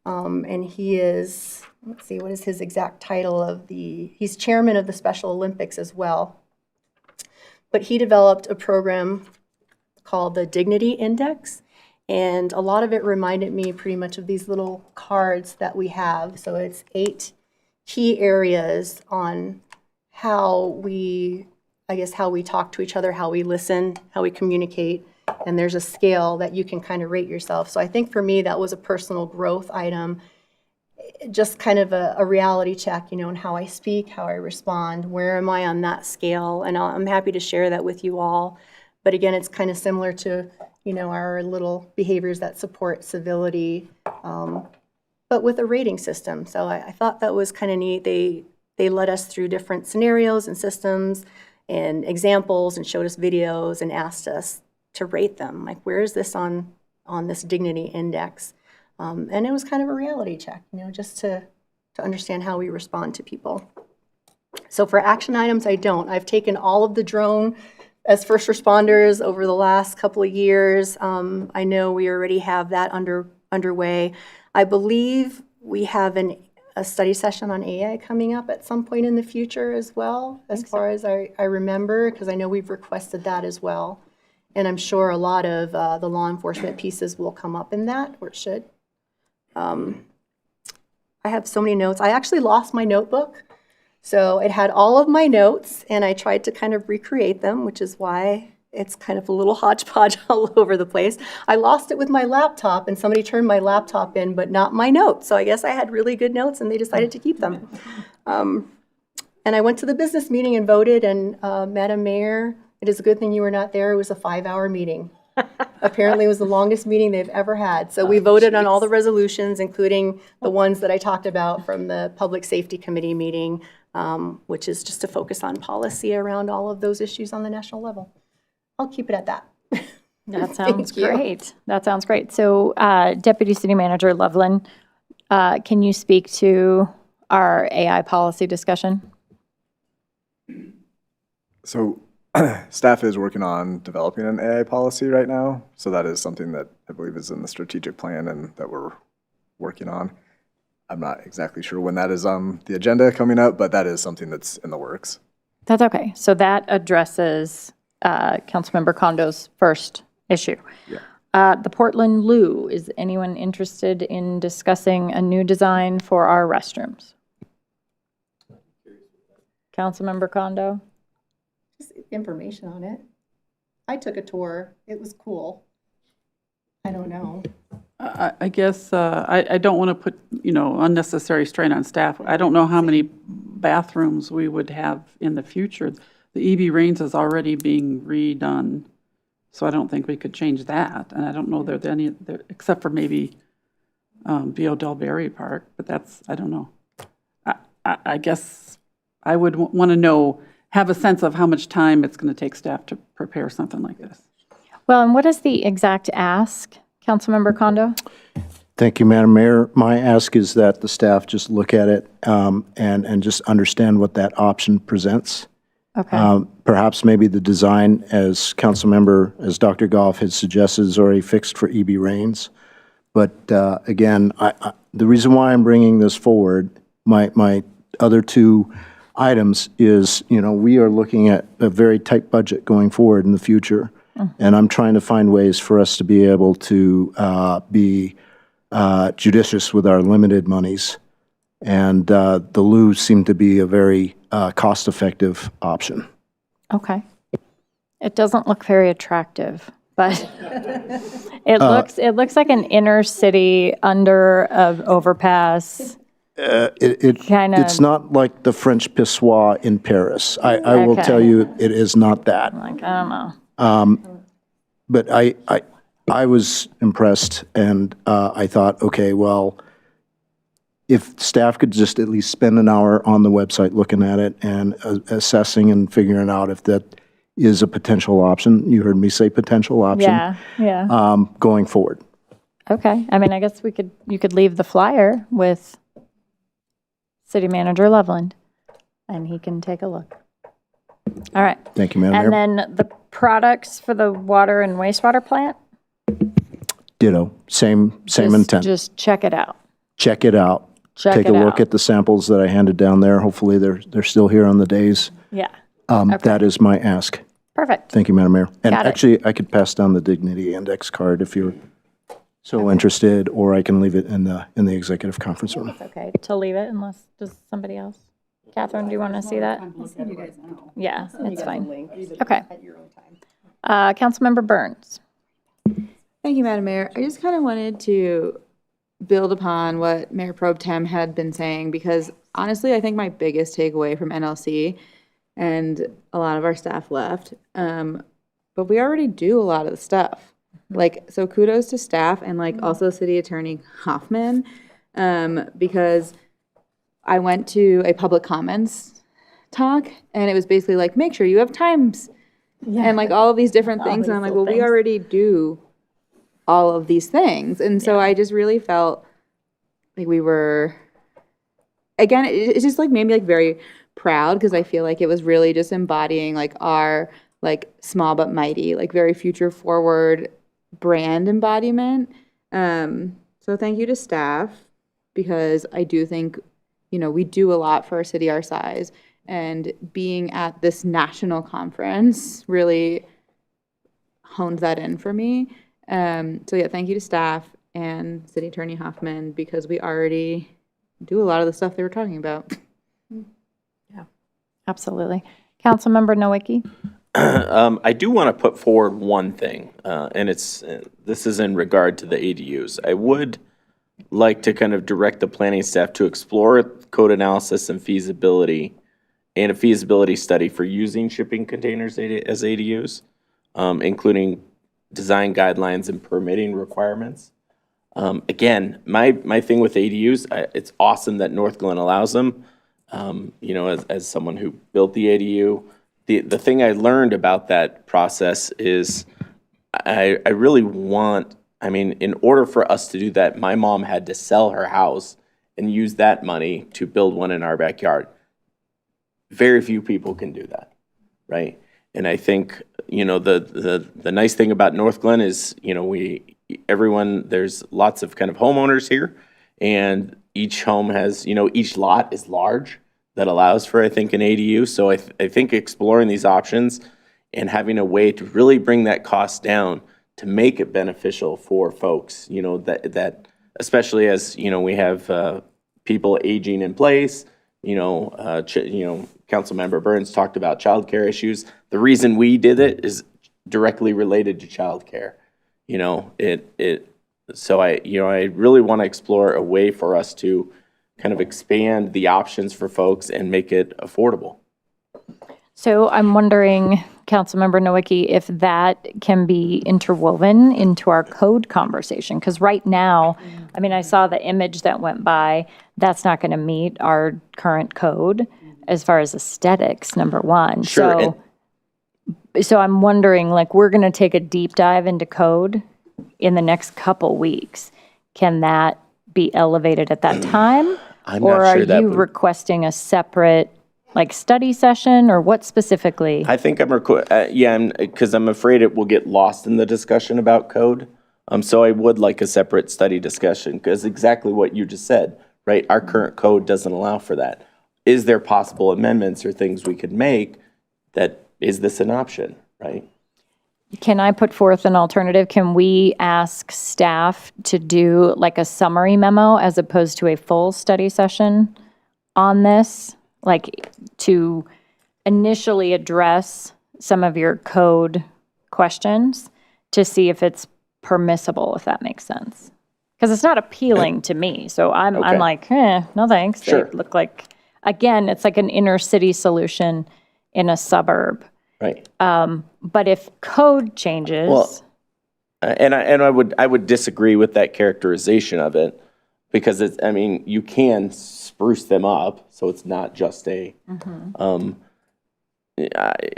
And he is, let's see, what is his exact title of he's chairman of the Special Olympics as well. But he developed a program called the Dignity Index. And a lot of it reminded me pretty much of these little cards that we have. So it's 8 key areas on how we talk to each other, how we listen, how we communicate. And there's a scale that you can kind of rate yourself. So I think for me, that was a personal growth item, just kind of a reality check, you know, on how I speak, how I respond, where am I on that scale? And I'm happy to share that with you all. But again, it's kind of similar to, you know, our little behaviors that support civility, but with a rating system. So I thought that was kind of neat. They led us through different scenarios and systems and examples and showed us videos and asked us to rate them. Like, where is this on this dignity index? And it was kind of a reality check, you know, just to understand how we respond to people. So for action items, I've taken all of the drone as first responders over the last couple of years. I know we already have that underway. I believe we have a study session on AI coming up at some point in the future as well, as far as I remember, because I know we've requested that as well. And I'm sure a lot of the law enforcement pieces will come up in that, or it should. I have so many notes. I actually lost my notebook. So it had all of my notes, and I tried to kind of recreate them, which is why it's kind of a little hodgepodge all over the place. I lost it with my laptop, and somebody turned my laptop in, but not my notes. So I guess I had really good notes, and they decided to keep them. And I went to the business meeting and voted, and Madam Mayor, it is a good thing you were not there. It was a 5-hour meeting. Apparently, it was the longest meeting they've ever had. So we voted on all the resolutions, including the ones that I talked about from the Public Safety Committee meeting, which is just to focus on policy around all of those issues on the national level. I'll keep it at that. That sounds great. That sounds great. So Deputy City Manager Loveland, can you speak to our AI policy discussion? So staff is working on developing an AI policy right now. So that is something that I believe is in the strategic plan and that we're working on. I'm not exactly sure when that is on the agenda coming up, but that is something that's in the works. That's okay. So that addresses Councilmember Condo's first issue. Yeah. The Portland Loo, is anyone interested in discussing a new design for our restrooms? Councilmember Condo? Just information on it. I took a tour. It was cool. I don't know. I guess I don't want to put, you know, unnecessary strain on staff. I don't know how many bathrooms we would have in the future. The EB Rains is already being redone, so I don't think we could change that. And I don't know there's any, except for maybe B.O. Delberry Park, but that's, I don't know. I guess I would want to have a sense of how much time it's going to take staff to prepare something like this. Well, and what is the exact ask, Councilmember Condo? Thank you, Madam Mayor. My ask is that the staff just look at it and just understand what that option presents. Okay. Perhaps maybe the design, as Dr. Goff had suggested, is already fixed for EB Rains. But again, the reason why I'm bringing this forward, my other two items is, you know, we are looking at a very tight budget going forward in the future. And I'm trying to find ways for us to be able to be judicious with our limited monies. And the Loo seemed to be a very cost-effective option. Okay. It doesn't look very attractive, but it looks like an inner city under of overpass. It's not like the French pissoir in Paris. I will tell you, it is not that. Like, I don't know. But I was impressed, and I thought, okay, well, if staff could just at least spend an hour on the website looking at it and assessing and figuring out if that is a potential option. You heard me say potential option. Yeah. Going forward. Okay. I mean, I guess you could leave the flyer with City Manager Loveland, and he can take a look. All right. Thank you, Madam Mayor. And then the products for the water and wastewater plant? Ditto, same intent. Just check it out. Check it out. Check Take it a look out. at the samples that I handed down there. Hopefully, they're still here on the days. Yeah. That is my ask. Perfect. Thank you, Madam Mayor. And Got it. actually, I could pass down the Dignity Index card if you're so interested, or I can leave it in the executive conference room. It's okay to leave it unless, does somebody else? Catherine, do you want to see that? Yeah, it's fine. Okay. Councilmember Burns. Thank you, Madam Mayor. I just kind of wanted to build upon what Mayor Pro Tem had been saying, because honestly, I think my biggest takeaway from NLC, and a lot of our staff left, but we already do a lot of the stuff. Like, so kudos to staff and like also City Attorney Hoffman, because I went to a public comments talk and it was basically like, make sure you have times and like all of these different things. And I'm like, well, we already do all of these things. And so I just really felt like we were, again, it just like made me like very proud, because I feel like it was really just embodying like our like small but mighty, like very future forward brand embodiment. So thank you to staff, because I do think, you know, we do a lot for a city our size, and being at this national conference really honed that in for me. So yeah, thank you to staff and City Attorney Hoffman, because we already do a lot of the stuff they were talking about. Absolutely. Councilmember Nowicki. I do want to put forward one thing, and this is in regard to the ADUs. I would like to kind of direct the planning staff to explore code analysis and feasibility, and a feasibility study for using shipping containers as ADUs, including design guidelines and permitting requirements. Again, my thing with ADUs, it's awesome that Northglenn allows them. You know, as someone who built the ADU, the thing I learned about that process is I really want, I mean, in order for us to do that, my mom had to sell her house and use that money to build one in our backyard. Very few people can do that, right? And I think, you know, the nice thing about Northglenn is, you know, there's lots of kind of homeowners here, and each home has, you know, each lot is large. That allows for, I think, an ADU. So I think exploring these options and having a way to really bring that cost down to make it beneficial for folks, you know, that especially as, you know, we have people aging in place, Councilmember Burns talked about childcare issues. The reason we did it is directly related to childcare. You know, so I really want to explore a way for us to kind of expand the options for folks and make it affordable. So I'm wondering, Councilmember Nowicki, if that can be interwoven into our code conversation. Because right now, I mean, I saw the image that went by. That's not going to meet our current code as far as aesthetics, number one. Sure. So I'm wondering, like, we're going to take a deep dive into code in the next couple weeks. Can that be elevated at that time? I'm or not sure are that you would- requesting a separate, like, study session, or what specifically? I think because I'm afraid it will get lost in the discussion about code. So I would like a separate study discussion, because exactly what you just said, right? Our current code doesn't allow for that. Is there possible amendments or things we could make that, is this an option, right? Can I put forth an alternative? Can we ask staff to do like a summary memo as opposed to a full study session on this? Like, to initially address some of your code questions to see if it's permissible, if that makes sense. Because it's not appealing to me. So I'm Okay. like, no thanks. Sure. They look like, again, it's like an inner city solution in a suburb. Right. But if code changes. Well, I would disagree with that characterization of it, because it's, I mean, you can spruce them up, so it's not just a.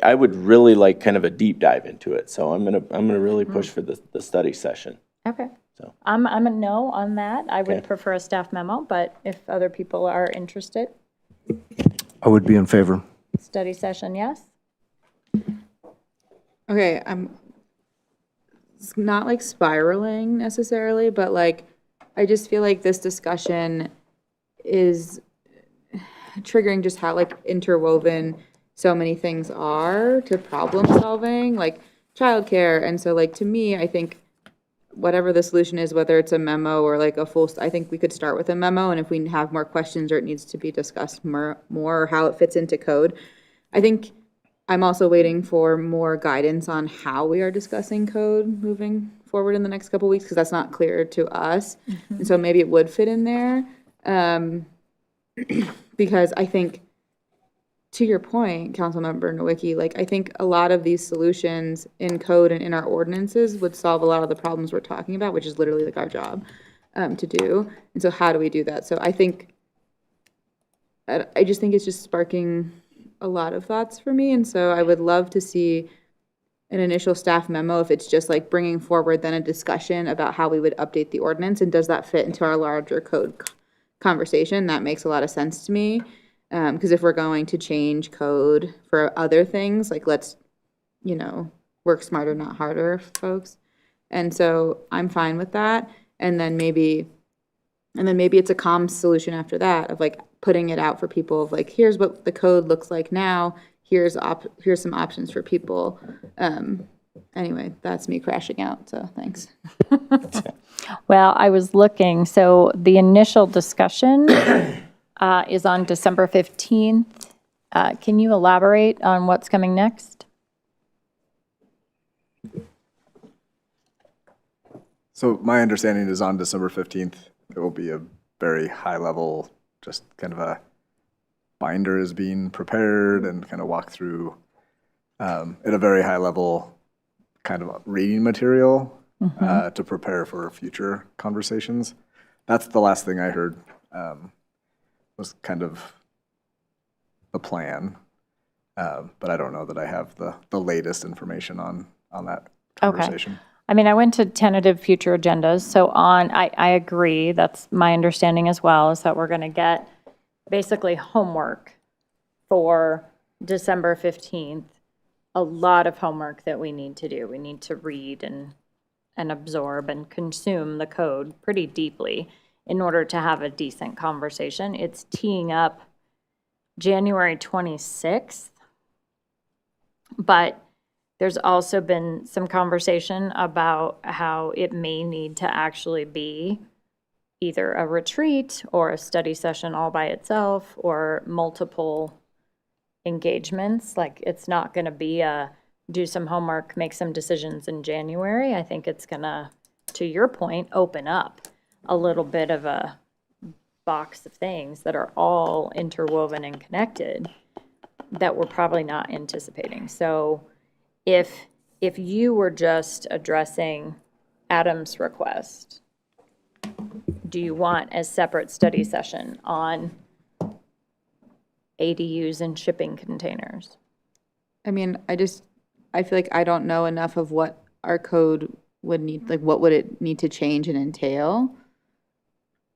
I would really like kind of a deep dive into it, so I'm gonna really push for the study session. Okay. So. I'm a no on that. I would Okay. prefer a staff memo, but if other people are interested, I would be in favor. study session, yes? Okay, it's not like spiraling necessarily, but like, I just feel like this discussion is triggering just how like interwoven so many things are to problem solving, like childcare. And so like, to me, I think whatever the solution is, whether it's a memo or like a full, I think we could start with a memo, and if we have more questions or it needs to be discussed more or how it fits into code. I think I'm also waiting for more guidance on how we are discussing code moving forward in the next couple weeks, because that's not clear to us. And so maybe it would fit in there. Because I think, to your point, Councilmember Nowicki, like, I think a lot of these solutions in code and in our ordinances would solve a lot of the problems we're talking about, which is literally like our job to do. And so how do we do that? So I think, I just think it's just sparking a lot of thoughts for me. And so I would love to see an initial staff memo, if it's just like bringing forward then a discussion about how we would update the ordinance, and does that fit into our larger code conversation? That makes a lot of sense to me. Because if we're going to change code for other things, like, let's, work smarter, not harder, folks. And so I'm fine with that. And then maybe it's a calm solution after that of like putting it out for people of like, here's what the code looks like now. Here's some options for people. Anyway, that's me crashing out. So thanks. Well, I was looking, so the initial discussion is on December 15th. Can you elaborate on what's coming next? So my understanding is on December 15th, it will be a very high level, just kind of a binder is being prepared and kind of walk through at a very high level kind of reading material to prepare for future conversations. That's the last thing I heard was kind of the plan. But I don't know that I have the latest information on that conversation. Okay. I mean, I went to tentative future agendas, so I agree, that's my understanding as well, is that we're going to get basically homework for December 15th, a lot of homework that we need to do. We need to read and absorb and consume the code pretty deeply in order to have a decent conversation. It's teeing up January 26th, but there's also been some conversation about how it may need to actually be either a retreat or a study session all by itself or multiple engagements. Like, it's not going to be a do some homework, make some decisions in January. I think it's going to your point, open up a little bit of a box of things that are all interwoven and connected that we're probably not anticipating. So if you were just addressing Adam's request, do you want a separate study session on ADUs and shipping containers? I mean, I feel like I don't know enough of what our code would need, like what would it need to change and entail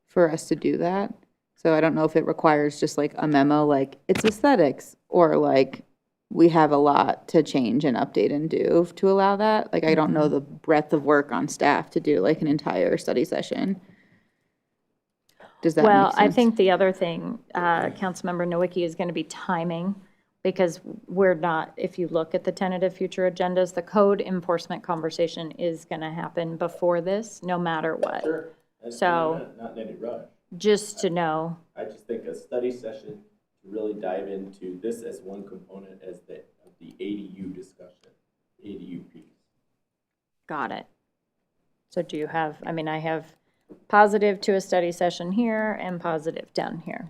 for us to do that. So I don't know if it requires just like a memo, like it's aesthetics, or like we have a lot to change and update and do to allow that. Like, I don't know the breadth of work on staff to do like an entire study session. Does that make sense? Well, I think the other thing, Councilmember Nowicki, is going to be timing, because we're not, if you look at the tentative future agendas, the code enforcement conversation is going to happen before this, no matter what. Sure. So, not in any rush. just to know. I just think a study session to really dive into this as one component of the ADU discussion, ADU piece. Got it. So do you have, I mean, I have positive to a study session here and positive down here.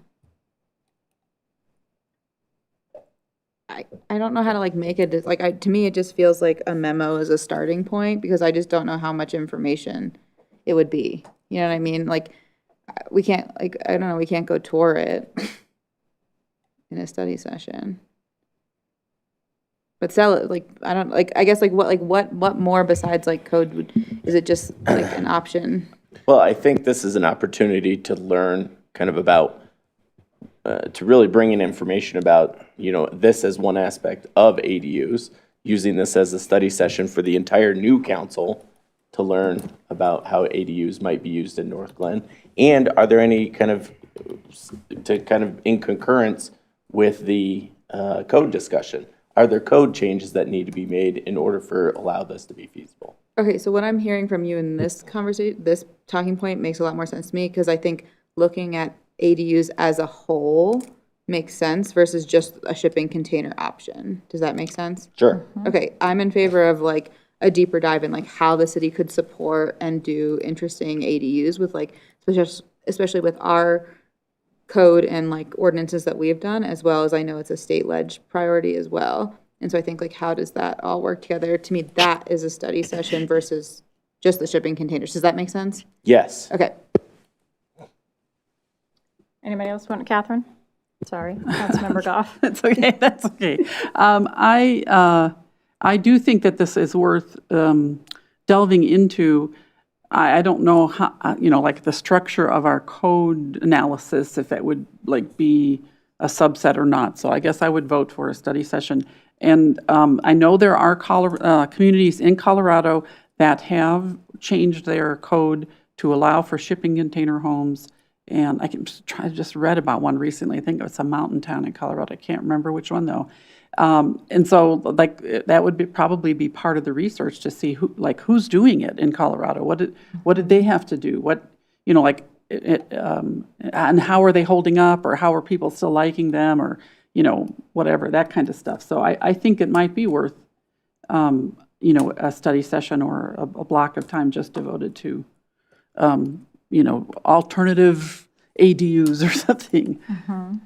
I don't know how to like make it, like, to me, it just feels like a memo is a starting point, because I just don't know how much information it would be. You know what I mean? Like, we can't, like, I don't know, we can't go tour it in a study session. But sell it, like, I don't, like, I guess, like, what more besides, like, code is it just, like, an option? Well, I think this is an opportunity to learn kind of about, to really bring in information about, this as one aspect of ADUs, using this as a study session for the entire new council to learn about how ADUs might be used in Northglenn? And are there any kind of in concurrence with the code discussion? Are there code changes that need to be made in order for allow this to be feasible? Okay, so what I'm hearing from you in this conversation, this talking point makes a lot more sense to me, because I think looking at ADUs as a whole makes sense versus just a shipping container option. Does that make sense? Sure. Okay, I'm in favor of like a deeper dive in like how the city could support and do interesting ADUs with like, especially with our code and like ordinances that we've done, as well as I know it's a state ledge priority as well. And so I think like, how does that all work together? To me, that is a study session versus just the shipping containers. Does that make sense? Yes. Okay. Anybody else want, Catherine? Sorry, Councilmember Goff. That's okay, that's okay. I do think that this is worth delving into. I don't know how, like the structure of our code analysis, if it would like be a subset or not. So I guess I would vote for a study session. And I know there are communities in Colorado that have changed their code to allow for shipping container homes. And I just read about one recently. I think it's a mountain town in Colorado. I can't remember which one though. And so like that would probably be part of the research to see who's doing it in Colorado. What did they have to do? And how are they holding up, or how are people still liking them, or whatever, that kind of stuff. So I think it might be worth a study session or a block of time just devoted to alternative ADUs or something. Mm-hmm.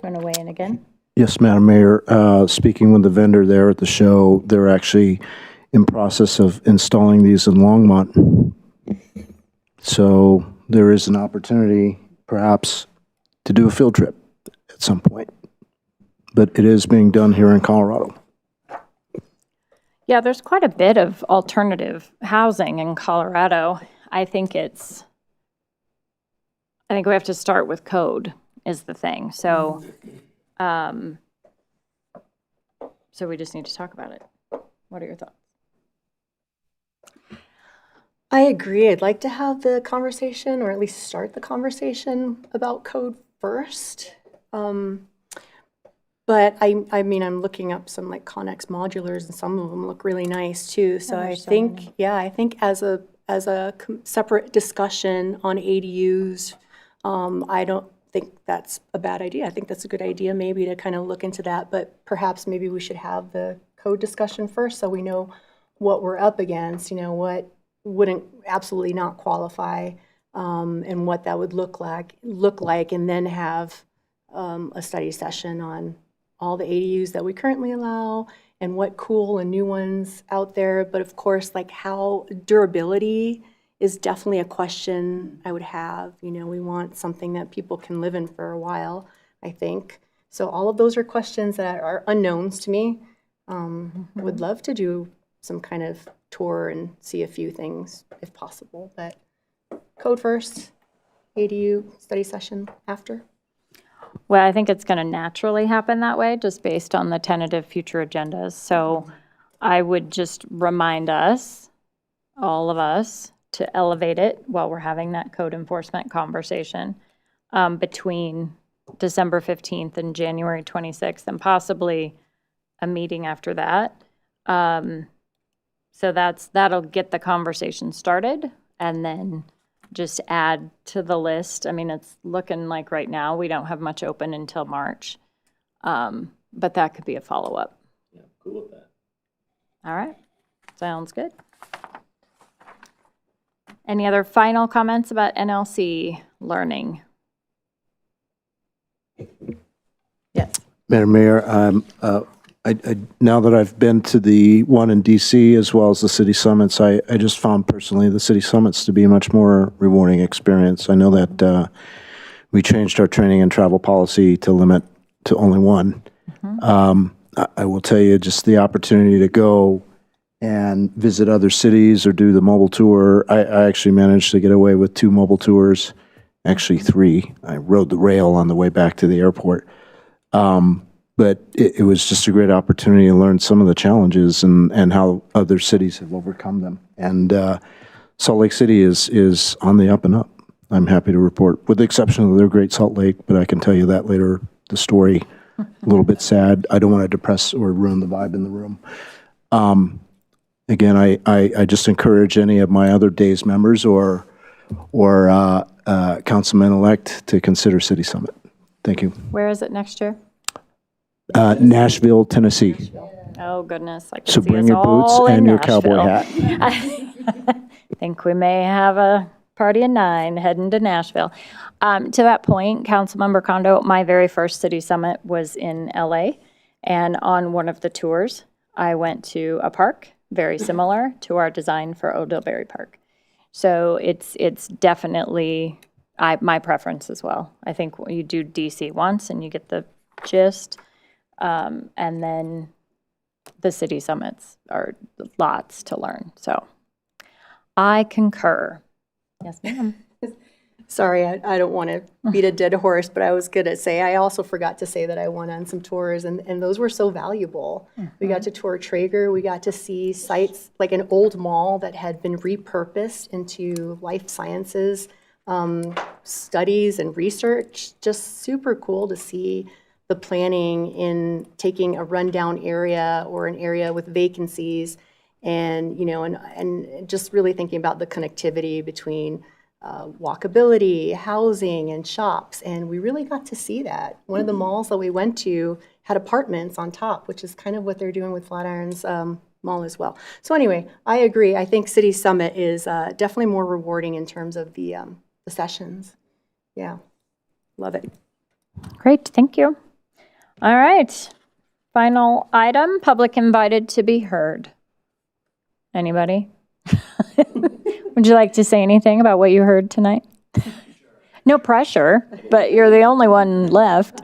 Want to weigh in again? Yes, Madam Mayor. Speaking with the vendor there at the show, they're actually in process of installing these in Longmont. So there is an opportunity, perhaps, to do a field trip at some point. But it is being done here in Colorado. Yeah, there's quite a bit of alternative housing in Colorado. I think we have to start with code is the thing. So, so we just need to talk about it. What are your thoughts? I agree. I'd like to have the conversation, or at least start the conversation about code first. But I mean, I'm looking up some like Connex modulars, and some of them look really nice too. So I think, I think as a separate discussion on ADUs, I don't think that's a bad idea. I think that's a good idea maybe to kind of look into that, but perhaps maybe we should have the code discussion first so we know what we're up against, what wouldn't absolutely not qualify, and what that would look like, and then have a study session on all the ADUs that we currently allow and what cool and new ones out there. But of course, like how durability is definitely a question I would have. We want something that people can live in for a while, I think. So all of those are questions that are unknowns to me. Would love to do some kind of tour and see a few things if possible, but code first, ADU study session after. Well, I think it's going to naturally happen that way, just based on the tentative future agendas. So I would just remind us, all of us, to elevate it while we're having that code enforcement conversation between December 15th and January 26th, and possibly a meeting after that. So that'll get the conversation started, and then just add to the list. I mean, it's looking like right now we don't have much open until March, but that could be a follow-up. Yeah, cool with that. All right, sounds good. Any other final comments about NLC learning? Yes. Madam Mayor, now that I've been to the one in DC as well as the city summits, I just found personally the city summits to be a much more rewarding experience. I know that we changed our training and travel policy to limit to only one. I will tell you, just the opportunity to go and visit other cities or do the mobile tour. I actually managed to get away with 2 mobile tours, actually 3. I rode the rail on the way back to the airport. But it was just a great opportunity to learn some of the challenges and how other cities have overcome them. And Salt Lake City is on the up and up. I'm happy to report, with the exception of their Great Salt Lake, but I can tell you that later, the story, a little bit sad. I don't want to depress or ruin the vibe in the room. Again, I just encourage any of my other days members or councilman-elect to consider City Summit. Thank you. Where is it next year? Nashville, Tennessee. Oh, goodness. I can So see bring us your boots all in and your cowboy Nashville. hat. I think we may have a party at 9 heading to Nashville. To that point, Councilmember Kondo, my very first city summit was in LA. And on one of the tours, I went to a park very similar to our design for Odellberry Park. So it's definitely my preference as well. I think you do DC once and you get the gist. And then the city summits are lots to learn. So I concur. Yes, ma'am. Sorry, I don't want to beat a dead horse, but I was going to say, I also forgot to say that I went on some tours, and those were so valuable. We got to tour Traeger. We got to see sites like an old mall that had been repurposed into life sciences studies and research. Just super cool to see the planning in taking a rundown area or an area with vacancies and, you know, and just really thinking about the connectivity between walkability, housing, and shops. And we really got to see that. One of the malls that we went to had apartments on top, which is kind of what they're doing with Flatiron's mall as well. So anyway, I agree. I think City Summit is definitely more rewarding in terms of the sessions. Yeah, love it. Great, thank you. All right, final item, public invited to be heard. Anybody? Would you like to say anything about what you heard tonight? No pressure, but you're the only one left.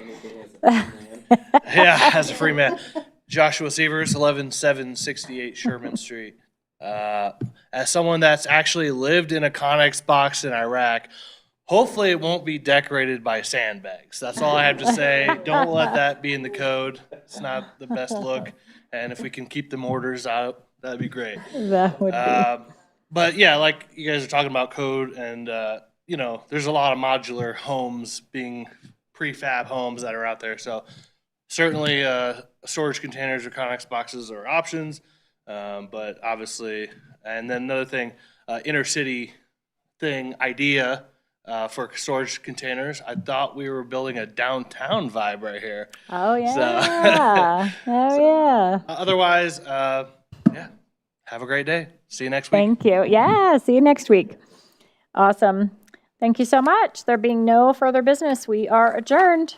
Yeah, as a free man. Joshua Sievers, 11768 Sherman Street. As someone that's actually lived in a Connex box in Iraq, hopefully it won't be decorated by sandbags. That's all I have to say. Don't let that be in the code. It's not the best look. And if we can keep the mortars out, that'd be great. That would be. But yeah, like you guys are talking about code and, you know, there's a lot of modular homes being prefab homes that are out there. So certainly storage containers or Connex boxes are options. But obviously, and then another thing, inner city thing idea for storage containers. I thought we were building a downtown vibe right here. Oh, yeah. Yeah. Otherwise, yeah, have a great day. See you next week. Thank you. Yeah, see you next week. Awesome. Thank you so much. There being no further business, we are adjourned.